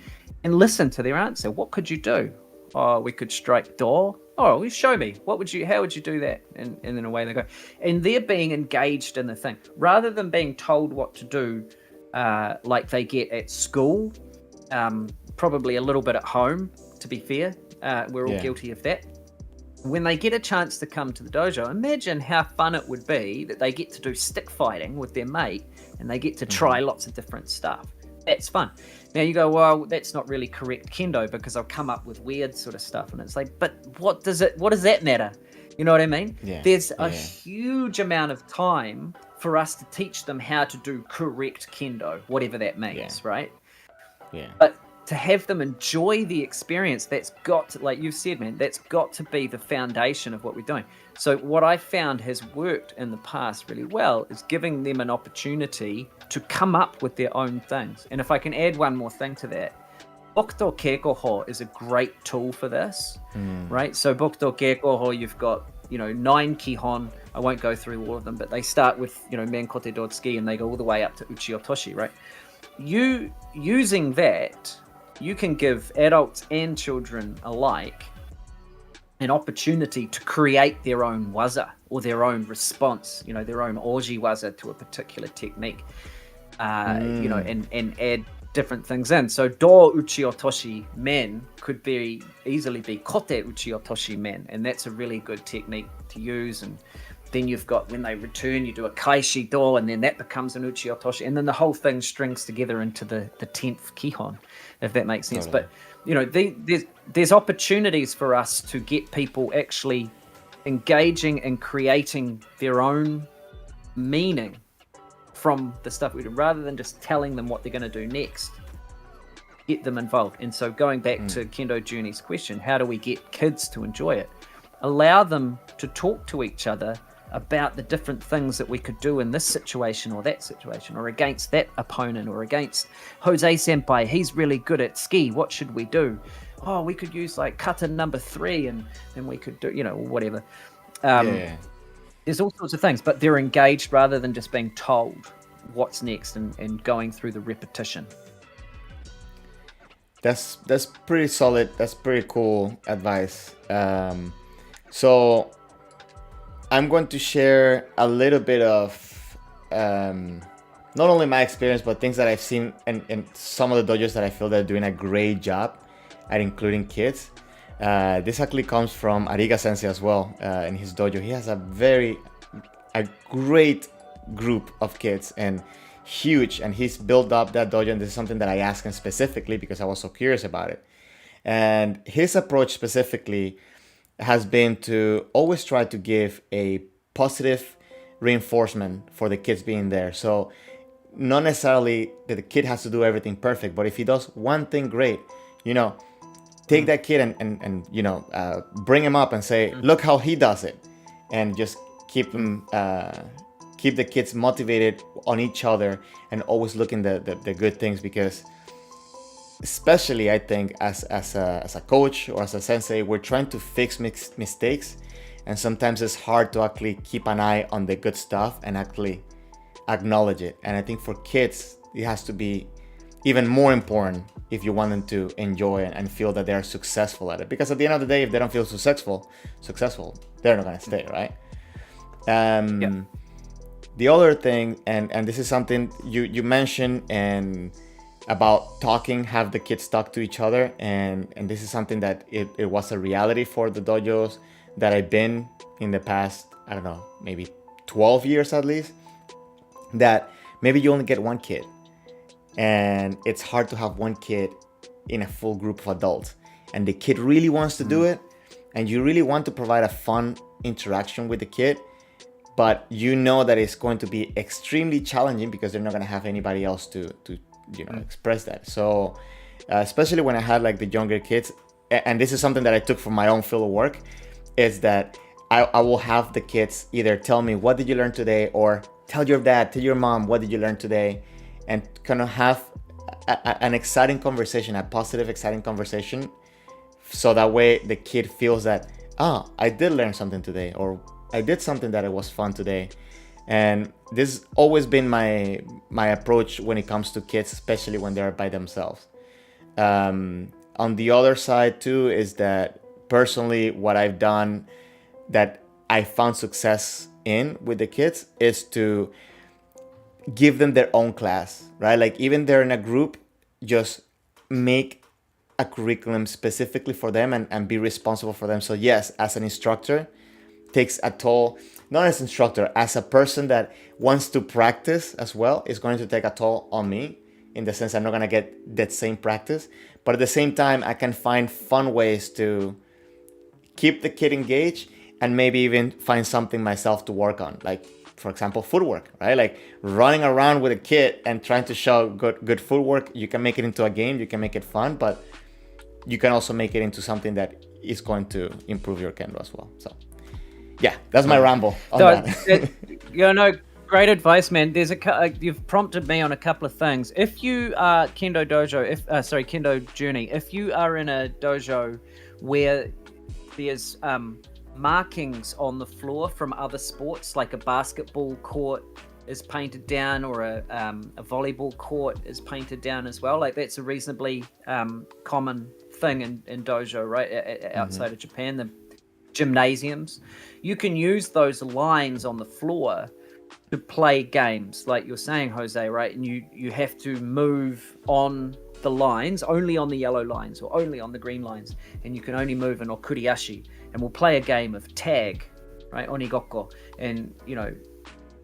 and listen to their answer. What could you do? Oh, we could strike door. Oh, well, show me. How would you do that? And then away they go. And they're being engaged in the thing rather than being told what to do, like they get at school, probably a little bit at home, to be fair. We're all guilty of that. When they get a chance to come to the dojo, imagine how fun it would be that they get to do stick fighting with their mate and they get to try lots of different stuff. That's fun. Now you go, well, that's not really correct kendo because I'll come up with weird sort of stuff. And it's like, but what does that matter? You know what I mean? Yeah. There's a huge amount of time for us to teach them how to do correct kendo, whatever that means, right? Yeah. But to have them enjoy the experience, that's got to, like you've said, man, that's got to be the foundation of what we're doing. So what I found has worked in the past really well is giving them an opportunity to come up with their own things. And if I can add one more thing to that, Bokuto Keikoho is a great tool for this, right? So Bokuto Keikoho, you've got, 9 kihon. I won't go through all of them, but they start with, Menkote Dotsuki and they go all the way up to Uchi-Otoshi, right? Using that, you can give adults and children alike an opportunity to create their own waza or their own response, their own oji waza to a particular technique, and add different things in. So do uchi-otoshi men could easily be kote uchi-otoshi men, and that's a really good technique to use. And then you've got, when they return, you do a kaishi do, and then that becomes an uchi-otoshi, and then the whole thing strings together into the 10th kihon, if that makes sense. Totally. But there's opportunities for us to get people actually engaging and creating their own meaning from the stuff we do, rather than just telling them what they're going to do next. Get them involved. And so going back to Kendo Journey's question, how do we get kids to enjoy it? Allow them to talk to each other about the different things that we could do in this situation or that situation, or against that opponent, or against Jose Senpai. He's really good at ski. What should we do? Oh, we could use like kata number 3, and then we could do, whatever. There's all sorts of things, but they're engaged rather than just being told what's next and going through the repetition. That's pretty solid. That's pretty cool advice. So I'm going to share a little bit of not only my experience, but things that I've seen in some of the dojos that I feel that are doing a great job at including kids. This actually comes from Ariga Sensei as well. In his dojo, he has a great group of kids, and huge, and he's built up that dojo, and this is something that I asked him specifically because I was so curious about it. And his approach specifically has been to always try to give a positive reinforcement for the kids being there. So not necessarily that the kid has to do everything perfect, but if he does one thing great, take that kid and bring him up and say, look how he does it, and just keep the kids motivated on each other and always looking the good things, because especially I think as a coach or as a sensei, we're trying to fix mistakes, and sometimes it's hard to actually keep an eye on the good stuff and actually acknowledge it. And I think for kids, it has to be even more important if you want them to enjoy it and feel that they are successful at it. Because at the end of the day, if they don't feel successful, they're not gonna stay, right? The other thing, and this is something you mentioned, and about talking, have the kids talk to each other, and this is something that it was a reality for the dojos that I've been in the past, I don't know, maybe 12 years at least, that maybe you only get one kid, and it's hard to have one kid in a full group of adults, and the kid really wants to do it, and you really want to provide a fun interaction with the kid, but you know that it's going to be extremely challenging because they're not going to have anybody else to express that. So especially when I had like the younger kids, and this is something that I took from my own field of work, is that I will have the kids either tell me, what did you learn today? Or tell your dad, tell your mom, what did you learn today? And kind of have an exciting conversation, a positive, exciting conversation. So that way the kid feels that, I did learn something today, or I did something that it was fun today. And this has always been my approach when it comes to kids, especially when they're by themselves. On the other side too, is that personally what I've done that I found success in with the kids is to give them their own class, right? Like even they're in a group, just make a curriculum specifically for them and be responsible for them. So yes, as an instructor, takes a toll, not as instructor, as a person that wants to practice as well, is going to take a toll on me, in the sense I'm not going to get that same practice. But at the same time, I can find fun ways to keep the kid engaged and maybe even find something myself to work on. Like, for example, footwork, right? Like running around with a kid and trying to show good footwork. You can make it into a game, you can make it fun, but you can also make it into something that is going to improve your Kendo as well. So yeah, that's my ramble on that. Great advice, man. You've prompted me on a couple of things. If you are Kendo Journey, if you are in a dojo where there's markings on the floor from other sports, like a basketball court is painted down, or a volleyball court is painted down as well, like that's a reasonably common thing in dojo, right? Outside of Japan, the gymnasiums, you can use those lines on the floor to play games, like you're saying, Jose, right? And you have to move on the lines, only on the yellow lines or only on the green lines, and you can only move in okuriashi. And we'll play a game of tag, right? Onigoko, and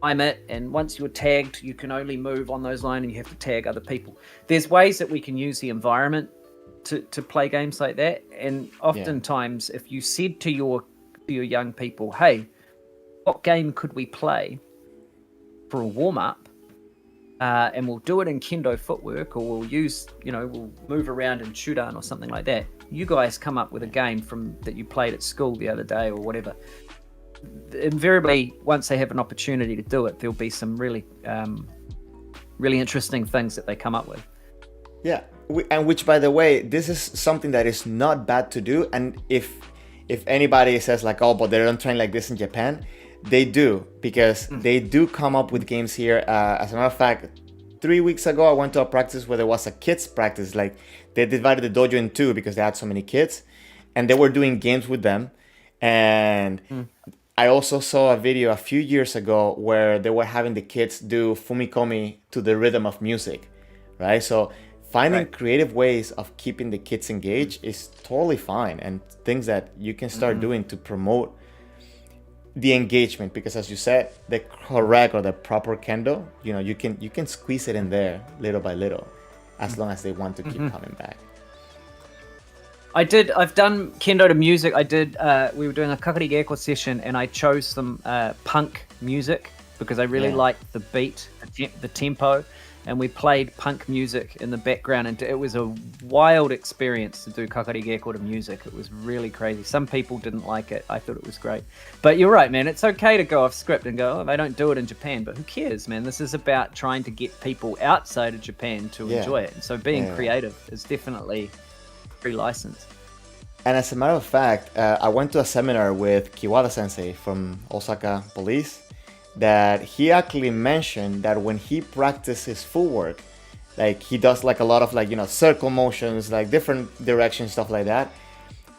I'm it, and once you're tagged, you can only move on those lines, and you have to tag other people. There's ways that we can use the environment to play games like that. And oftentimes, if you said to your young people, hey, what game could we play for a warm-up, and we'll do it in Kendo Footwork, or we'll use, we'll move around in Shudan or something like that. You guys come up with a game that you played at school the other day or whatever. Invariably, once they have an opportunity to do it, there'll be some really interesting things that they come up with. Yeah, and which, by the way, this is something that is not bad to do. And if anybody says like, oh, but they don't train like this in Japan, they do, because they do come up with games here. As a matter of fact, 3 weeks ago, I went to a practice where there was a kids practice. Like they divided the dojo in two because they had so many kids, and they were doing games with them. And I also saw a video a few years ago where they were having the kids do fumikomi to the rhythm of music, right? So finding creative ways of keeping the kids engaged is totally fine, and things that you can start doing to promote the engagement. Because as you said, the correct or the proper Kendo, you can squeeze it in there little by little, as long as they want to keep coming back. I've done Kendo to music. We were doing a kakarigeko session, and I chose some punk music because I really liked the beat, the tempo, and we played punk music in the background, and it was a wild experience to do kakari geko to music. It was really crazy. Some people didn't like it. I thought it was great. But you're right, man. It's okay to go off script and go, oh, they don't do it in Japan, but who cares, man? This is about trying to get people outside of Japan to enjoy it. And so being creative is definitely free license. And as a matter of fact, I went to a seminar with Kiwada Sensei from Osaka Police, that he actually mentioned that when he practices footwork, like he does like a lot of like, you know, circle motions, like different directions, stuff like that.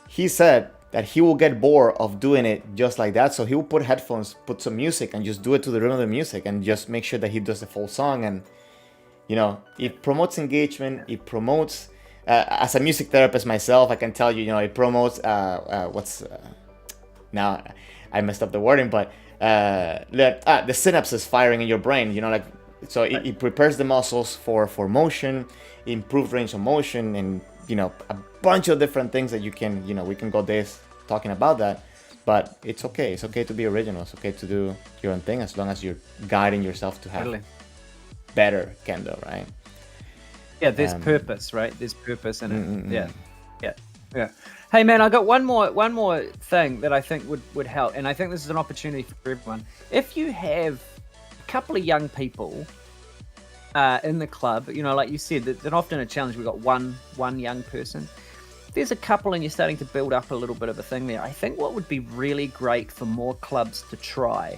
He said that he will get bored of doing it just like that. So he will put headphones, put some music, and just do it to the rhythm of the music, and just make sure that he does the full song. And, you know, it promotes engagement. It promotes, as a music therapist myself, I can tell you, you know, it promotes, now I messed up the wording, but the synapses firing in your brain, you know, like, so it prepares the muscles for motion, improved range of motion, and, you know, a bunch of different things that you can, you know, we can go days talking about that. But it's okay. It's okay to be original. It's okay to do your own thing, as long as you're guiding yourself to have better kendo, right? Yeah, there's purpose, right? There's purpose in it. Yeah. Hey, man, I got one more thing that I think would help, and I think this is an opportunity for everyone. If you have a couple of young people in the club, you know, like you said, that often a challenge. We've got one young person. If there's a couple and you're starting to build up a little bit of a thing there, I think what would be really great for more clubs to try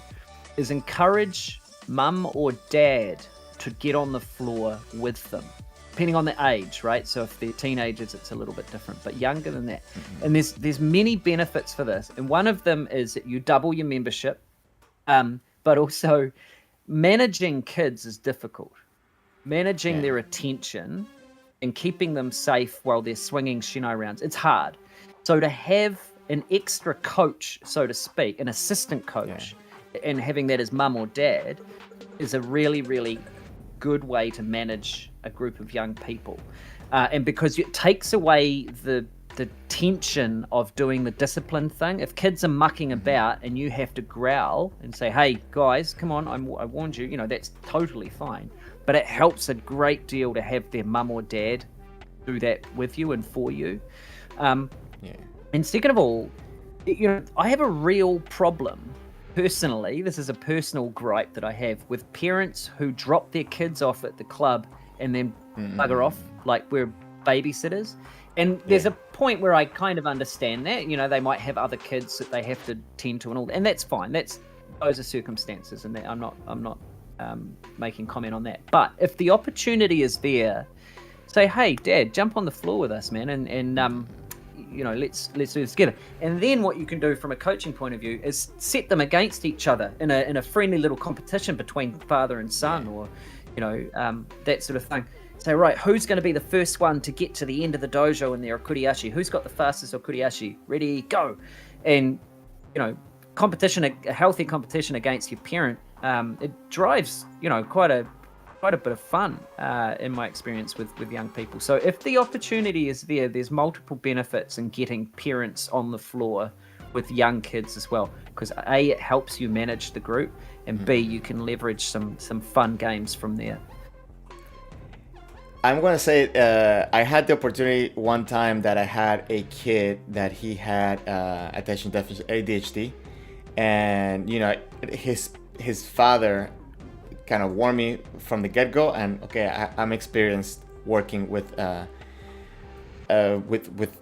is encourage mum or dad to get on the floor with them, depending on the age, right? So if they're teenagers, it's a little bit different, but younger than that. And there's many benefits for this. And one of them is that you double your membership, but also managing kids is difficult. Managing their attention and keeping them safe while they're swinging shinai rounds, it's hard. So to have an extra coach, so to speak, an assistant coach, and having that as mum or dad is a really, really good way to manage a group of young people. And because it takes away the tension of doing the discipline thing. If kids are mucking about and you have to growl and say, hey, guys, come on, I warned you, you know, that's totally fine. But it helps a great deal to have their mum or dad do that with you and for you. And second of all, you know, I have a real problem personally. This is a personal gripe that I have with parents who drop their kids off at the club and then bugger off like we're babysitters. And there's a point where I kind of understand that, you know, they might have other kids that they have to tend to and all that, and that's fine. Those are circumstances, and I'm not making comment on that. But if the opportunity is there, say, hey, Dad, jump on the floor with us, man, and you know, let's do this together. And then what you can do from a coaching point of view is set them against each other in a friendly little competition between father and son, or, you know, that sort of thing. Say, right, who's going to be the first one to get to the end of the dojo in their okuriashi? Who's got the fastest okuriashi? Ready, go. And, you know, competition, a healthy competition against your parent, it drives, you know, quite a bit of fun in my experience with young people. So if the opportunity is there, there's multiple benefits in getting parents on the floor with young kids as well, because A, it helps you manage the group, and B, you can leverage some fun games from there. I'm going to say I had the opportunity one time that I had a kid that he had attention deficit, ADHD, and, you know, his father kind of warned me from the get-go, and okay, I'm experienced working with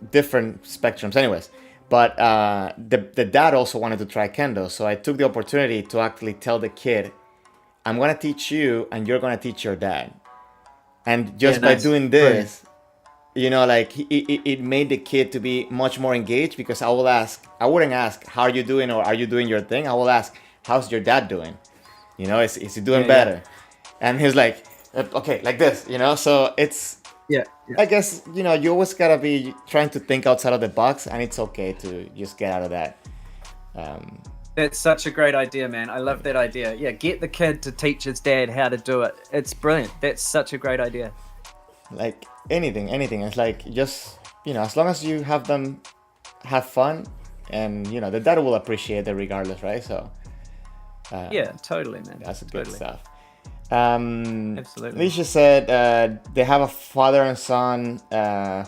different spectrums anyways, but the dad also wanted to try kendo, so I took the opportunity to actually tell the kid, I'm going to teach you and you're going to teach your dad. And just by doing this, you know, like it made the kid to be much more engaged, because I wouldn't ask, how are you doing, or are you doing your thing? I will ask, how's your dad doing? You know, is he doing better? And he's like, okay, like this, you know? So it's, I guess, you know, you always gotta be trying to think outside of the box, and it's okay to just get out of that. That's such a great idea, man. I love that idea. Yeah, get the kid to teach his dad how to do it. It's brilliant. That's such a great idea. Like anything. It's like, just, you know, as long as you have them have fun, and, you know, the dad will appreciate it regardless, right? So yeah, totally, man. That's good stuff. Absolutely. Alicia said they have a father and son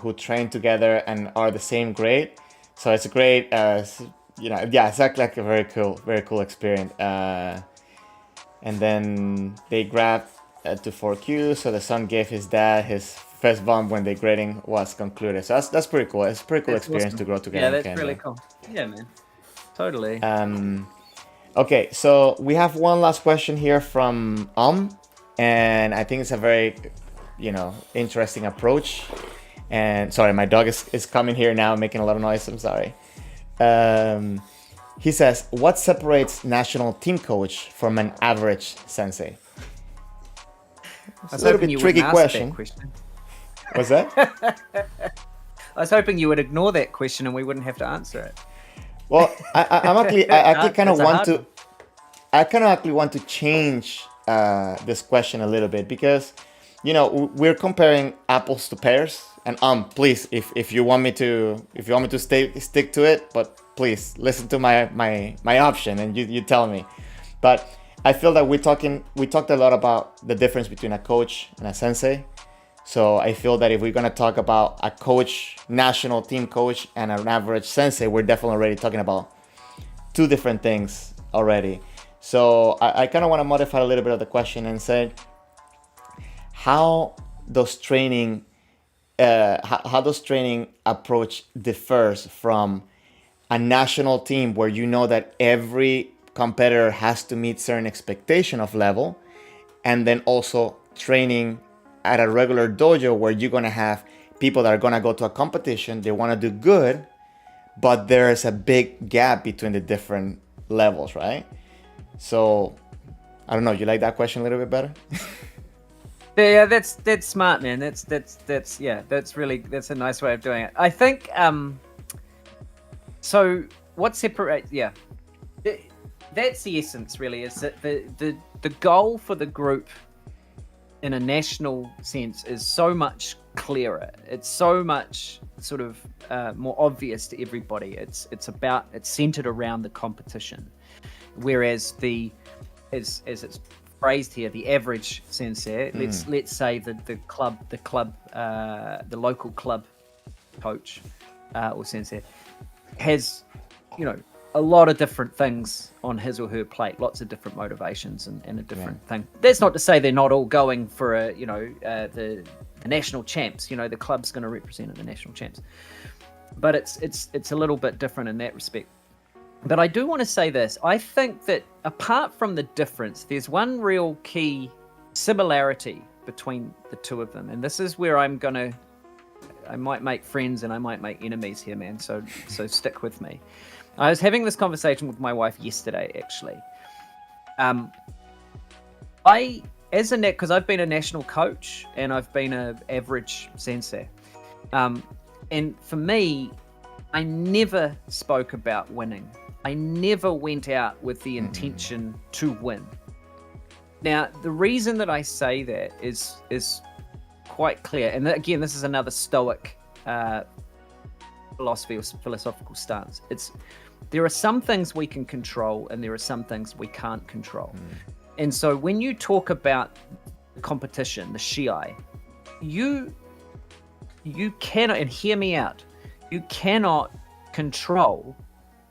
who train together and are the same grade. So it's a great, it's like a very cool experience. And then they grabbed to 4Q, so the son gave his dad his first bump when the grading was concluded. So that's pretty cool. It's a pretty cool experience awesome. to grow together. Yeah, that's really cool. Yeah, man. Totally. Okay, so we have one last question here from and I think it's a very, interesting approach. And sorry, my dog is coming here now, making a lot of noise. I'm sorry. He says, what separates national team coach from an average sensei? It's a little bit tricky question. What's that? I was hoping you would ignore that question and we wouldn't have to answer it. Well, I actually kind of want to change this question a little bit because, we're comparing apples to pears. And please, if you want me to stick to it, but please listen to my option and you tell me. But I feel that we talked a lot about the difference between a coach and a sensei. So I feel that if we're gonna talk about a coach, national team coach, and an average sensei, we're definitely already talking about two different things already. So I kind of want to modify a little bit of the question and say, how does training approach differs from a national team where you know that every competitor has to meet certain expectation of level, and then also training at a regular dojo where you're going to have people that are going to go to a competition, they want to do good, but there's a big gap between the different levels, right? So I don't know, you like that question a little bit better? Yeah, that's smart, man. That's a nice way of doing it. I think so what separates that's the essence really, is that the goal for the group in a national sense is so much clearer. It's so much sort of more obvious to everybody. It's centered around the competition, whereas as it's phrased here, the average sensei, let's say the local club coach or sensei has, a lot of different things on his or her plate, lots of different motivations and a different thing. That's not to say they're not all going for the national champs. The club's going to represent the national champs, but it's a little bit different in that respect. But I do want to say this. I think that apart from the difference, there's one real key similarity between the two of them, and this is where I might make friends and I might make enemies here, man. So stick with me. I was having this conversation with my wife yesterday, actually. Because I've been a national coach and I've been an average sensei. And for me, I never spoke about winning. I never went out with the intention to win. Now, the reason that I say that is quite clear. And again, this is another Stoic philosophy or philosophical stance. There are some things we can control and there are some things we can't control. And so when you talk about competition, the shiai, you cannot, and hear me out, you cannot control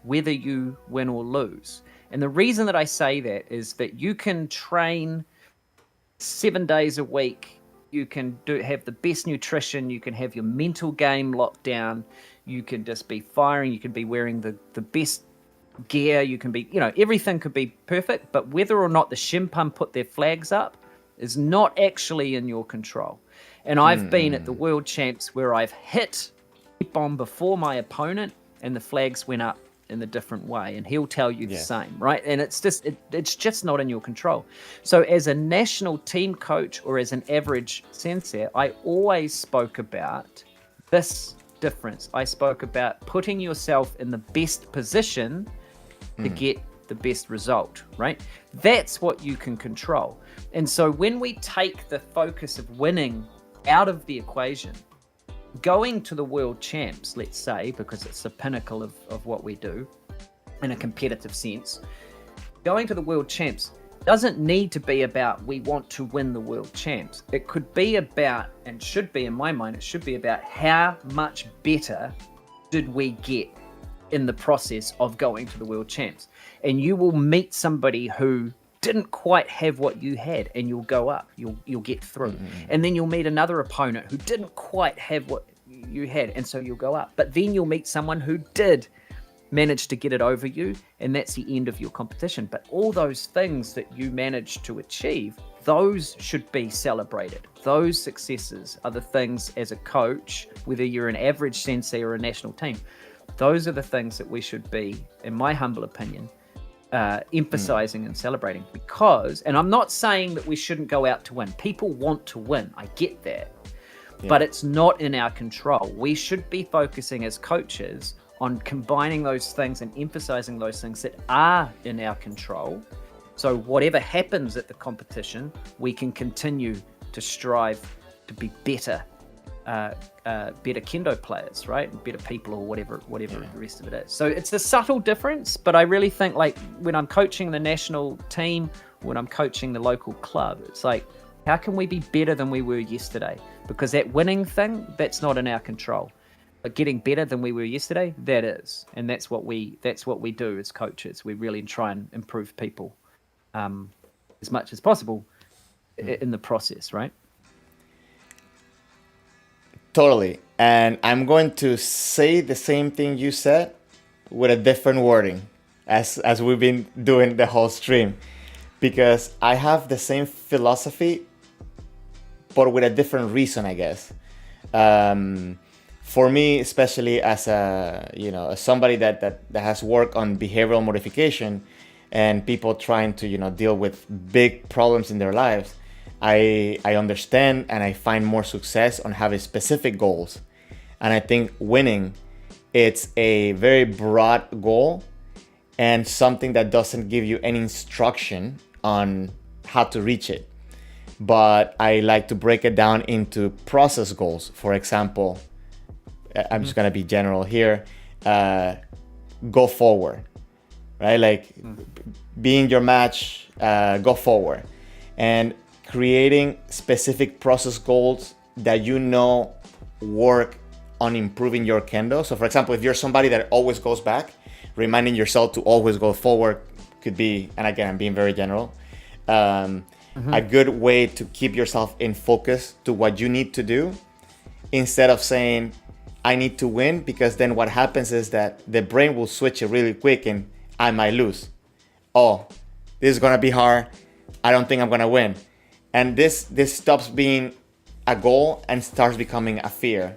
whether you win or lose. And the reason that I say that is that you can train 7 days a week, you can have the best nutrition, you can have your mental game locked down, you can just be firing, you can be wearing the best gear, you can be, everything could be perfect, but whether or not the Shimpan put their flags up is not actually in your control. And I've been at the world champs where I've hit bomb before my opponent and the flags went up in a different way, and he'll tell you the same, right? And it's just not in your control. So as a national team coach or as an average sensei, I always spoke about this difference. I spoke about putting yourself in the best position to get the best result, right? That's what you can control. And so when we take the focus of winning out of the equation, going to the world champs, let's say, because it's the pinnacle of what we do in a competitive sense, going to the world champs, doesn't need to be about we want to win the world champs. It could be about, and should be in my mind, it should be about how much better did we get in the process of going to the world champs. And you will meet somebody who didn't quite have what you had, and you'll go up, you'll get through. And then you'll meet another opponent who didn't quite have what you had, and so you'll go up. But then you'll meet someone who did manage to get it over you, and that's the end of your competition. But all those things that you managed to achieve, those should be celebrated. Those successes are the things, as a coach, whether you're an average sensei or a national team, those are the things that we should be, in my humble opinion, emphasizing and celebrating. Because, and I'm not saying that we shouldn't go out to win. People want to win. I get that. Yeah. But it's not in our control. We should be focusing as coaches on combining those things and emphasizing those things that are in our control. So whatever happens at the competition, we can continue to strive to be better kendo players, right? And better people, or whatever the rest of it is. So it's the subtle difference, but I really think, like, when I'm coaching the national team, when I'm coaching the local club, it's like, how can we be better than we were yesterday? Because that winning thing, that's not in our control. But getting better than we were yesterday, that is. And that's what we do as coaches. We really try and improve people as much as possible in the process, right? Totally. And I'm going to say the same thing you said with a different wording as we've been doing the whole stream, because I have the same philosophy, but with a different reason, I guess. For me, especially as as somebody that has worked on behavioral modification and people trying to deal with big problems in their lives, I understand and I find more success on having specific goals. And I think winning, it's a very broad goal and something that doesn't give you any instruction on how to reach it. But I like to break it down into process goals. For example, I'm just going to be general here. Go forward, right? Like being your match, go forward. And creating specific process goals that work on improving your kendo. So for example, if you're somebody that always goes back, reminding yourself to always go forward could be, and again, I'm being very general, a good way to keep yourself in focus to what you need to do, instead of saying, I need to win, because then what happens is that the brain will switch it really quick and I might lose. Oh, this is going to be hard. I don't think I'm going to win. And this stops being a goal and starts becoming a fear.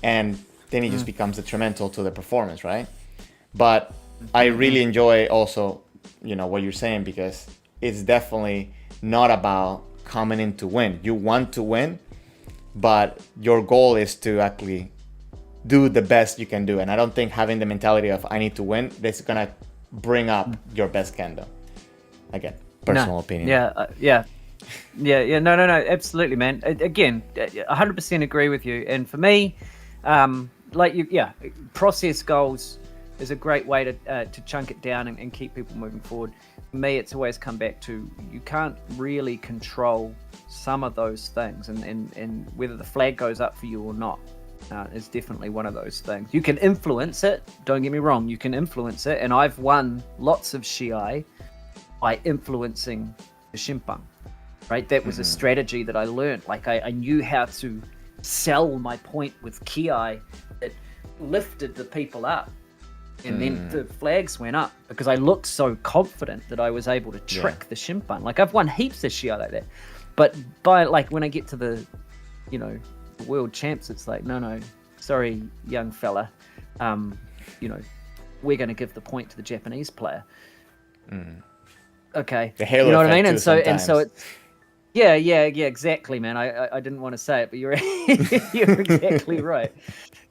And then it just becomes detrimental to the performance, right? But I really enjoy also, what you're saying, because it's definitely not about coming in to win. You want to win, but your goal is to actually do the best you can do. And I don't think having the mentality of I need to win, that's going to bring up your best kendo. Again, personal opinion. No, absolutely, man. Again, 100% agree with you. And for me, process goals is a great way to chunk it down and keep people moving forward. For me, it's always come back to, you can't really control some of those things, and whether the flag goes up for you or not is definitely one of those things. You can influence it, don't get me wrong, you can influence it, and I've won lots of shiai by influencing the shimpan, right? That was a strategy that I learned. Like I knew how to sell my point with kiai that lifted the people up, and then the flags went up because I looked so confident that I was able to trick the shimpan. Like I've won heaps of shiai like that, but when I get to the world champs, it's like, no, sorry, young fella, we're going to give the point to the Japanese player. Okay, the halo, you know what I mean? And so it's yeah, exactly, man. I didn't want to say it, but you're you're exactly right.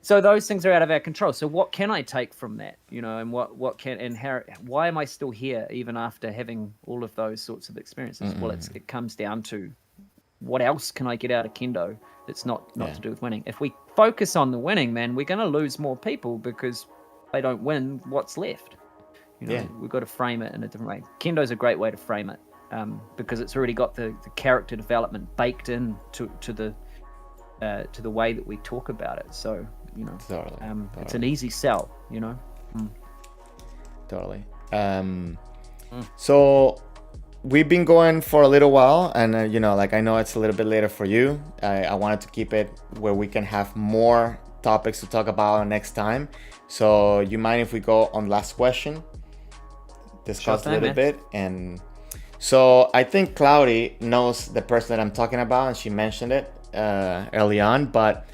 So those things are out of our control. So what can I take from that? And what can, and how, why am I still here even after having all of those sorts of experiences? Well, it comes down to, what else can I get out of kendo that's not to do with winning? If we focus on the winning, man, we're going to lose more people, because if they don't win, what's left? We've got to frame it in a different way. Kendo's a great way to frame it. because it's already got the character development baked in to the way that we talk about it. So, you know, Totally. it's an easy sell, you know. Totally. So we've been going for a little while, and you know, like, I know it's a little bit later for you. I wanted to keep it where we can have more topics to talk about next time. So you mind if we go on last question, discuss a little bit? And so I think Cloudy knows the person that I'm talking about, and she mentioned it early on. But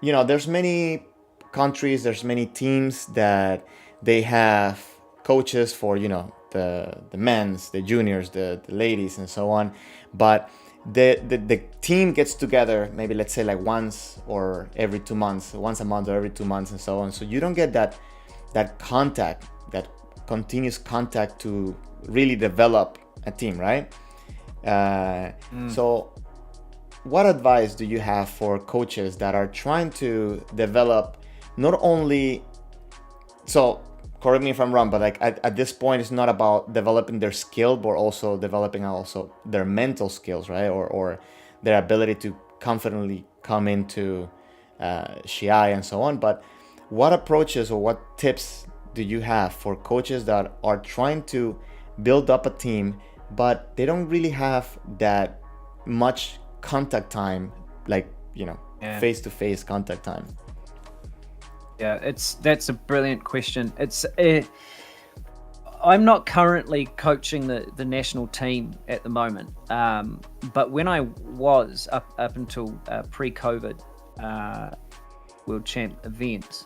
you know, there's many countries, there's many teams that they have coaches for, you know, the men's, the juniors, the ladies, and so on. But the team gets together, maybe let's say like once or every 2 months, once a month or every 2 months, and so on. So you don't get that contact, that continuous contact to really develop a team, right? So what advice do you have for coaches that are trying to develop not only, so correct me if I'm wrong, but like at this point, it's not about developing their skill, but also developing also their mental skills, right? Or their ability to confidently come into Shiai and so on. But what approaches or what tips do you have for coaches that are trying to build up a team, but they don't really have that much contact time, like, you know, face-to-face contact time? Yeah, that's a brilliant question. I'm not currently coaching the national team at the moment, but when I was up until pre-COVID World Champ events,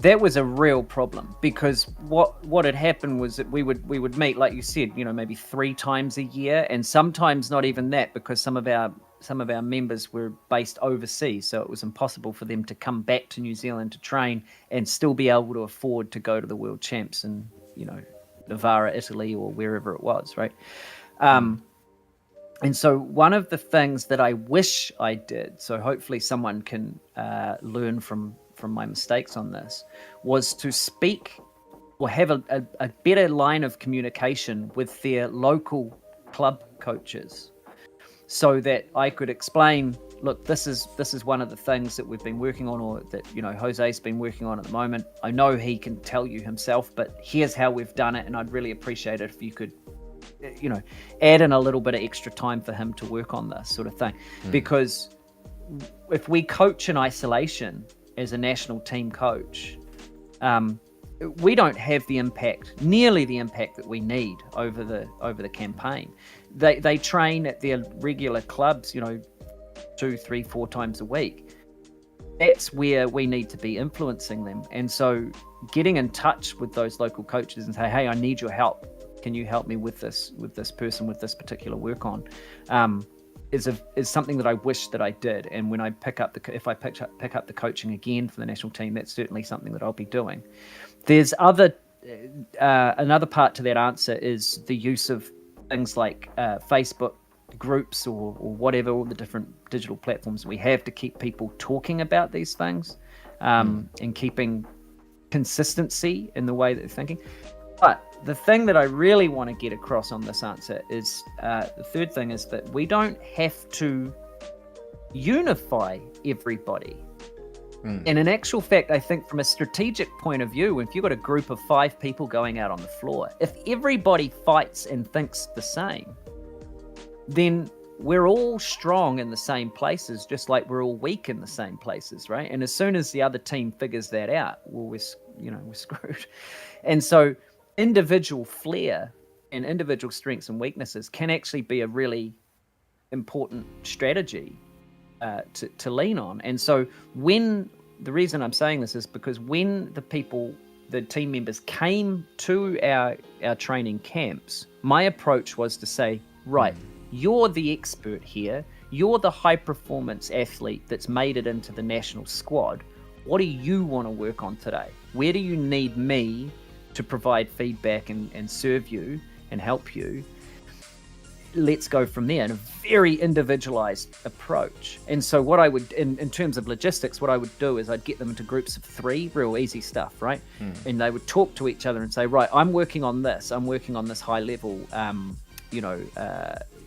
that was a real problem, because what had happened was that we would meet, like you said, you know, maybe 3 times a year, and sometimes not even that, because some of our members were based overseas, so it was impossible for them to come back to New Zealand to train and still be able to afford to go to the World Champs in, you know, Novara, Italy, or wherever it was, right? And so one of the things that I wish I did, so hopefully someone can learn from my mistakes on this, was to speak or have a better line of communication with their local club coaches, so that I could explain, look, this is one of the things that we've been working on, or that, you know, Jose's been working on at the moment. I know he can tell you himself, but here's how we've done it, and I'd really appreciate it if you could, you know, add in a little bit of extra time for him to work on this sort of thing. Because if we coach in isolation as a national team coach, we don't have nearly the impact that we need over the campaign. They train at their regular clubs, you know, 2, 3, 4 times a week. That's where we need to be influencing them. And so getting in touch with those local coaches and say, hey, I need your help. Can you help me with this person, with this particular work on? Is something that I wish that I did. And when I pick up the coaching again for the national team, that's certainly something that I'll be doing. There's another part to that answer is the use of things like Facebook groups or whatever, all the different digital platforms we have to keep people talking about these things, and keeping consistency in the way that they're thinking. But the thing that I really want to get across on this answer is the third thing is that we don't have to unify everybody. And in actual fact, I think from a strategic point of view, if you've got a group of 5 people going out on the floor, if everybody fights and thinks the same, then we're all strong in the same places, just like we're all weak in the same places, right? And as soon as the other team figures that out, well, we're screwed. And so individual flair and individual strengths and weaknesses can actually be a really important strategy to lean on. And so the reason I'm saying this is because when the team members came to our training camps, my approach was to say, right, you're the expert here. You're the high performance athlete that's made it into the national squad. What do you want to work on today? Where do you need me to provide feedback and serve you and help you? let's go from there, in a very individualized approach. And so what I would, in terms of logistics, what I would do is I'd get them into groups of 3, real easy stuff, right? And they would talk to each other and say, right, I'm working on this high level,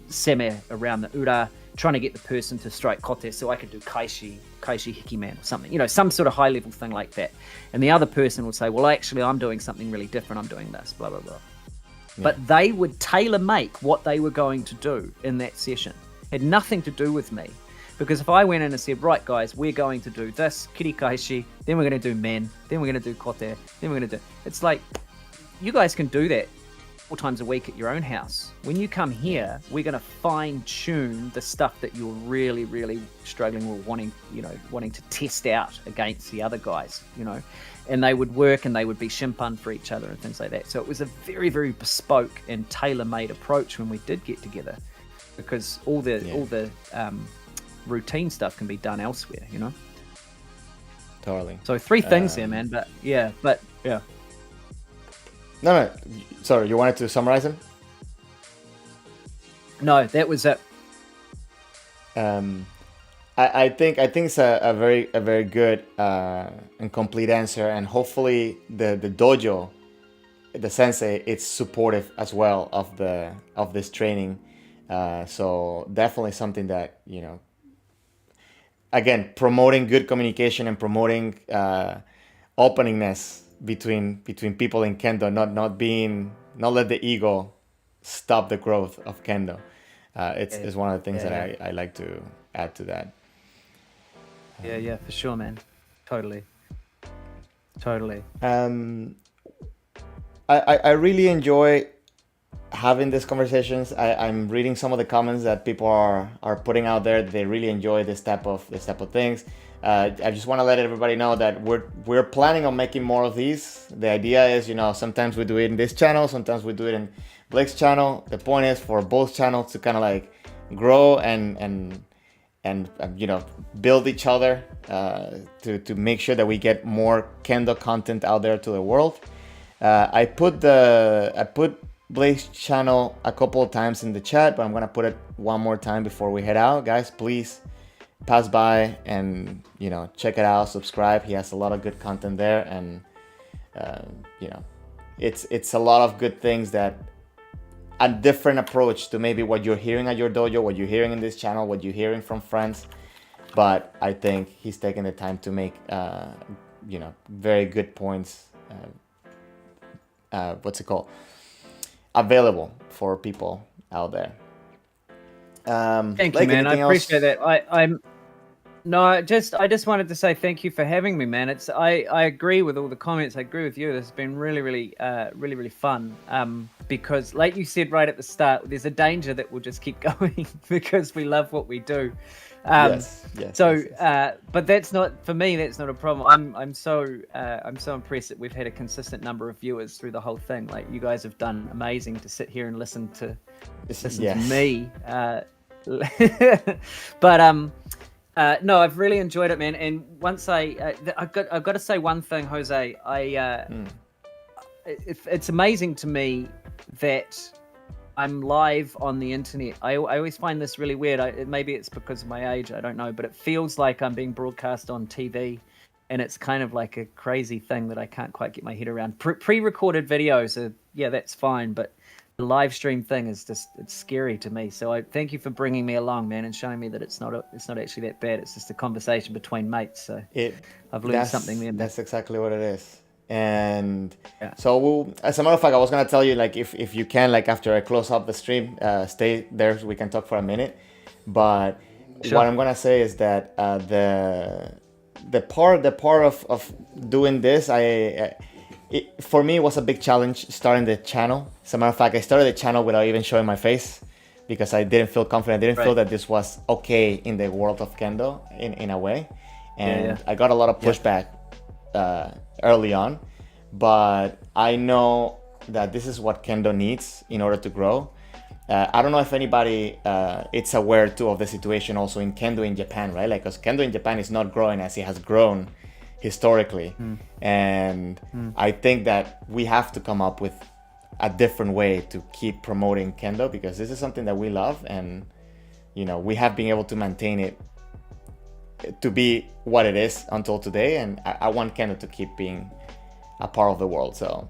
seme around the ura, trying to get the person to strike kote so I could do kaishi hikiman or something, some sort of high level thing like that. And the other person would say, well, actually, I'm doing something really different. I'm doing this, blah, blah, blah. Yeah. But they would tailor make what they were going to do in that session. It had nothing to do with me. Because if I went in and said, right, guys, we're going to do this, kirikaishi, then we're going to do men, then we're going to do kote, then we're going to do... It's like, you guys can do that 4 times a week at your own house. When you come here, we're going to fine-tune the stuff that you're really, really struggling with, wanting to test out against the other guys, and they would work and they would be shimpan for each other and things like that. So it was a very, very bespoke and tailor-made approach when we did get together, because all the routine stuff can be done elsewhere, Totally. So 3 things there, man. But yeah. No. Sorry, you wanted to summarize them? No, that was it. I think it's a very good and complete answer, and hopefully the dojo, the sensei, it's supportive as well of this training. So definitely something that again, promoting good communication and promoting openingness between people in kendo, not let the ego stop the growth of kendo. It's one of the things that I like to add to that. Yeah, for sure, man. Totally. I really enjoy having these conversations. I'm reading some of the comments that people are putting out there. They really enjoy this type of things. I just want to let everybody know that we're planning on making more of these. The idea is, sometimes we do it in this channel, sometimes we do it in Blake's channel. The point is for both channels to kind of like grow and build each other to make sure that we get more kendo content out there to the world. I put Blake's channel a couple of times in the chat, but I'm gonna put it one more time before we head out. Guys, please pass by and check it out, subscribe. He has a lot of good content there, and it's a lot of good things, that a different approach to maybe what you're hearing at your dojo, what you're hearing in this channel, what you're hearing from friends. But I think he's taking the time to make very good points, available for people out there. Thank you, man. I appreciate that. I just wanted to say thank you for having me, man. I agree with all the comments. I agree with you. This has been really, really fun. Because like you said right at the start, there's a danger that we'll just keep going because we love what we do. Yes. But that's not, for me, that's not a problem. I'm so impressed that we've had a consistent number of viewers through the whole thing. Like, you guys have done amazing to sit here and listen to me. But no, I've really enjoyed it, man. And once I've got to say one thing, Jose. It's amazing to me that I'm live on the internet. I always find this really weird. Maybe it's because of my age, I don't know, but it feels like I'm being broadcast on TV, and it's kind of like a crazy thing that I can't quite get my head around. Pre-recorded videos are, that's fine, but the live stream thing is just, it's scary to me. So I thank you for bringing me along, man, and showing me that it's not actually that bad. It's just a conversation between mates. So I've learned something there. That's exactly what it is. And so as a matter of fact, I was going to tell you, like, if you can, like, after I close up the stream, stay there so we can talk for a minute. But what I'm going to say is that the part of doing this, for me, it was a big challenge starting the channel. As a matter of fact, I started the channel without even showing my face because I didn't feel confident. I didn't feel that this was okay in the world of Kendo in a way. And I got a lot of pushback early on, but I know that this is what Kendo needs in order to grow. I don't know if anybody is aware too of the situation also in Kendo in Japan, right? Like, because Kendo in Japan is not growing as it has grown historically. And I think that we have to come up with a different way to keep promoting Kendo, because this is something that we love, and you know, we have been able to maintain it to be what it is until today, and I want Kendo to keep being a part of the world. So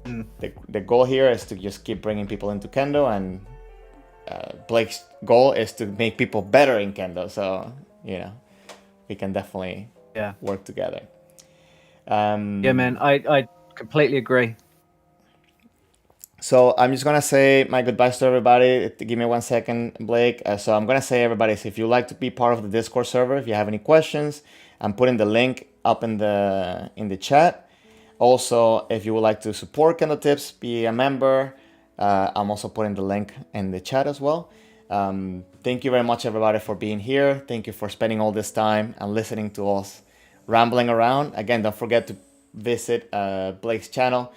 the goal here is to just keep bringing people into Kendo, and Blake's goal is to make people better in Kendo. So you know, we can definitely work together. Yeah, man, I completely agree. So I'm just gonna say my goodbyes to everybody. Give me 1 second, Blake. So I'm gonna say, everybody, if you'd like to be part of the Discord server, if you have any questions, I'm putting the link up in the chat. Also, if you would like to support Kendo Tips, be a member. I'm also putting the link in the chat as well. Thank you very much, everybody, for being here. Thank you for spending all this time and listening to us rambling around. Again, don't forget to visit Blake's channel.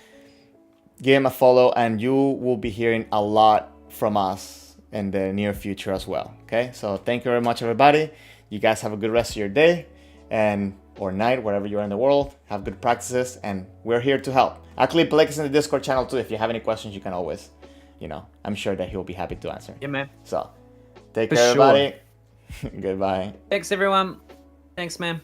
Give him a follow, and you will be hearing a lot from us in the near future as well. Okay, so thank you very much, everybody. You guys have a good rest of your day or night, wherever you are in the world. Have good practices, and we're here to help. Actually, Blake is in the Discord channel too. If you have any questions, you can always, I'm sure that he'll be happy to answer. Yeah, man. So take care, everybody. Goodbye. Thanks, everyone. Thanks, man.